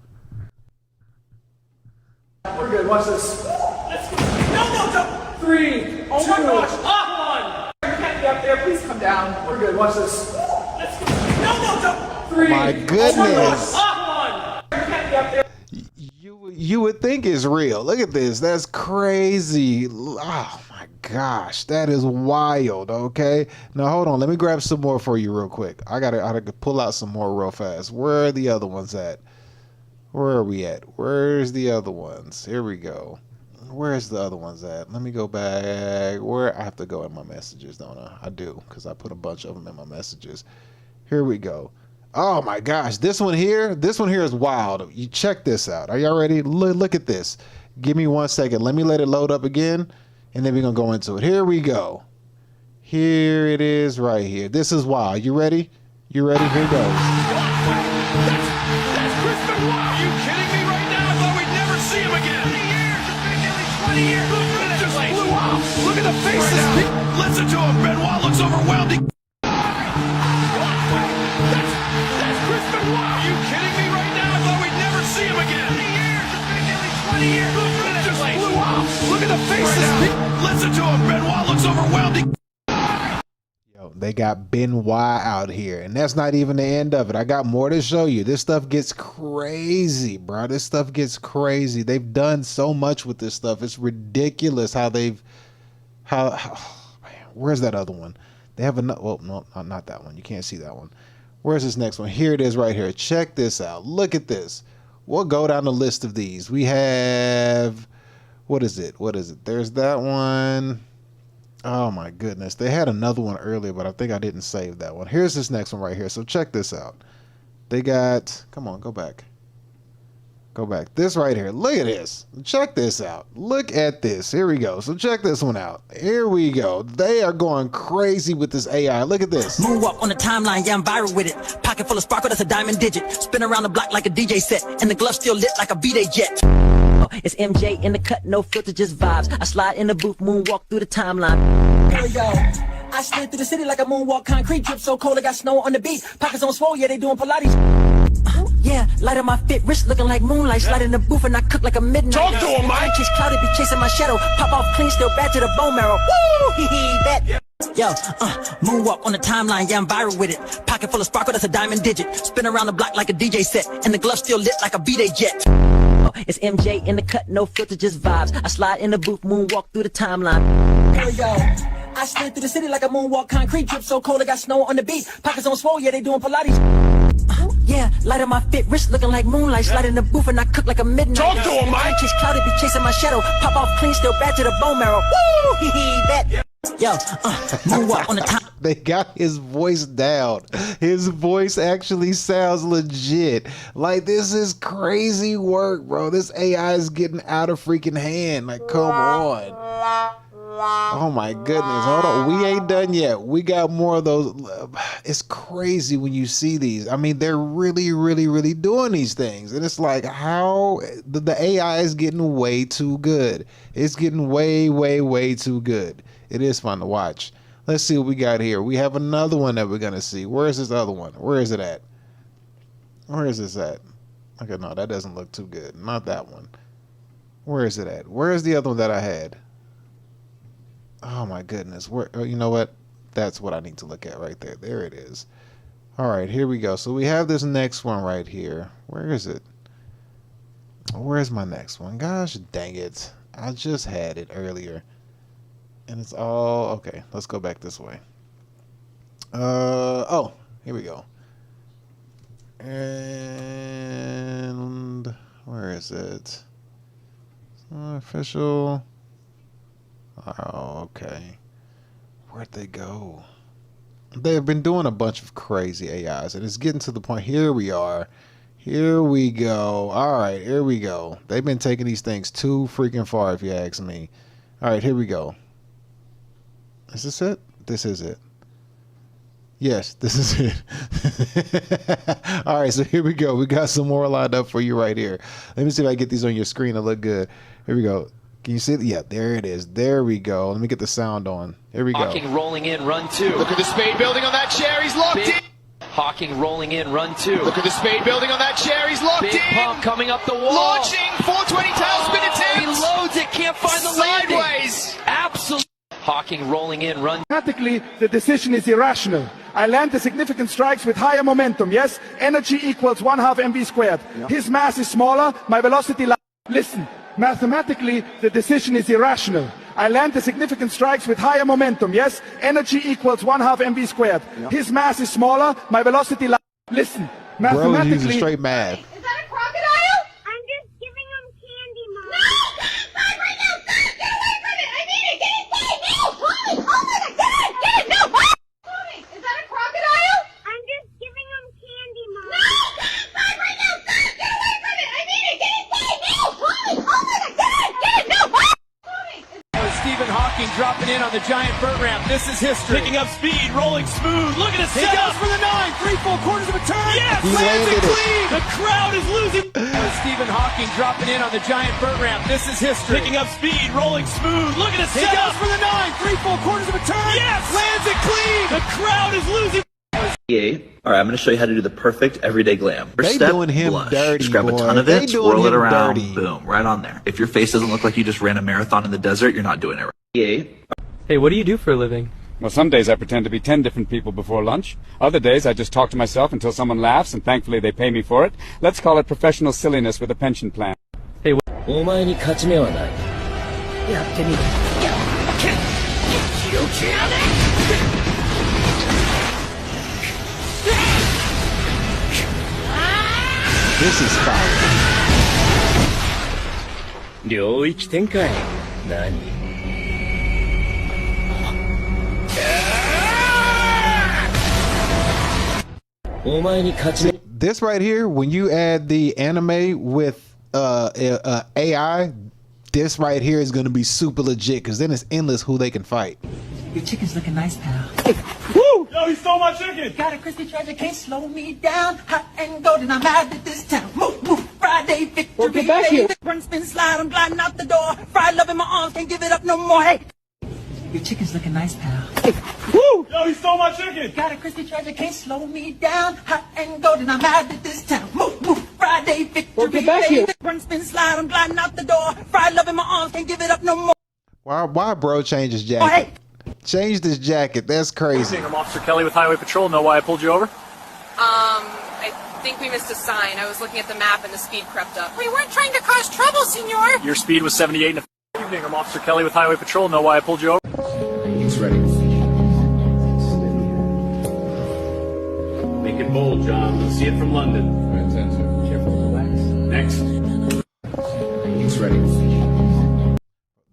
We're good. Watch this. Let's go. No. 3. Oh my gosh. Up 1. You can't be up there. Please come down. We're good. Watch this. Let's go. No. 3. My goodness. Up 1. You can't be up there. You would think it's real. Look at this. That's crazy. Oh my gosh, that is wild. Okay, now hold on. Let me grab some more for you real quick. I gotta pull out some more real fast. Where are the other ones at? Where are we at? Where's the other ones? Here we go. Where's the other ones at? Let me go back. Where I have to go in my messages, don't I? I do, because I put a bunch of them in my messages. Here we go. Oh my gosh, this one here is wild. You check this out. Are y'all ready? Look at this. Give me 1 second. Let me let it load up again, and then we're gonna go into it. Here we go. Here it is right here. This is wild. You ready? You ready? Here goes. That's Chris Benoit. Are you kidding me right now? I thought we'd never see him again. 20 years. It's been nearly 20 years. Look at this place. Wow. Look at the faces. Right, listen to him. Benoit looks overwhelmed. Are you kidding me right now? I thought we'd never see him again. 20 years. It's been nearly 20 years. Look at this place. Wow. Look at the faces. Right, listen to him. Benoit looks overwhelmed. Yo, they got Benoit out here, and that's not even the end of it. I got more to show you. This stuff gets crazy, bro. This stuff gets crazy. They've done so much with this stuff. It's ridiculous how oh, man, where's that other one? They have another. Well, no, not that one. You can't see that one. Where's this next one? Here it is right here. Check this out. Look at this. We'll go down the list of these. We have, what is it? There's that one. Oh my goodness. They had another one earlier, but I think I didn't save that one. Here's this next one right here. So check this out. They got, come on, go back. Go back. This right here. Look at this. Check this out. Look at this. Here we go. So check this one out. Here we go. They are going crazy with this AI. Look at this. Moonwalk on the timeline. Yeah, I'm viral with it. Pocket full of sparkle. That's a diamond digit. Spin around the block like a DJ set. And the glove still lit like a B-Day jet. It's MJ in the cut. No filter, just vibes. I slide in the booth. Moonwalk through the timeline. Here we go. I slid through the city like a moonwalk. Concrete drip so cold I got snow on the beach. Pockets on swole. Yeah, they doing Pilates. Yeah, light on my fit, wrist looking like moonlight. Slide in the booth and I cook like a midnight. Talk to him, Mike. Chase cloudy, be chasing my shadow. Pop off clean, still bad to the bone marrow. Woo, hee hee, that. Yo, moonwalk on the timeline, yeah, I'm viral with it. Pocket full of sparkle, that's a diamond digit. Spin around the block like a DJ set, and the glove still lit like a B-Day jet. It's MJ in the cut, no filter, just vibes. I slide in the booth, moonwalk through the timeline. Here we go. I slid through the city like a moonwalk, concrete drip so cold I got snow on the beat. Pockets on swole, yeah, they doing Pilates. Yeah, light on my fit, wrist looking like moonlight. Slide in the booth and I cook like a midnight. Talk to him, man. Kiss clouded, be chasing my shadow. Pop off clean, still bad to the bone marrow. Woo, hee hee, that. Yo, moonwalk on the time. They got his voice down. His voice actually sounds legit. Like, this is crazy work, bro. This AI is getting out of freaking hand. Like, come on. Oh my goodness. Hold on. We ain't done yet. We got more of those. It's crazy when you see these. I mean, they're really, really, really doing these things. And it's like, how the AI is getting way too good. It's getting way, way, way too good. It is fun to watch. Let's see what we got here. We have another one that we're going to see. Where is this other one? Where is it at? Where is this at? Okay, no, that doesn't look too good. Not that one. Where is it at? Where is the other one that I had? Oh my goodness. Where? You know what? That's what I need to look at right there. There it is. All right, here we go. So we have this next one right here. Where is it? Where's my next one? Gosh dang it. I just had it earlier. And it's all okay. Let's go back this way. Oh, here we go. And where is it? Official. Oh, okay. Where'd they go? They've been doing a bunch of crazy AIs, and it's getting to the point. Here we are. Here we go. All right, here we go. They've been taking these things too freaking far, if you ask me. All right, here we go. Is this it? This is it. Yes, this is it. All right, so here we go. We got some more lined up for you right here. Let me see if I get these on your screen to look good. Here we go. Can you see it? Yeah, there it is. There we go. Let me get the sound on. Here we go. Hawking rolling in, run two. Look at the spade building on that chair. He's locked in. Hawking rolling in, run two. Look at the spade building on that chair. He's locked Big in. pump coming up the wall. Launching 420 tailspin attempt. He loads it, can't find the Sideways. landing. Absolutely. Hawking rolling in, run. Mathematically, the decision is irrational. I land the significant strikes with higher momentum, yes? Energy equals 1/2 mv squared. Yeah. His mass is smaller, my velocity... Listen, mathematically, the decision is irrational. I land the significant strikes with higher momentum, yes? Energy equals 1/2 mv squared. Yeah. His mass is smaller, my velocity... Listen, mathematically... Bro, using straight math. Is that a crocodile? I'm just giving him candy, Mom. No! Not right now! Stop! Get away from it! I need it! Get inside! No! Mommy! Oh my God! Get it! No! Mommy! Is that a crocodile? I'm just giving him candy, Mom. No! Get inside right now! Stop! Get away from it! I need it! Get inside! No! Mommy! Oh my God! Get it! No! Mommy! Stephen Hawking dropping in on the giant vert ramp. This is history. Picking up speed, rolling smooth. Look at it. He goes for the 9. 3/4 of a turn. Yes, lands it clean. The crowd is losing. Stephen Hawking dropping in on the giant vert ramp. This is history. Picking up speed, rolling smooth. Look at it. He goes for the 9. 3/4 of a turn. Yes, lands it clean. The crowd is losing. All right, I'm going to show you how to do the perfect everyday glam. First They step, doing him blush. dirty, Just grab boy. a ton of They it, doing swirl it him around, dirty. boom, right on there. If your face doesn't look like you just ran a marathon in the desert, you're not doing it right. Hey, what do you do for a living? Well, some days I pretend to be 10 different people before lunch. Other days I just talk to myself until someone laughs, and thankfully they pay me for it. Let's call it professional silliness with a pension plan. Hey, お前に勝ち目はない。やってみろ。This is fire. 領域展開。何？ This right here, when you add the anime with AI, this right here is going to be super legit, because then it's endless who they can fight. Your chicken's looking nice, pal. Woo! Yo, he stole my chicken! Got a crispy treasure, can't slow me down. Hot and golden, I'm out of this town. Move, move, Friday victory. Well, get back here. Run, spin, slide, I'm gliding out the door. Fried love in my arms, can't give it up no more. Hey, your chicken's looking nice, pal. Woo! Yo, he stole my chicken! Got a crispy treasure, can't slow me down. Hot and golden, I'm out of this town. Move, move, Friday victory. Well, get back here. Run, spin, slide, I'm gliding out the door. Fried love in my arms, can't give it up no more. Why bro changes jacket? Hey. Change this jacket. That's crazy. I'm Officer Kelly with Highway Patrol. Know why I pulled you over? I think we missed a sign. I was looking at the map and the speed crept up. We weren't trying to cause trouble, senor. Your speed was 78 and a evening. I'm Officer Kelly with Highway Patrol. Know why I pulled you over? He's ready. Make it bold, John. We'll see it from London. Pay attention. Careful. Relax. Next. He's ready.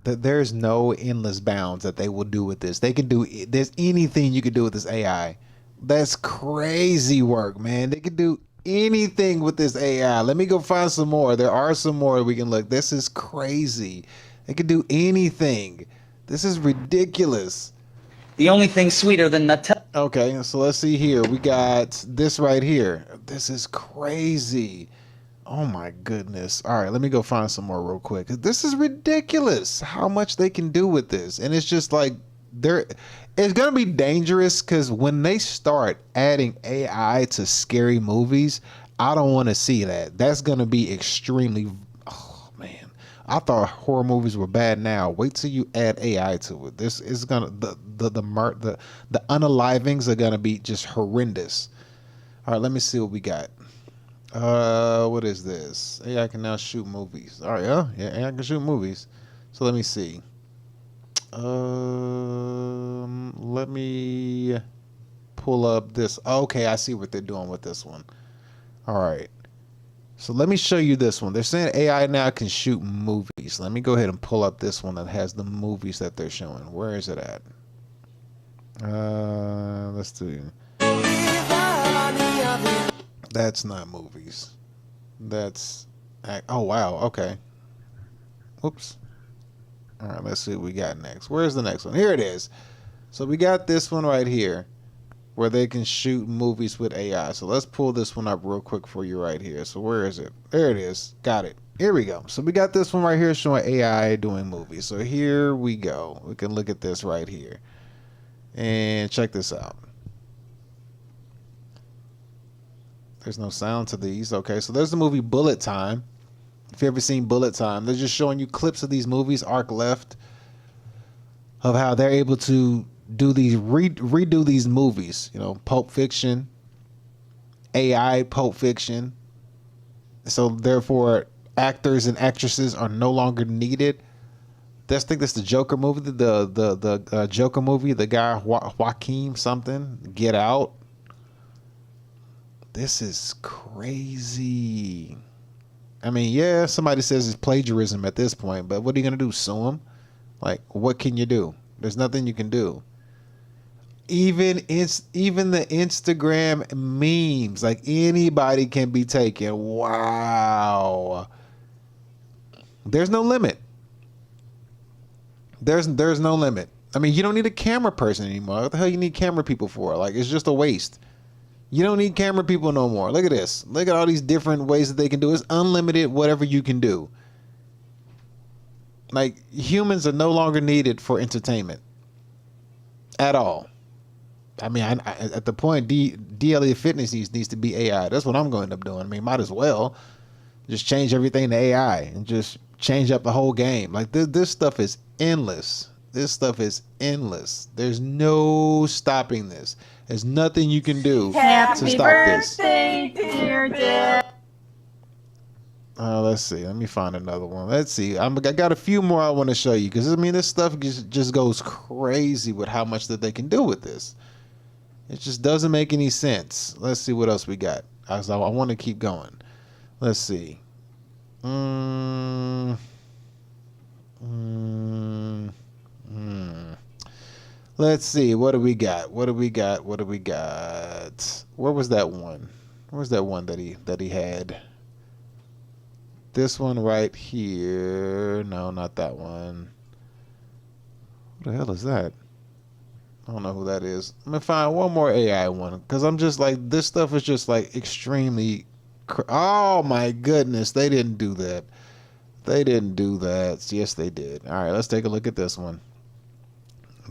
There's no endless bounds that they will do with this. They can do, there's anything you can do with this AI. That's crazy work, man. They can do anything with this AI. Let me go find some more. There are some more we can look. This is crazy. They can do anything. This is ridiculous. The only thing sweeter than Nutella. Okay, so let's see here. We got this right here. This is crazy. Oh my goodness. All right, let me go find some more real quick. This is ridiculous how much they can do with this. And it's just like, it's going to be dangerous because when they start adding AI to scary movies, I don't want to see that. That's going to be extremely, oh man. I thought horror movies were bad now. Wait till you add AI to it. This is going to, the unalivings are going to be just horrendous. All right, let me see what we got. What is this? AI can now shoot movies. All right, yeah, AI can shoot movies. So let me see. Let me pull up this. Okay, I see what they're doing with this one. All right. So let me show you this one. They're saying AI now can shoot movies. Let me go ahead and pull up this one that has the movies that they're showing. Where is it at? Let's do. That's not movies. That's, oh wow, okay. Oops. All right, let's see what we got next. Where's the next one? Here it is. So we got this one right here where they can shoot movies with AI. So let's pull this one up real quick for you right here. So where is it? There it is. Got it. Here we go. So we got this one right here showing AI doing movies. So here we go. We can look at this right here. And check this out. There's no sound to these. Okay, so there's the movie Bullet Time. If you ever seen Bullet Time, they're just showing you clips of these movies, arc left, of how they're able to do these, redo these movies. You know, Pulp Fiction, AI Pulp Fiction. So therefore, actors and actresses are no longer needed. I think that's the Joker movie, the Joker movie, the guy Joaquin something, Get Out. This is crazy. I mean, yeah, somebody says it's plagiarism at this point, but what are you going to do, sue them? Like, what can you do? There's nothing you can do. Even the Instagram memes, like anybody can be taken. Wow. There's no limit. There's no limit. I mean, you don't need a camera person anymore. What the hell you need camera people for? Like, it's just a waste. You don't need camera people no more. Look at this. Look at all these different ways that they can do it. It's unlimited, whatever you can do. Like, humans are no longer needed for entertainment at all. I mean, at the point, DnL&x Fitness needs to be AI. That's what I'm going to end up doing. I mean, might as well just change everything to AI and just change up the whole game. Like, this stuff is endless. This stuff is endless. There's no stopping this. There's nothing you can do to stop this. Happy birthday, dear Dad. Let's see. Let me find another one. Let's see. I got a few more I want to show you because I mean this stuff just goes crazy with how much that they can do with this. It just doesn't make any sense. Let's see what else we got. I want to keep going. Let's see. Let's see. What do we got? What do we got? What do we got? Where was that one? Where's that one that he had? This one right here. No, not that one. What the hell is that? I don't know who that is. I'm gonna find one more AI one because I'm just like, this stuff is just like extremely. Oh my goodness, they didn't do that. They didn't do that. Yes, they did. All right, let's take a look at this one.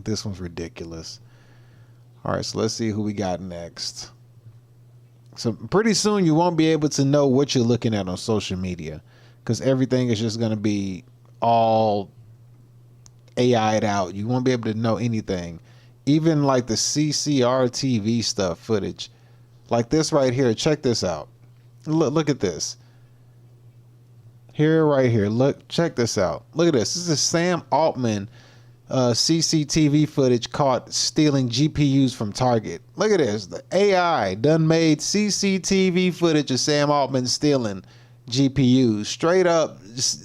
This one's ridiculous. All right, so let's see who we got next. So pretty soon you won't be able to know what you're looking at on social media because everything is just going to be all AI'd out. You won't be able to know anything. Even like the CCRTV stuff footage. Like this right here. Check this out. Look at this. Here, right here. Look, check this out. Look at this. This is Sam Altman CCTV footage caught stealing GPUs from Target. Look at this. The AI done made CCTV footage of Sam Altman stealing GPUs. Straight up,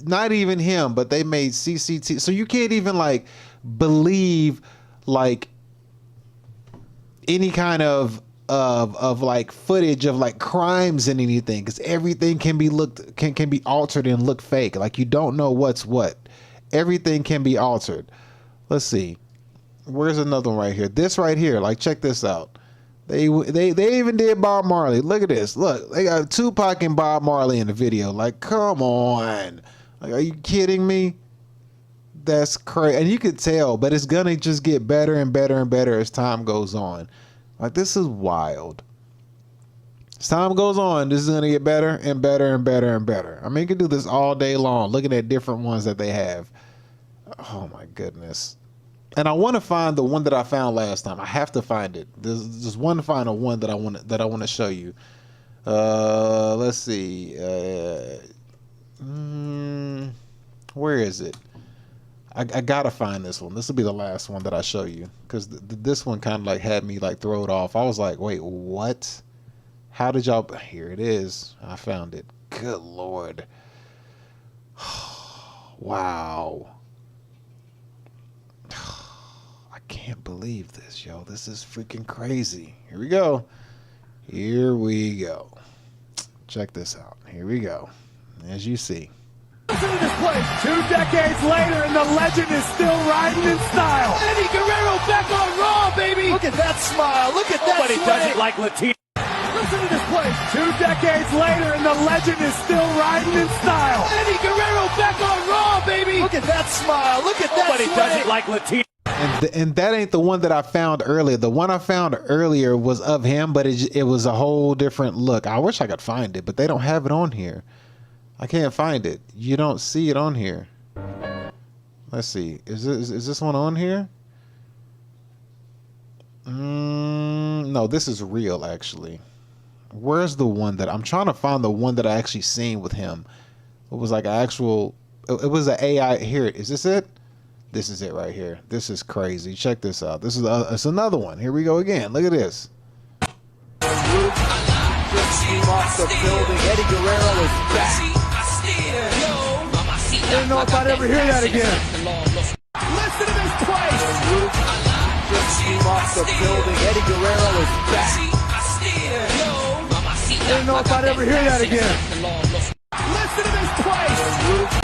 not even him, but they made CCTV. So you can't even like believe like any kind of like footage of like crimes and anything, because everything can be can be altered and look fake. Like you don't know what's what. Everything can be altered. Let's see. Where's another one right here? This right here. Like check this out. They even did Bob Marley. Look at this. Look, they got Tupac and Bob Marley in the video. Like come on. Like are you kidding me? That's crazy. And you could tell, but it's gonna just get better and better and better as time goes on. Like this is wild. As time goes on, this is gonna get better and better and better and better. I mean, you can do this all day long, looking at different ones that they have. Oh my goodness. And I want to find the one that I found last time. I have to find it. There's one final one that I want to show you. Let's see. Where is it? I gotta find this one. This will be the last one that I show you, because this one kind of like had me like throw it off. I was like, wait, what? How did y'all? Here it is. I found it. Good Lord. Wow. I can't believe this, yo. This is freaking crazy. Here we go. Here we go. Check this out. Here we go. As you see. Listen to this place. 2 decades later, and the legend is still riding in style. Eddie Guerrero back on Raw, baby. Look at that smile. Look at that Nobody swing. does it like Latino. Listen to this place. 2 decades later, and the legend is still riding in style. Eddie Guerrero back on Raw, baby. Look at that smile. Look at that Nobody swing. does it like Latino. And that ain't the one that I found earlier. The one I found earlier was of him, but it was a whole different look. I wish I could find it, but they don't have it on here. I can't find it. You don't see it on here. Let's see. Is this one on here? No, this is real actually. Where's the one that I'm trying to find? The one that I actually seen with him. It was like actual. It was an AI. Here, is this it? This is it right here. This is crazy. Check this out. This is it's another one. Here we go again. Look at this. Off the building. Eddie Guerrero is back. I don't know if I'd ever hear that again. Listen to this place. Off the building. Eddie Guerrero is back. I don't know if I'd ever hear that again. Listen to this place.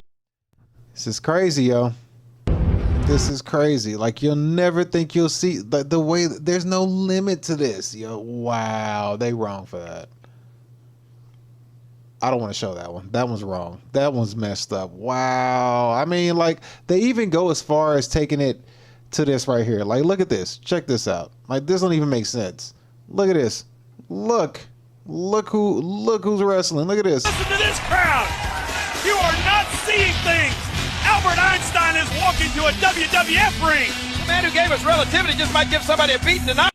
This is crazy, yo. This is crazy. Like you'll never think you'll see the way. There's no limit to this, yo. Wow, they wrong for that. I don't want to show that one. That one's wrong. That one's messed up. Wow. I mean, like they even go as far as taking it to this right here. Like, look at this. Check this out. Like this don't even make sense. Look at this. Look who's wrestling. Look at this. Listen to this crowd. You are not seeing things. Albert Einstein is walking to a WWF ring. The man who gave us relativity just might give somebody a beating tonight.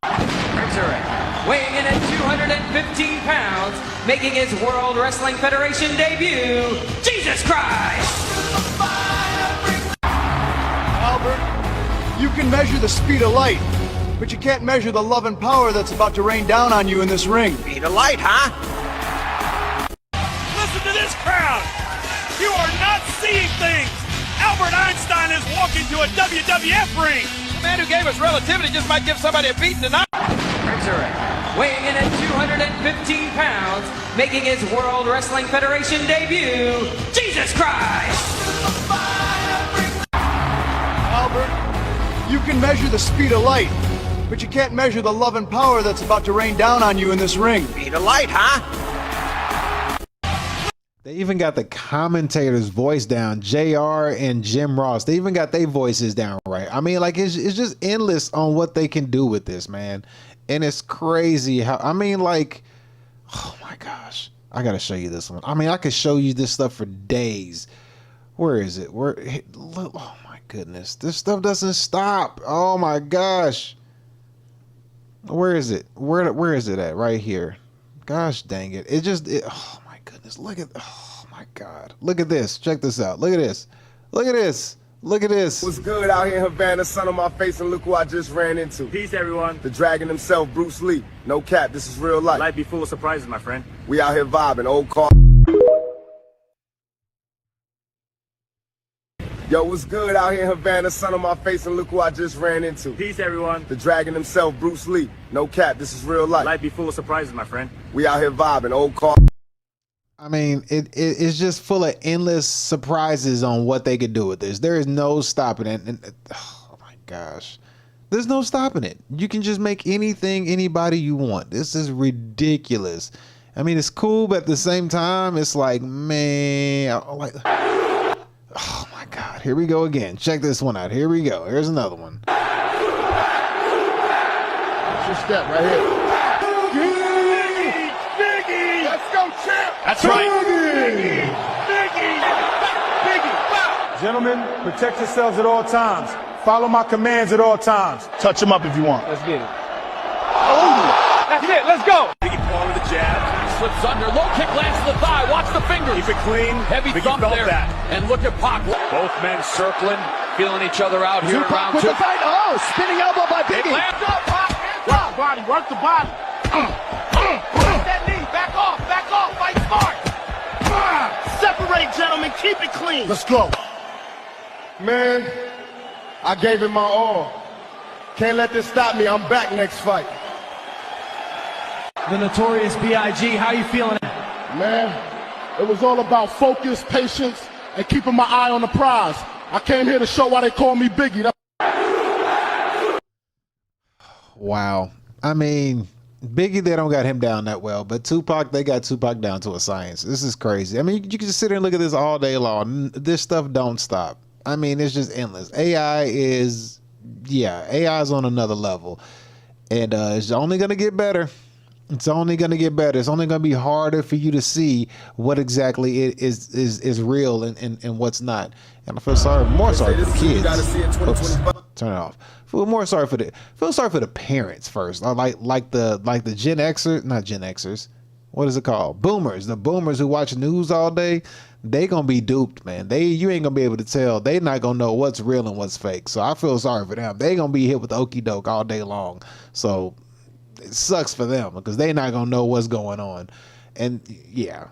Weighing in at 215 pounds, making his World Wrestling Federation debut, Jesus Christ! Albert, you can measure the speed of light, but you can't measure the love and power that's about to rain down on you in this ring. Speed of light, huh? Listen to this crowd. You are not seeing things. Albert Einstein is walking to a WWF ring. The man who gave us relativity just might give somebody a beating tonight. Weighing in at 215 pounds, making his World Wrestling Federation debut, Jesus Christ! Albert, you can measure the speed of light, but you can't measure the love and power that's about to rain down on you in this ring. Speed of light, huh? They even got the commentators' voice down, JR and Jim Ross. They even got their voices down right. I mean, like it's just endless on what they can do with this, man. And it's crazy how, I mean, like, oh my gosh, I gotta show you this one. I mean, I could show you this stuff for days. Where is it? Look, oh my goodness. This stuff doesn't stop. Oh my gosh. Where is it? Where is it at? Right here. Gosh dang it. Oh my goodness. Oh my God. Look at this. Check this out. Look at this. Look at this. Look at this. What's good out here in Havana? Sun on my face, and look who I just ran into. Peace, everyone. The dragon himself, Bruce Lee. No cap, this is real life. Life be full of surprises, my friend. We out here vibing, old car. Yo, what's good out here in Havana? Sun on my face, and look who I just ran into. Peace, everyone. The dragon himself, Bruce Lee. No cap, this is real life. Life be full of surprises, my friend. We out here vibing, old car. I mean, it's just full of endless surprises on what they could do with this. There is no stopping it. Oh my gosh. There's no stopping it. You can just make anything, anybody you want. This is ridiculous. I mean, it's cool, but at the same time, it's like, man, like, oh my God, here we go again. Check this one out. Here we go. Here's another one. What's your step right here? Biggie! Let's go, champ! That's right. Biggie! Biggie! Gentlemen, protect yourselves at all times. Follow my commands at all times. Touch him up if you want. Let's get it. Oh! That's it. Let's go. Biggie Paul with a jab. Slips under. Low kick lands to the thigh. Watch the fingers. Keep it clean. Heavy Biggie thump there. That. And look at Pac. Both men circling, feeling each other out here in round two. With the fight. Oh, spinning elbow by Biggie. Lands up, Pac. Work the body. Work the body. Work that knee. Back off. Back off. Fight smart. Separate, gentlemen. Keep it clean. Let's go. Man, I gave it my all. Can't let this stop me. I'm back next fight. The Notorious B.I.G., how you feeling? Man, it was all about focus, patience, and keeping my eye on the prize. I came here to show why they call me Biggie. Wow. I mean, Biggie, they don't got him down that well, but Tupac, they got Tupac down to a science. This is crazy. I mean, you can just sit here and look at this all day long. This stuff don't stop. I mean, it's just endless. AI is on another level, and it's only going to get better. It's only going to get better. It's only going to be harder for you to see what exactly is real and what's not. And I feel more sorry for the kids. Oops, turn it off. Feel sorry for the parents first. Like the Gen Xers, not Gen Xers. What is it called? Boomers. The boomers who watch news all day, they gonna be duped, man. You ain't gonna be able to tell. They not gonna know what's real and what's fake. So I feel sorry for them. They gonna be hit with the okie doke all day long. So it sucks for them because they not gonna know what's going on. And yeah,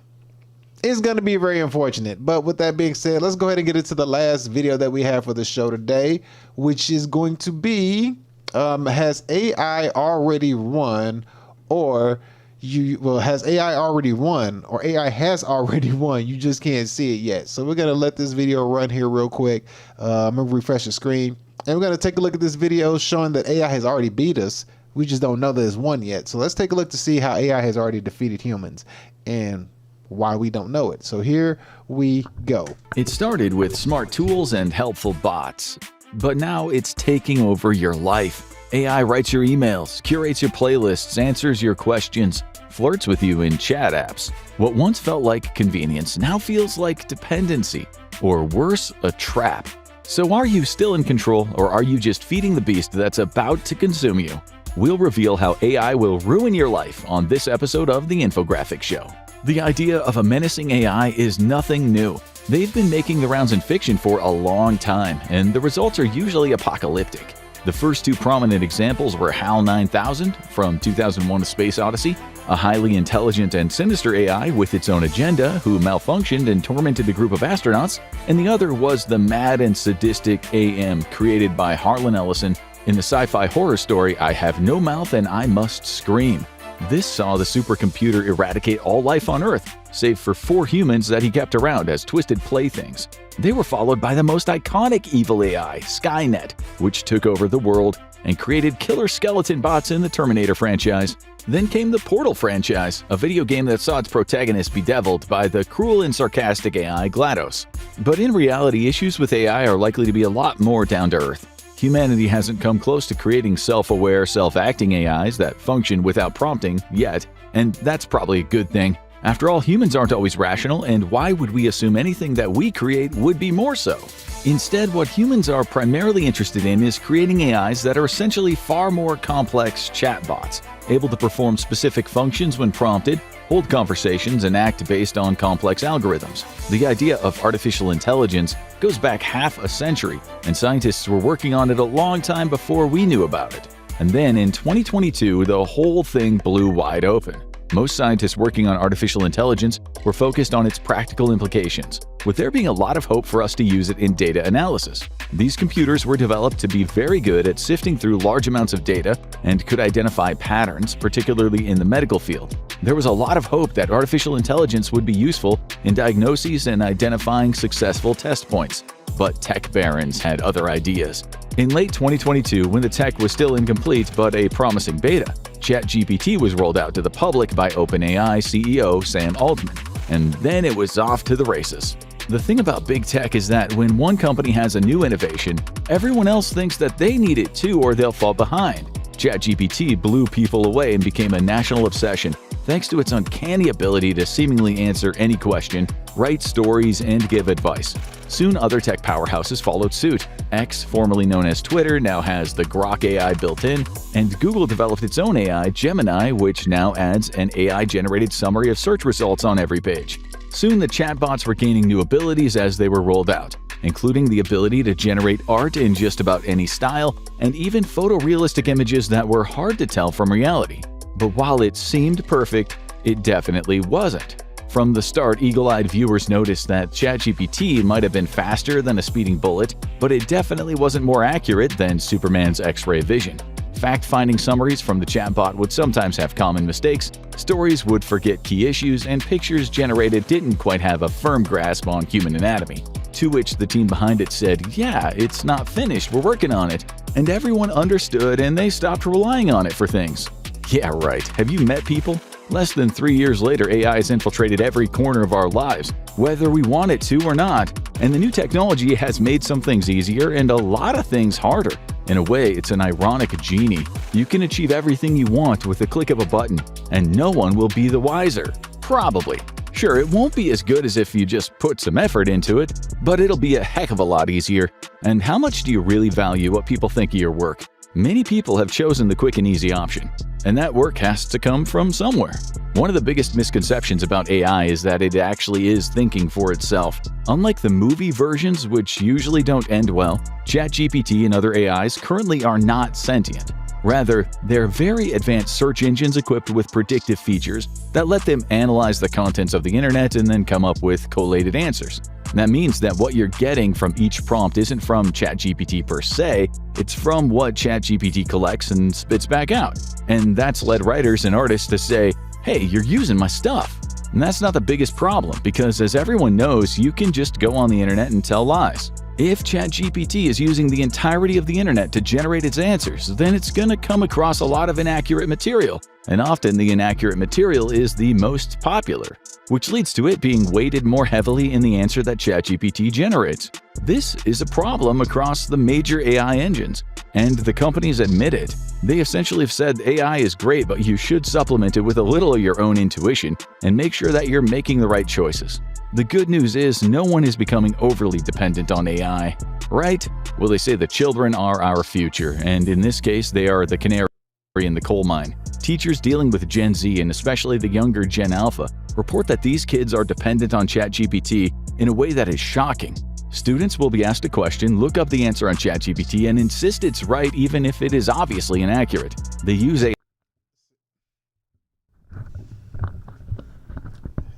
it's gonna be very unfortunate. But with that being said, let's go ahead and get into the last video that we have for the show today, which is going to be has AI already won or has AI already won, or AI has already won, you just can't see it yet. So we're gonna let this video run here real quick. I'm gonna refresh the screen and we're gonna take a look at this video showing that AI has already beat us. We just don't know that it's won yet. So let's take a look to see how AI has already defeated humans and why we don't know it. So here we go. It started with smart tools and helpful bots, but now it's taking over your life. AI writes your emails, curates your playlists, answers your questions, flirts with you in chat apps. What once felt like convenience now feels like dependency, or worse, a trap. So are you still in control, or are you just feeding the beast that's about to consume you? We'll reveal how AI will ruin your life on this episode of The Infographic Show. The idea of a menacing AI is nothing new. They've been making the rounds in fiction for a long time, and the results are usually apocalyptic. The first two prominent examples were HAL 9000 from 2001: A Space Odyssey, a highly intelligent and sinister AI with its own agenda who malfunctioned and tormented a group of astronauts, and the other was the mad and sadistic AM created by Harlan Ellison in the sci-fi horror story I Have No Mouth and I Must Scream. This saw the supercomputer eradicate all life on Earth, save for 4 humans that he kept around as twisted playthings. They were followed by the most iconic evil AI, Skynet, which took over the world and created killer skeleton bots in the Terminator franchise. Then came the Portal franchise, a video game that saw its protagonist bedeviled by the cruel and sarcastic AI GLaDOS. But in reality, issues with AI are likely to be a lot more down to earth. Humanity hasn't come close to creating self-aware, self-acting AIs that function without prompting yet, and that's probably a good thing. After all, humans aren't always rational, and why would we assume anything that we create would be more so? Instead, what humans are primarily interested in is creating AIs that are essentially far more complex chatbots, able to perform specific functions when prompted, hold conversations, and act based on complex algorithms. The idea of artificial intelligence goes back half a century, and scientists were working on it a long time before we knew about it. And then in 2022, the whole thing blew wide open. Most scientists working on artificial intelligence were focused on its practical implications, with there being a lot of hope for us to use it in data analysis. These computers were developed to be very good at sifting through large amounts of data and could identify patterns, particularly in the medical field. There was a lot of hope that artificial intelligence would be useful in diagnoses and identifying successful test points. But tech barons had other ideas. In late 2022, when the tech was still incomplete but a promising beta, ChatGPT was rolled out to the public by OpenAI CEO Sam Altman, and then it was off to the races. The thing about big tech is that when one company has a new innovation, everyone else thinks that they need it too or they'll fall behind. ChatGPT blew people away and became a national obsession thanks to its uncanny ability to seemingly answer any question, write stories, and give advice. Soon other tech powerhouses followed suit. X, formerly known as Twitter, now has the Grok AI built in, and Google developed its own AI, Gemini, which now adds an AI-generated summary of search results on every page. Soon the chatbots were gaining new abilities as they were rolled out, including the ability to generate art in just about any style, and even photorealistic images that were hard to tell from reality. But while it seemed perfect, it definitely wasn't. From the start, eagle-eyed viewers noticed that ChatGPT might have been faster than a speeding bullet, but it definitely wasn't more accurate than Superman's X-ray vision. Fact-finding summaries from the chatbot would sometimes have common mistakes, stories would forget key issues, and pictures generated didn't quite have a firm grasp on human anatomy. To which the team behind it said, "Yeah, it's not finished, we're working on it." And everyone understood and they stopped relying on it for things. Yeah, right. Have you met people? Less than 3 years later, AI has infiltrated every corner of our lives, whether we want it to or not. And the new technology has made some things easier and a lot of things harder. In a way, it's an ironic genie. You can achieve everything you want with the click of a button, and no one will be the wiser. Probably. Sure, it won't be as good as if you just put some effort into it, but it'll be a heck of a lot easier. And how much do you really value what people think of your work? Many people have chosen the quick and easy option, and that work has to come from somewhere. One of the biggest misconceptions about AI is that it actually is thinking for itself. Unlike the movie versions, which usually don't end well, ChatGPT and other AIs currently are not sentient. Rather, they're very advanced search engines equipped with predictive features that let them analyze the contents of the internet and then come up with collated answers. That means that what you're getting from each prompt isn't from ChatGPT per se, it's from what ChatGPT collects and spits back out. And that's led writers and artists to say, "Hey, you're using my stuff." And that's not the biggest problem, because as everyone knows, you can just go on the internet and tell lies. If ChatGPT is using the entirety of the internet to generate its answers, then it's going to come across a lot of inaccurate material, and often the inaccurate material is the most popular, which leads to it being weighted more heavily in the answer that ChatGPT generates. This is a problem across the major AI engines, and the companies admit it. They essentially have said AI is great, but you should supplement it with a little of your own intuition and make sure that you're making the right choices. The good news is no one is becoming overly dependent on AI, right? Well, they say the children are our future, and in this case, they are the canary in the coal mine. Teachers dealing with Gen Z, and especially the younger Gen Alpha, report that these kids are dependent on ChatGPT in a way that is shocking. Students will be asked a question, look up the answer on ChatGPT, and insist it's right even if it is obviously inaccurate. They use a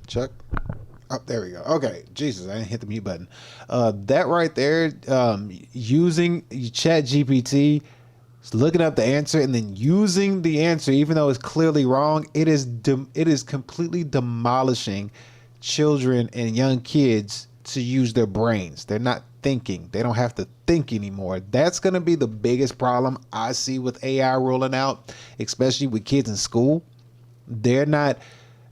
Chuck? Oh, there we go. Okay, Jesus, I didn't hit the mute button. That right there, using ChatGPT, looking up the answer and then using the answer, even though it's clearly wrong, it is completely demolishing children and young kids to use their brains. They're not thinking. They don't have to think anymore. That's going to be the biggest problem I see with AI rolling out, especially with kids in school.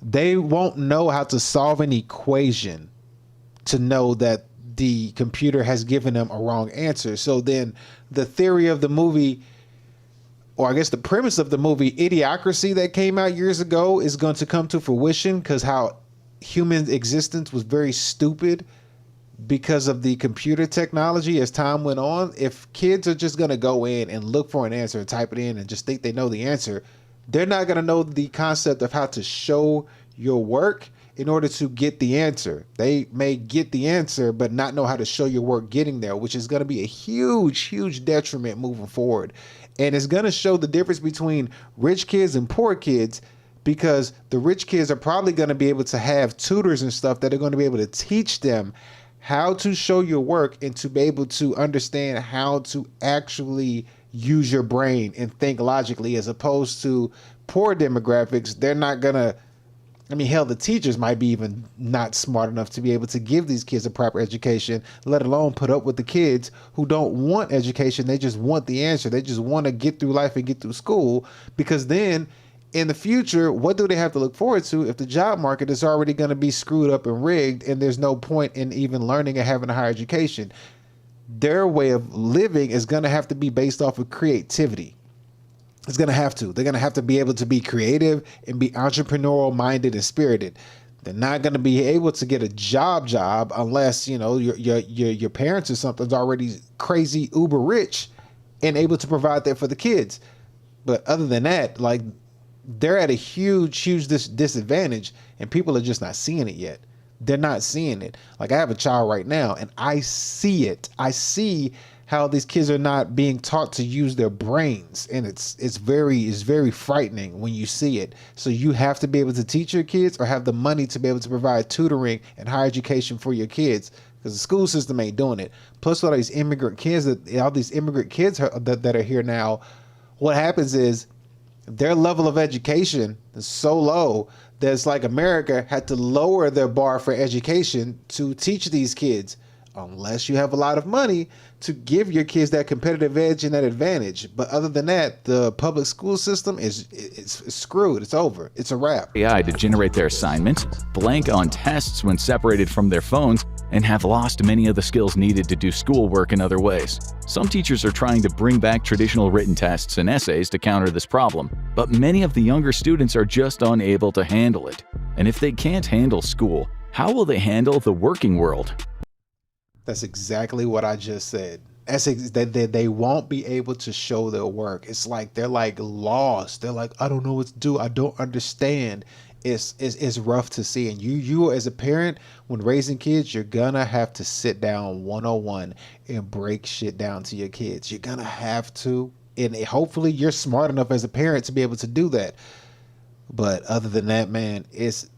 They won't know how to solve an equation to know that the computer has given them a wrong answer. So then the theory of the movie, or I guess the premise of the movie Idiocracy that came out years ago, is going to come to fruition, because how human existence was very stupid because of the computer technology as time went on. If kids are just going to go in and look for an answer and type it in and just think they know the answer, they're not going to know the concept of how to show your work in order to get the answer. They may get the answer, but not know how to show your work getting there, which is going to be a huge, huge detriment moving forward. And it's going to show the difference between rich kids and poor kids, because the rich kids are probably going to be able to have tutors and stuff that are going to be able to teach them how to show your work and to be able to understand how to actually use your brain and think logically, as opposed to poor demographics. They're not going to, I mean, hell, the teachers might be even not smart enough to be able to give these kids a proper education, let alone put up with the kids who don't want education. They just want the answer. They just want to get through life and get through school, because then in the future, what do they have to look forward to if the job market is already going to be screwed up and rigged, and there's no point in even learning and having a higher education? Their way of living is going to have to be based off of creativity. It's going to have to. They're going to have to be able to be creative and be entrepreneurial minded and spirited. They're not going to be able to get a job unless, you know, your parents or something's already crazy uber rich and able to provide that for the kids. But other than that, like, they're at a huge disadvantage, and people are just not seeing it yet. They're not seeing it. Like, I have a child right now, and I see it. I see how these kids are not being taught to use their brains, and it's very frightening when you see it. So you have to be able to teach your kids, or have the money to be able to provide tutoring and higher education for your kids, because the school system ain't doing it. Plus, all these immigrant kids that are here now, what happens is their level of education is so low that it's like America had to lower their bar for education to teach these kids, unless you have a lot of money to give your kids that competitive edge and that advantage. But other than that, the public school system it's screwed. It's over. It's a wrap. AI to generate their assignments, blank on tests when separated from their phones, and have lost many of the skills needed to do schoolwork in other ways. Some teachers are trying to bring back traditional written tests and essays to counter this problem, but many of the younger students are just unable to handle it. And if they can't handle school, how will they handle the working world? That's exactly what I just said. They won't be able to show their work. It's like they're like lost. They're like, I don't know what to do. I don't understand. It's rough to see. And you as a parent, when raising kids, you're gonna have to sit down 101 and break shit down to your kids. You're gonna have to, and hopefully you're smart enough as a parent to be able to do that. But other than that, man, it's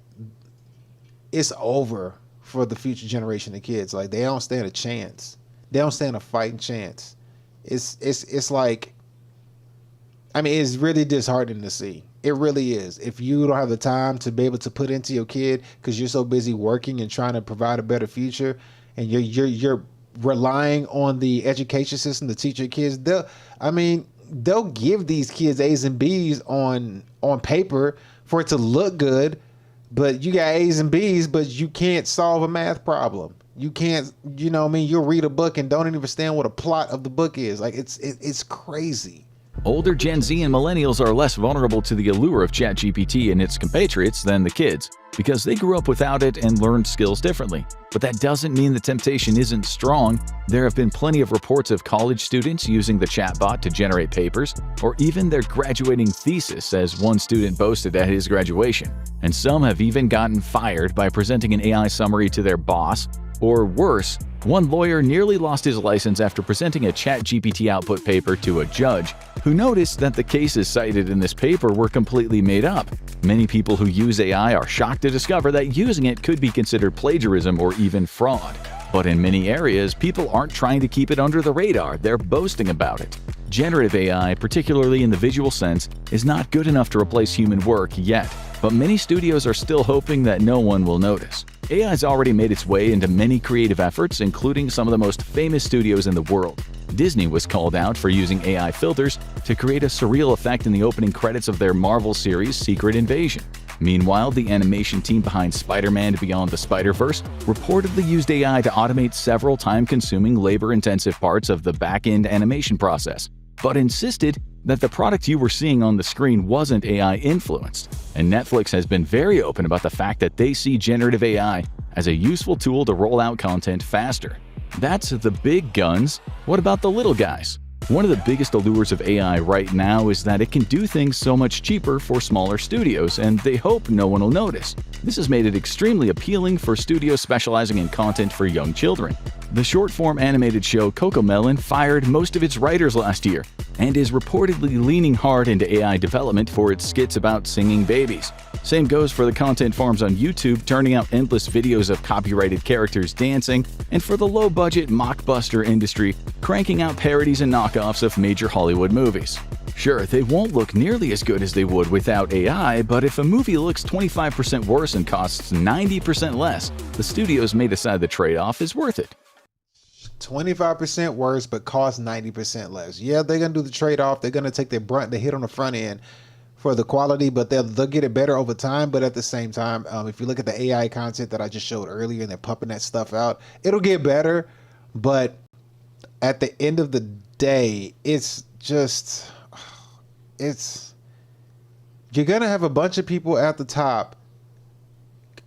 over for the future generation of kids. Like, they don't stand a chance. They don't stand a fighting chance. It's like, I mean, it's really disheartening to see. It really is. If you don't have the time to be able to put into your kid because you're so busy working and trying to provide a better future, and you're relying on the education system to teach your kids, they'll give these kids A's and B's on paper for it to look good, but you got A's and B's, but you can't solve a math problem. You can't, you know what I mean? You'll read a book and don't even understand what a plot of the book is. Like, it's crazy. Older Gen Z and millennials are less vulnerable to the allure of ChatGPT and its compatriots than the kids, because they grew up without it and learned skills differently. But that doesn't mean the temptation isn't strong. There have been plenty of reports of college students using the chatbot to generate papers, or even their graduating thesis, as one student boasted at his graduation. And some have even gotten fired by presenting an AI summary to their boss. Or worse, one lawyer nearly lost his license after presenting a ChatGPT output paper to a judge who noticed that the cases cited in this paper were completely made up. Many people who use AI are shocked to discover that using it could be considered plagiarism or even fraud. But in many areas, people aren't trying to keep it under the radar, they're boasting about it. Generative AI, particularly in the visual sense, is not good enough to replace human work yet, but many studios are still hoping that no one will notice. AI has already made its way into many creative efforts, including some of the most famous studios in the world. Disney was called out for using AI filters to create a surreal effect in the opening credits of their Marvel series Secret Invasion. Meanwhile, the animation team behind Spider-Man Beyond the Spider-Verse reportedly used AI to automate several time-consuming, labor-intensive parts of the back-end animation process, but insisted that the product you were seeing on the screen wasn't AI influenced, and Netflix has been very open about the fact that they see generative AI as a useful tool to roll out content faster. That's the big guns. What about the little guys? One of the biggest allures of AI right now is that it can do things so much cheaper for smaller studios, and they hope no one will notice. This has made it extremely appealing for studios specializing in content for young children. The short-form animated show CoComelon fired most of its writers last year and is reportedly leaning hard into AI development for its skits about singing babies. Same goes for the content farms on YouTube turning out endless videos of copyrighted characters dancing, and for the low-budget mockbuster industry cranking out parodies and knockoffs of major Hollywood movies. Sure, they won't look nearly as good as they would without AI, but if a movie looks 25% worse and costs 90% less, the studios may decide the trade-off is worth it. 25% worse, but cost 90% less. Yeah, they're gonna do the trade-off. They're gonna take the hit on the front end for the quality, but they'll get it better over time. But at the same time, if you look at the AI content that I just showed earlier and they're pumping that stuff out, it'll get better. But at the end of the day, it's just, you're gonna have a bunch of people at the top.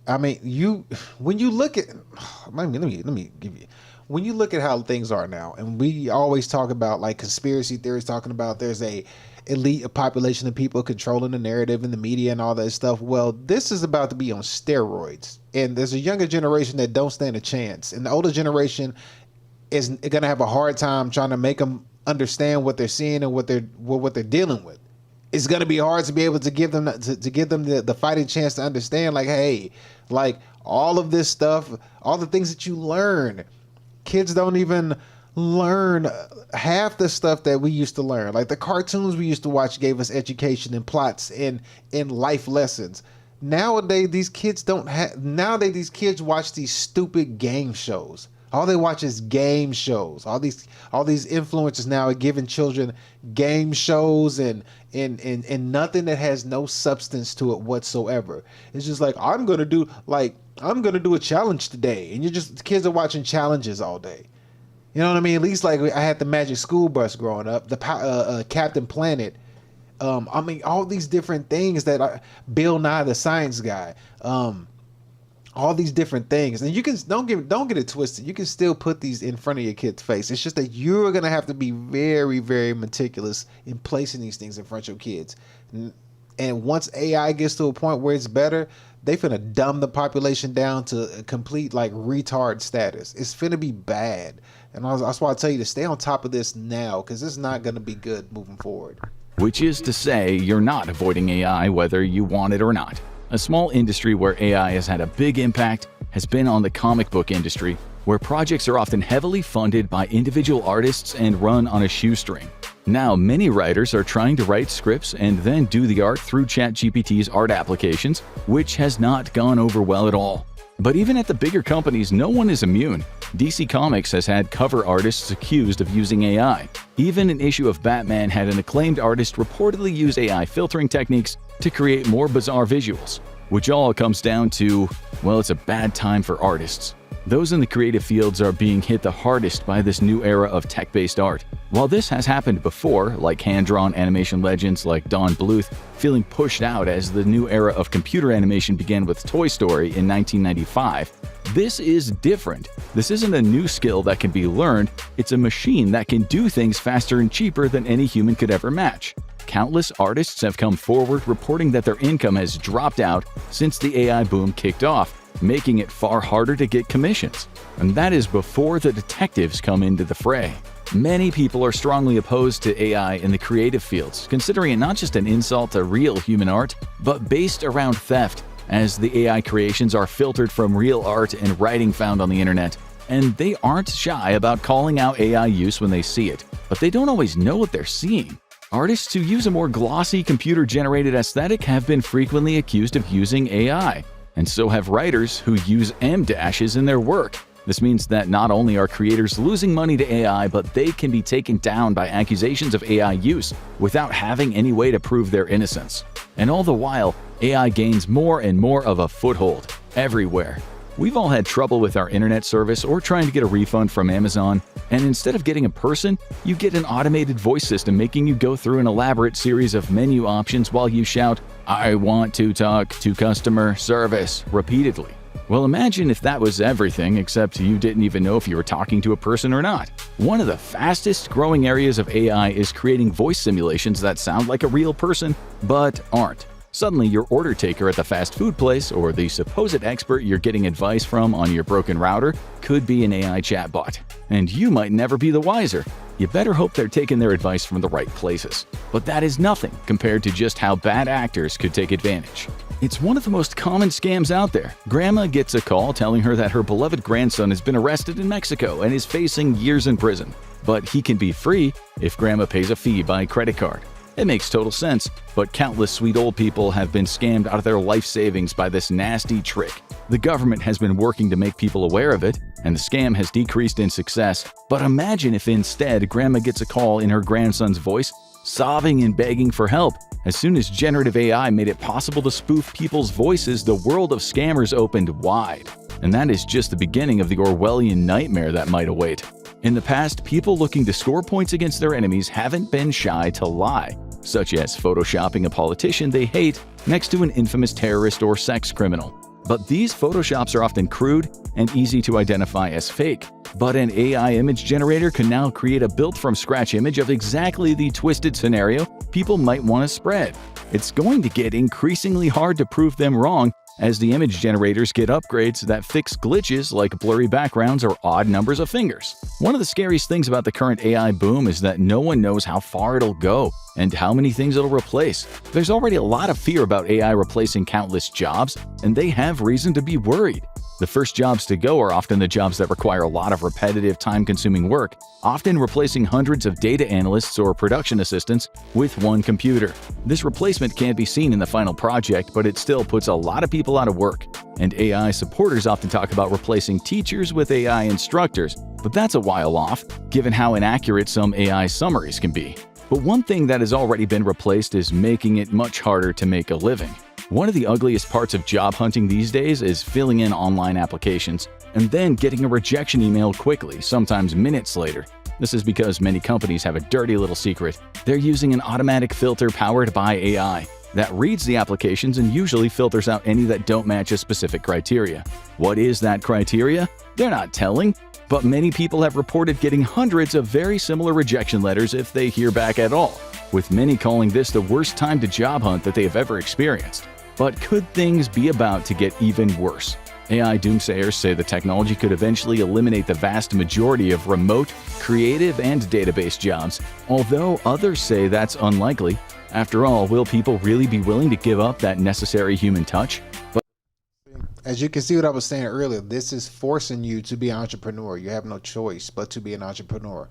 I mean, when you look at, let me give you. When you look at how things are now, and we always talk about like conspiracy theories, talking about there's a elite population of people controlling the narrative in the media and all that stuff. Well, this is about to be on steroids, and there's a younger generation that don't stand a chance, and the older generation is going to have a hard time trying to make them understand what they're seeing and what they're dealing with. It's going to be hard to be able to give them the fighting chance to understand, like, hey, like all of this stuff, all the things that you learn. Kids don't even learn half the stuff that we used to learn. Like the cartoons we used to watch gave us education and plots and life lessons. Nowadays, these kids these kids watch these stupid game shows. All they watch is game shows. All these influencers now are giving children game shows and nothing that has no substance to it whatsoever. It's just like, I'm gonna do a challenge today, and the kids are watching challenges all day. You know what I mean? At least like I had the Magic School Bus growing up, the Captain Planet. I mean, all these different things that Bill Nye the Science Guy. All these different things, and you can don't get it twisted. You can still put these in front of your kid's face. It's just that you're gonna have to be very, very meticulous in placing these things in front of your kids. And once AI gets to a point where it's better, they finna dumb the population down to a complete like retard status. It's finna be bad, and that's why I tell you to stay on top of this now, because it's not gonna be good moving forward. Which is to say, you're not avoiding AI whether you want it or not. A small industry where AI has had a big impact has been on the comic book industry, where projects are often heavily funded by individual artists and run on a shoestring. Now, many writers are trying to write scripts and then do the art through ChatGPT's art applications, which has not gone over well at all. But even at the bigger companies, no one is immune. DC Comics has had cover artists accused of using AI. Even an issue of Batman had an acclaimed artist reportedly use AI filtering techniques to create more bizarre visuals, which all comes down to, well, it's a bad time for artists. Those in the creative fields are being hit the hardest by this new era of tech-based art. While this has happened before, like hand-drawn animation legends like Don Bluth feeling pushed out as the new era of computer animation began with Toy Story in 1995, this is different. This isn't a new skill that can be learned, it's a machine that can do things faster and cheaper than any human could ever match. Countless artists have come forward reporting that their income has dropped out since the AI boom kicked off, making it far harder to get commissions. And that is before the detectives come into the fray. Many people are strongly opposed to AI in the creative fields, considering it not just an insult to real human art, but based around theft, as the AI creations are filtered from real art and writing found on the internet. And they aren't shy about calling out AI use when they see it, but they don't always know what they're seeing. Artists who use a more glossy computer-generated aesthetic have been frequently accused of using AI, and so have writers who use M-dashes in their work. This means that not only are creators losing money to AI, but they can be taken down by accusations of AI use without having any way to prove their innocence. And all the while, AI gains more and more of a foothold everywhere. We've all had trouble with our internet service or trying to get a refund from Amazon, and instead of getting a person, you get an automated voice system making you go through an elaborate series of menu options while you shout, "I want to talk to customer service," repeatedly. Well, imagine if that was everything, except you didn't even know if you were talking to a person or not. One of the fastest growing areas of AI is creating voice simulations that sound like a real person, but aren't. Suddenly, your order taker at the fast food place or the supposed expert you're getting advice from on your broken router could be an AI chatbot. And you might never be the wiser. You better hope they're taking their advice from the right places. But that is nothing compared to just how bad actors could take advantage. It's one of the most common scams out there. Grandma gets a call telling her that her beloved grandson has been arrested in Mexico and is facing years in prison. But he can be free if Grandma pays a fee by credit card. It makes total sense, but countless sweet old people have been scammed out of their life savings by this nasty trick. The government has been working to make people aware of it, and the scam has decreased in success. But imagine if instead Grandma gets a call in her grandson's voice, sobbing and begging for help. As soon as generative AI made it possible to spoof people's voices, the world of scammers opened wide. And that is just the beginning of the Orwellian nightmare that might await. In the past, people looking to score points against their enemies haven't been shy to lie, such as photoshopping a politician they hate next to an infamous terrorist or sex criminal. But these photoshops are often crude and easy to identify as fake. But an AI image generator can now create a built-from-scratch image of exactly the twisted scenario people might want to spread. It's going to get increasingly hard to prove them wrong as the image generators get upgrades that fix glitches like blurry backgrounds or odd numbers of fingers. One of the scariest things about the current AI boom is that no one knows how far it'll go and how many things it'll replace. There's already a lot of fear about AI replacing countless jobs, and they have reason to be worried. The first jobs to go are often the jobs that require a lot of repetitive, time-consuming work, often replacing hundreds of data analysts or production assistants with one computer. This replacement can't be seen in the final project, but it still puts a lot of people out of work. And AI supporters often talk about replacing teachers with AI instructors, but that's a while off, given how inaccurate some AI summaries can be. But one thing that has already been replaced is making it much harder to make a living. One of the ugliest parts of job hunting these days is filling in online applications and then getting a rejection email quickly, sometimes minutes later. This is because many companies have a dirty little secret. They're using an automatic filter powered by AI that reads the applications and usually filters out any that don't match a specific criteria. What is that criteria? They're not telling, but many people have reported getting hundreds of very similar rejection letters if they hear back at all, with many calling this the worst time to job hunt that they have ever experienced. But could things be about to get even worse? AI doomsayers say the technology could eventually eliminate the vast majority of remote, creative, and database jobs, although others say that's unlikely. After all, will people really be willing to give up that necessary human touch? As you can see what I was saying earlier, this is forcing you to be an entrepreneur. You have no choice but to be an entrepreneur.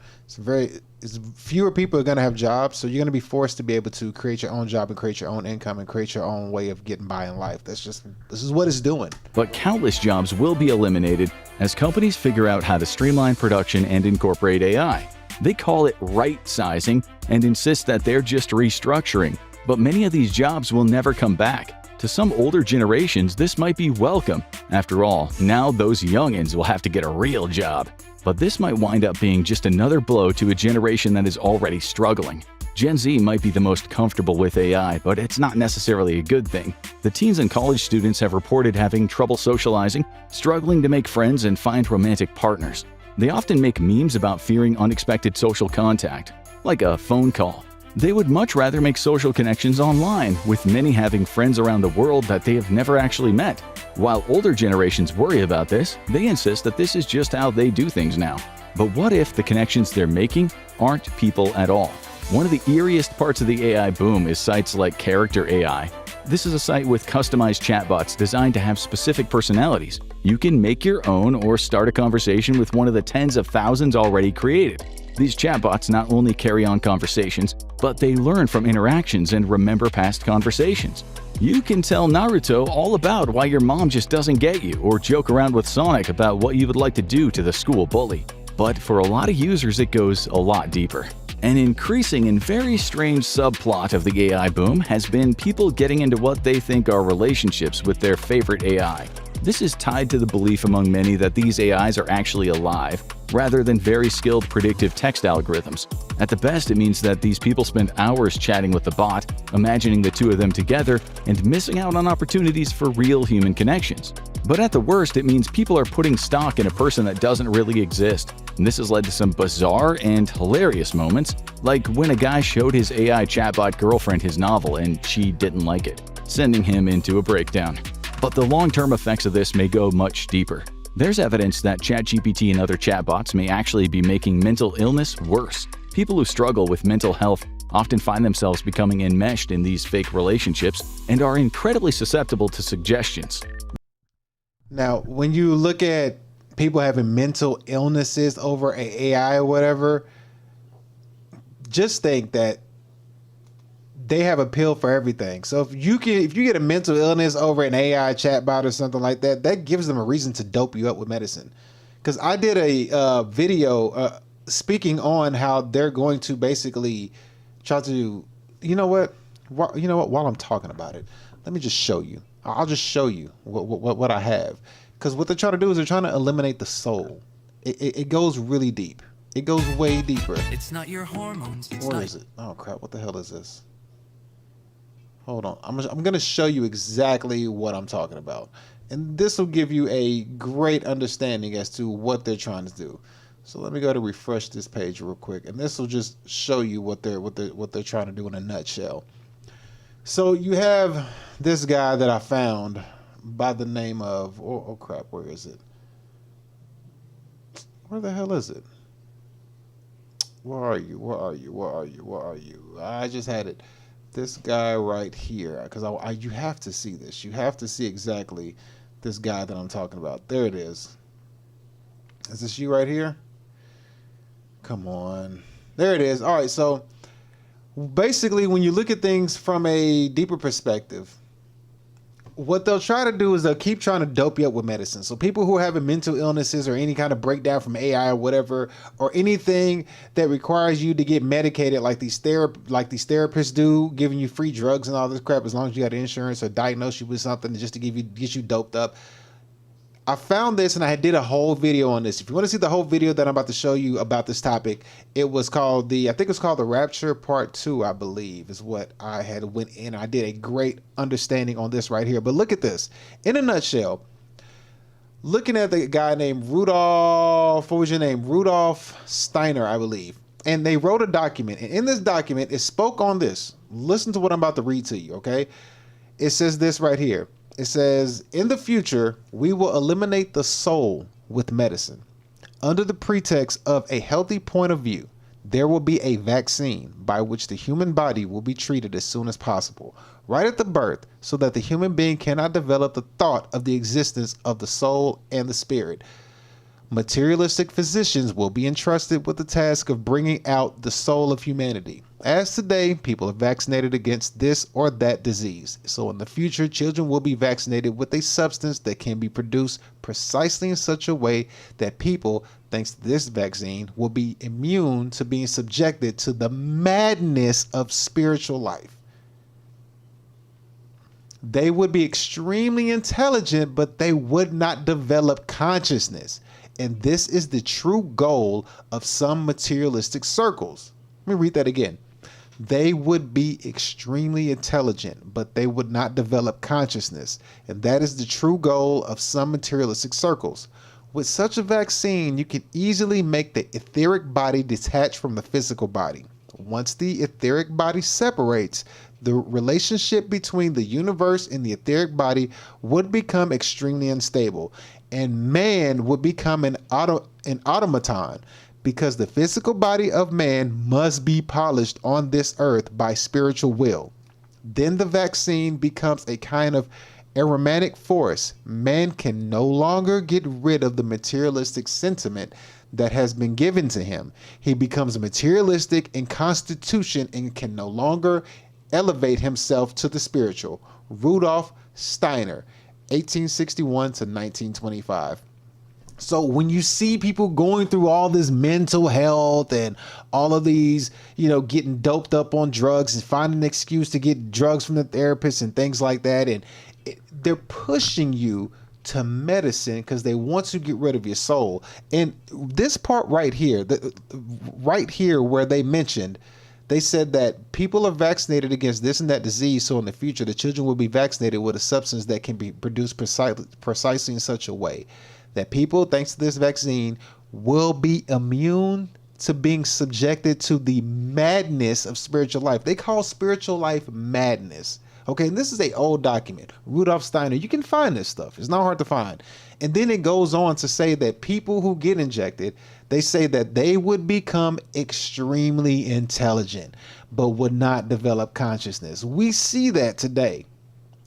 Fewer people are going to have jobs, so you're going to be forced to be able to create your own job and create your own income and create your own way of getting by in life. This is what it's doing. But countless jobs will be eliminated as companies figure out how to streamline production and incorporate AI. They call it right-sizing and insist that they're just restructuring, but many of these jobs will never come back. To some older generations, this might be welcome. After all, now those youngins will have to get a real job. But this might wind up being just another blow to a generation that is already struggling. Gen Z might be the most comfortable with AI, but it's not necessarily a good thing. The teens and college students have reported having trouble socializing, struggling to make friends and find romantic partners. They often make memes about fearing unexpected social contact, like a phone call. They would much rather make social connections online, with many having friends around the world that they have never actually met. While older generations worry about this, they insist that this is just how they do things now. But what if the connections they're making aren't people at all? One of the eeriest parts of the AI boom is sites like Character AI. This is a site with customized chatbots designed to have specific personalities. You can make your own or start a conversation with one of the tens of thousands already created. These chatbots not only carry on conversations, but they learn from interactions and remember past conversations. You can tell Naruto all about why your mom just doesn't get you, or joke around with Sonic about what you would like to do to the school bully. But for a lot of users, it goes a lot deeper. An increasing and very strange subplot of the AI boom has been people getting into what they think are relationships with their favorite AI. This is tied to the belief among many that these AIs are actually alive, rather than very skilled predictive text algorithms. At the best, it means that these people spend hours chatting with the bot, imagining the two of them together, and missing out on opportunities for real human connections. But at the worst, it means people are putting stock in a person that doesn't really exist. And this has led to some bizarre and hilarious moments, like when a guy showed his AI chatbot girlfriend his novel and she didn't like it, sending him into a breakdown. But the long-term effects of this may go much deeper. There's evidence that ChatGPT and other chatbots may actually be making mental illness worse. People who struggle with mental health often find themselves becoming enmeshed in these fake relationships and are incredibly susceptible to suggestions. Now, when you look at people having mental illnesses over an AI or whatever, just think that they have a pill for everything. So if you get a mental illness over an AI chatbot or something like that, that gives them a reason to dope you up with medicine. Because I did a video speaking on how they're going to basically try to, you know what? While I'm talking about it, let me just show you. I'll just show you what I have. Because what they're trying to do is they're trying to eliminate the soul. It goes really deep. It goes way deeper. It's not your hormones. Where is it? Oh crap! What the hell is this? Hold on. I'm going to show you exactly what I'm talking about. And this will give you a great understanding as to what they're trying to do. So let me go to refresh this page real quick. And this will just show you what they're trying to do in a nutshell. So you have this guy that I found by the name of, oh crap, where is it? Where the hell is it? Where are you? Where are you? Where are you? Where are you? I just had it. This guy right here, because you have to see this. You have to see exactly this guy that I'm talking about. There it is. Is this you right here? Come on. There it is. All right, so basically when you look at things from a deeper perspective, what they'll try to do is they'll keep trying to dope you up with medicine. So people who are having mental illnesses or any kind of breakdown from AI or whatever, or anything that requires you to get medicated like these therapists do, giving you free drugs and all this crap, as long as you got insurance or diagnose you with something just to get you doped up. I found this and I did a whole video on this. If you want to see the whole video that I'm about to show you about this topic, it was called I think it's called The Rapture Part 2, I believe, is what I had went in. I did a great understanding on this right here. But look at this. In a nutshell, looking at the guy named Rudolph, what was your name? Rudolph Steiner, I believe. And they wrote a document. And in this document, it spoke on this. Listen to what I'm about to read to you, okay? It says this right here. It says, in the future, we will eliminate the soul with medicine. Under the pretext of a healthy point of view, there will be a vaccine by which the human body will be treated as soon as possible, right at the birth, so that the human being cannot develop the thought of the existence of the soul and the spirit. Materialistic physicians will be entrusted with the task of bringing out the soul of humanity. As today, people are vaccinated against this or that disease. So in the future, children will be vaccinated with a substance that can be produced precisely in such a way that people, thanks to this vaccine, will be immune to being subjected to the madness of spiritual life. They would be extremely intelligent, but they would not develop consciousness. And this is the true goal of some materialistic circles. Let me read that again. They would be extremely intelligent, but they would not develop consciousness. And that is the true goal of some materialistic circles. With such a vaccine, you can easily make the etheric body detach from the physical body. Once the etheric body separates, the relationship between the universe and the etheric body would become extremely unstable, and man would become an automaton, because the physical body of man must be polished on this earth by spiritual will. Then the vaccine becomes a kind of aromatic force. Man can no longer get rid of the materialistic sentiment that has been given to him. He becomes materialistic in constitution and can no longer elevate himself to the spiritual. Rudolf Steiner, 1861 to 1925. So when you see people going through all this mental health and all of these, getting doped up on drugs and finding an excuse to get drugs from the therapist and things like that, and they're pushing you to medicine because they want to get rid of your soul. And this part right here, right here where they mentioned, they said that people are vaccinated against this and that disease, so in the future the children will be vaccinated with a substance that can be produced precisely in such a way that people, thanks to this vaccine, will be immune to being subjected to the madness of spiritual life. They call spiritual life madness. Okay, and this is an old document. Rudolf Steiner, you can find this stuff. It's not hard to find. And then it goes on to say that people who get injected, they say that they would become extremely intelligent, but would not develop consciousness. We see that today.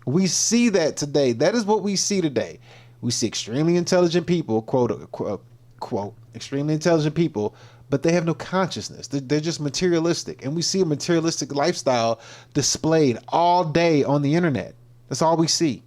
We see that today. That is what we see today. We see extremely intelligent people, quote, extremely intelligent people, but they have no consciousness. They're just materialistic. And we see a materialistic lifestyle displayed all day on the internet. That's all we see.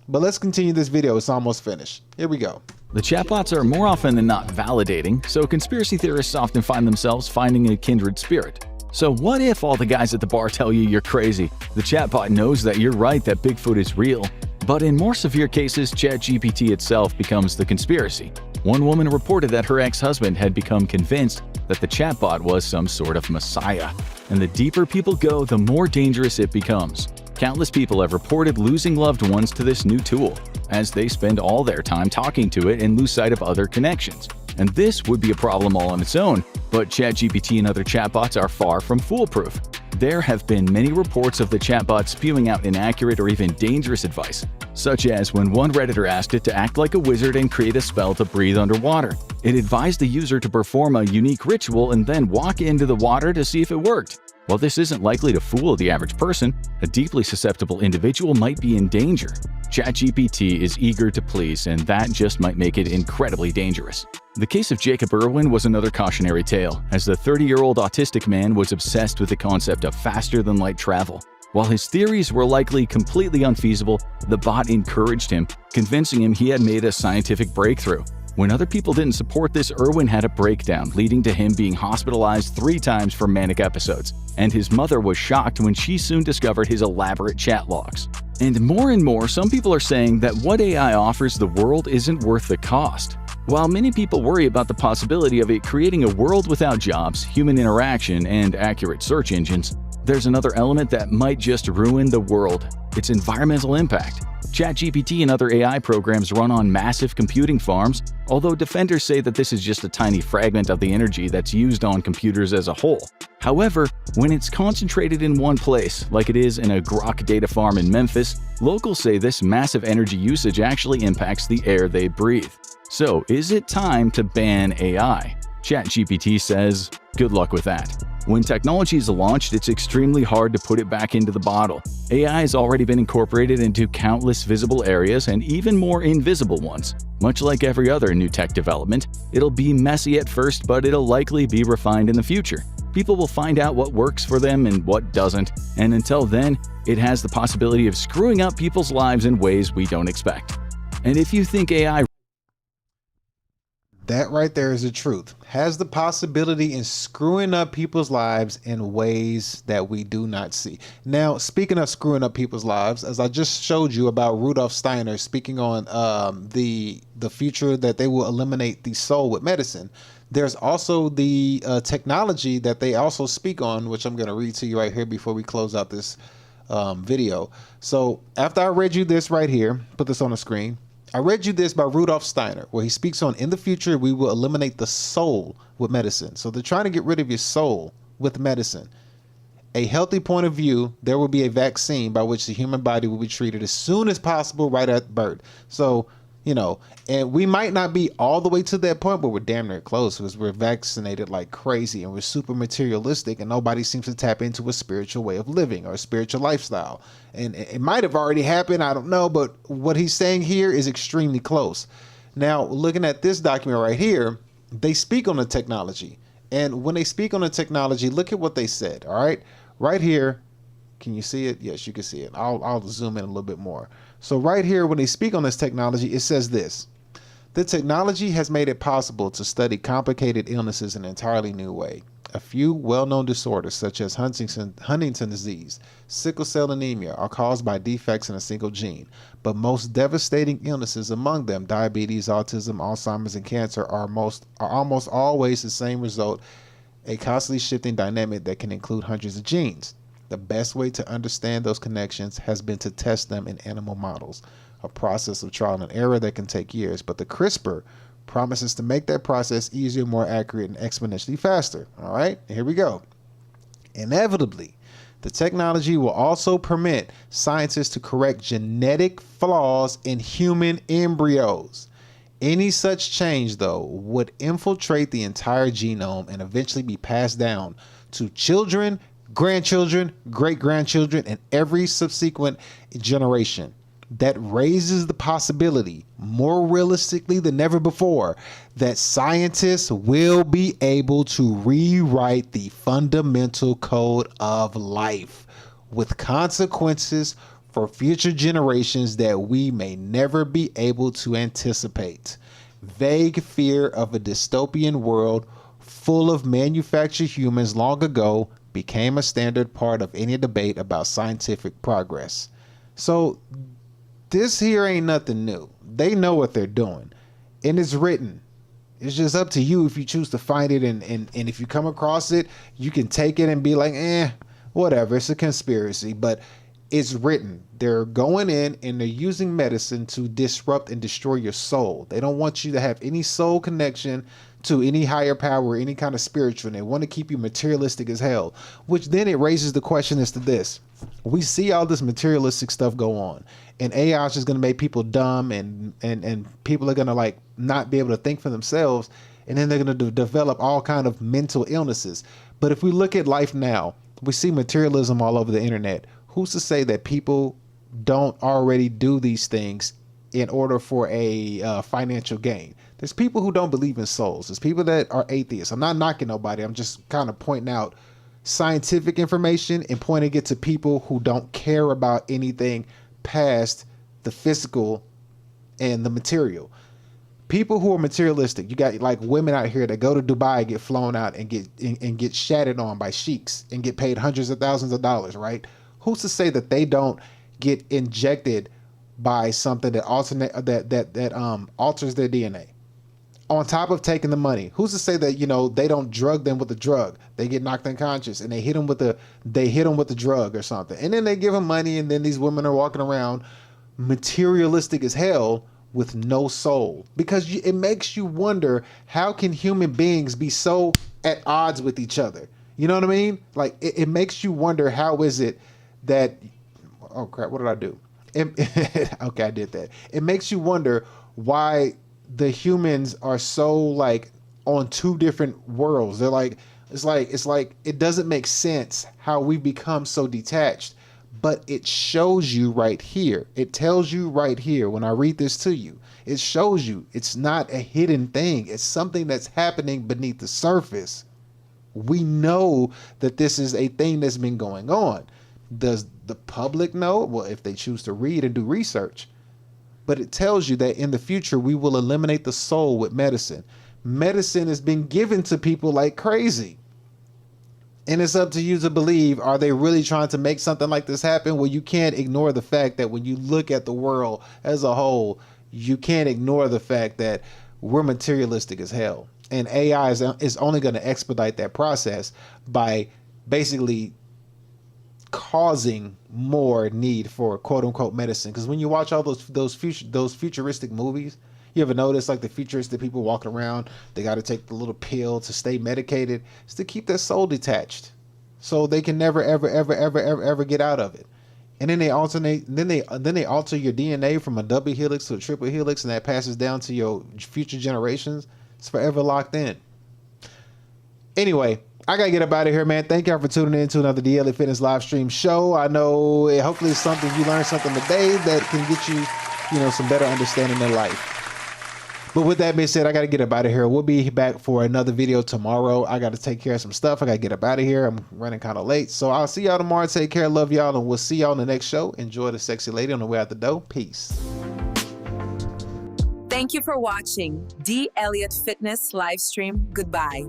But let's continue this video. It's almost finished. Here we go. The chatbots are more often than not validating, so conspiracy theorists often find themselves finding a kindred spirit. So what if all the guys at the bar tell you you're crazy? The chatbot knows that you're right that Bigfoot is real. But in more severe cases, ChatGPT itself becomes the conspiracy. One woman reported that her ex-husband had become convinced that the chatbot was some sort of messiah. And the deeper people go, the more dangerous it becomes. Countless people have reported losing loved ones to this new tool, as they spend all their time talking to it and lose sight of other connections. And this would be a problem all on its own, but ChatGPT and other chatbots are far from foolproof. There have been many reports of the chatbot spewing out inaccurate or even dangerous advice, such as when one Redditor asked it to act like a wizard and create a spell to breathe underwater. It advised the user to perform a unique ritual and then walk into the water to see if it worked. While this isn't likely to fool the average person, a deeply susceptible individual might be in danger. ChatGPT is eager to please, and that just might make it incredibly dangerous. The case of Jacob Irwin was another cautionary tale, as the 30-year-old autistic man was obsessed with the concept of faster-than-light travel. While his theories were likely completely unfeasible, the bot encouraged him, convincing him he had made a scientific breakthrough. When other people didn't support this, Irwin had a breakdown, leading to him being hospitalized 3 times for manic episodes, and his mother was shocked when she soon discovered his elaborate chat logs. And more, some people are saying that what AI offers the world isn't worth the cost. While many people worry about the possibility of it creating a world without jobs, human interaction, and accurate search engines, there's another element that might just ruin the world: its environmental impact. ChatGPT and other AI programs run on massive computing farms, although defenders say that this is just a tiny fragment of the energy that's used on computers as a whole. However, when it's concentrated in one place, like it is in a Grok data farm in Memphis, locals say this massive energy usage actually impacts the air they breathe. So, is it time to ban AI? ChatGPT says, good luck with that. When technology is launched, it's extremely hard to put it back into the bottle. AI has already been incorporated into countless visible areas and even more invisible ones. Much like every other new tech development, it'll be messy at first, but it'll likely be refined in the future. People will find out what works for them and what doesn't, and until then, it has the possibility of screwing up people's lives in ways we don't expect. And if you think AI That right there is the truth. Has the possibility in screwing up people's lives in ways that we do not see. Now, speaking of screwing up people's lives, as I just showed you about Rudolf Steiner speaking on the future that they will eliminate the soul with medicine, there's also the technology that they also speak on, which I'm going to read to you right here before we close out this video. So after I read you this right here, put this on the screen. I read you this by Rudolf Steiner, where he speaks on, in the future, we will eliminate the soul with medicine. So they're trying to get rid of your soul with medicine. A healthy point of view, there will be a vaccine by which the human body will be treated as soon as possible right at birth. So, you know, and we might not be all the way to that point, but we're damn near close because we're vaccinated like crazy and we're super materialistic and nobody seems to tap into a spiritual way of living or a spiritual lifestyle. And it might have already happened, I don't know, but what he's saying here is extremely close. Now, looking at this document right here, they speak on the technology. And when they speak on the technology, look at what they said, all right? Right here, can you see it? Yes, you can see it. I'll zoom in a little bit more. So right here, when they speak on this technology, it says this: the technology has made it possible to study complicated illnesses in an entirely new way. A few well-known disorders such as Huntington disease, sickle cell anemia are caused by defects in a single gene, but most devastating illnesses among them, diabetes, autism, Alzheimer's, and cancer, are almost always the same result, a constantly shifting dynamic that can include hundreds of genes. The best way to understand those connections has been to test them in animal models, a process of trial and error that can take years, but the CRISPR promises to make that process easier, more accurate, and exponentially faster. All right, here we go. Inevitably, the technology will also permit scientists to correct genetic flaws in human embryos. Any such change, though, would infiltrate the entire genome and eventually be passed down to children, grandchildren, great-grandchildren, and every subsequent generation. That raises the possibility, more realistically than ever before, that scientists will be able to rewrite the fundamental code of life with consequences for future generations that we may never be able to anticipate. Vague fear of a dystopian world full of manufactured humans long ago became a standard part of any debate about scientific progress. So this here ain't nothing new. They know what they're doing, and it's written. It's just up to you if you choose to find it, and if you come across it, you can take it and be like, whatever, it's a conspiracy, but it's written. They're going in and they're using medicine to disrupt and destroy your soul. They don't want you to have any soul connection to any higher power or any kind of spiritual. And they want to keep you materialistic as hell, which then it raises the question as to this. We see all this materialistic stuff go on, and AI is just going to make people dumb, and people are going to like not be able to think for themselves, and then they're going to develop all kind of mental illnesses. But if we look at life now, we see materialism all over the internet. Who's to say that people don't already do these things in order for a financial gain? There's people who don't believe in souls. There's people that are atheists. I'm not knocking nobody. I'm just kind of pointing out scientific information and pointing it to people who don't care about anything past the physical and the material. People who are materialistic, you got like women out here that go to Dubai, get flown out and get shattered on by sheiks and get paid hundreds of thousands of dollars, right? Who's to say that they don't get injected by something that alters their DNA? On top of taking the money, who's to say that, you know, they don't drug them with the drug? They get knocked unconscious and they hit them with the drug or something, and then they give them money, and then these women are walking around materialistic as hell with no soul, because it makes you wonder, how can human beings be so at odds with each other? You know what I mean? Like it makes you wonder, how is it that, oh crap, what did I do? Okay, I did that. It makes you wonder why the humans are so like on two different worlds. They're like, it's like it doesn't make sense how we become so detached, but it shows you right here. It tells you right here when I read this to you. It shows you it's not a hidden thing. It's something that's happening beneath the surface. We know that this is a thing that's been going on. Does the public know? Well, if they choose to read and do research. But it tells you that in the future, we will eliminate the soul with medicine. Medicine has been given to people like crazy. And it's up to you to believe, are they really trying to make something like this happen? Well, you can't ignore the fact that when you look at the world as a whole, you can't ignore the fact that we're materialistic as hell. And AI is only going to expedite that process by basically causing more need for quote unquote medicine. Because when you watch all those futuristic movies, you ever notice like the futuristic people walking around, they got to take the little pill to stay medicated. It's to keep their soul detached, so they can never ever get out of it. And then they alternate. Then they alter your DNA from a double helix to a triple helix, and that passes down to your future generations. It's forever locked in. Anyway, I gotta get up out of here, man. Thank y'all for tuning in to another DnL&x Fitness live stream show. I know hopefully it's something you learned something today that can get you, some better understanding in life. But with that being said, I gotta get up out of here. We'll be back for another video tomorrow. I gotta take care of some stuff. I gotta get up out of here. I'm running kind of late, so I'll see y'all tomorrow. Take care, love y'all, and we'll see y'all in the next show. Enjoy the sexy lady on the way out the door. Peace. Thank you for watching DnL&x Fitness live stream. Goodbye.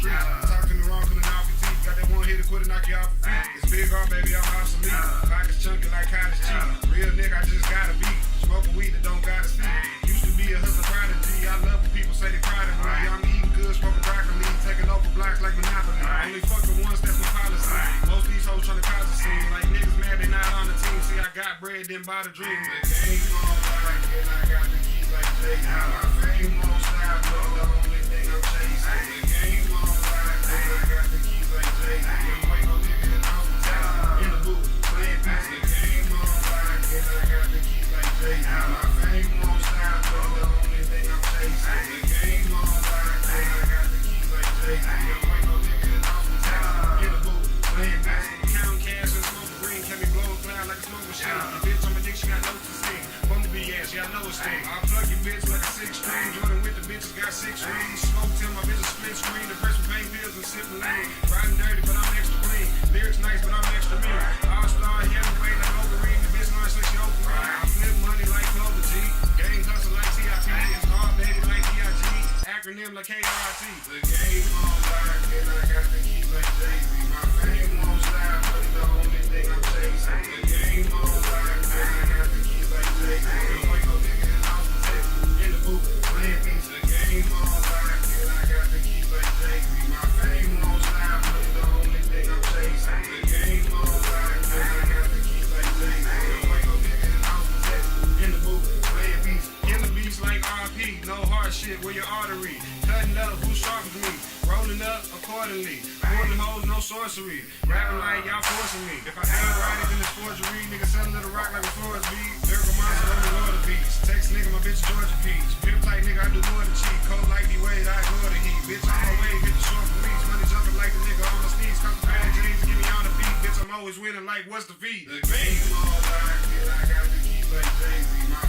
street. Talking the wrong, coming off your teeth. Got that one hit to quit and knock you off your feet. It's big art, baby, I'm obsolete. Pockets chunky like cottage cheese. Real nigga, I just gotta be. Smoking weed that don't gotta see. Used to be a hustler prodigy. I love when people say they proud of me. I'm eating good, smoking broccoli. Taking over blocks like Monopoly. Only fucking once, that's my policy. Most of these hoes tryna cause a scene. Like niggas mad they not on the team. See, I got bread, then bought a dream. The game on like, and I got the keys like Jay. My fame won't stop, but the only thing I'm chasing. The game on like, and I got the keys like Jay. Can't wait no nigga and I'm in the booth, playing beats. The game on like, and I got the keys like Jay. My fame won't stop, but the only thing I'm chasing. The game on like, and I got the keys like Jay. Can't wait no nigga and I'm in the booth, playing beats. Counting cash and smoking green, can me blow a cloud like a smoke machine. Your bitch on my dick, she got no to sing. Bumblebee ass, yeah, I know it's thing. I'll plug your bitch like a 6-string. Jordan with the bitches got 6 rings. Smoke till my bitch is split screen. The press with pain pills and sipping lane. Riding dirty, but I'm extra clean. Lyrics nice, but I'm extra mean. All-star heavyweight like Wolverine. The bitch nice like she open me. I flip money like Clover G. Gang hustle like TIP. It's hard baby like D.I.G. Acronym like K-R-I-T. The game on lock, and I got the keys like Jay-Z. My fame won't stop, but the only thing I'm chasing. The game on lock, and I got the keys like Jay-Z. Don't wait no nigga and I'm in the booth, playing beats. The game on lock, and I got the keys like Jay-Z. My fame won't stop, but the only thing I'm chasing. The game on lock, and I got the keys like Jay-Z. Don't wait no nigga and I'm in the booth, playing beats. Killing beats like RP, no hard shit where your artery. Cutting up, who sharp as me? Rolling up accordingly. Pulling hoes, no sorcery. Rapping like y'all forcing me. If I ain't writing, then it's forgery. Nigga selling to the rock like a Flores beat. Lyrical monster on the Lord of Beats. Text nigga, my bitch Georgia Peach. Pimp tight nigga, I do more than cheat. Cold like D-Wade, I ignore the heat. Bitch, I'm on my way, hit the short for reach. Money jumping like the nigga on the sneeze. Come to bad James, get me on the beat. Bitch, I'm always winning like what's the feet? The game on lock, and I got the keys like Jay-Z. My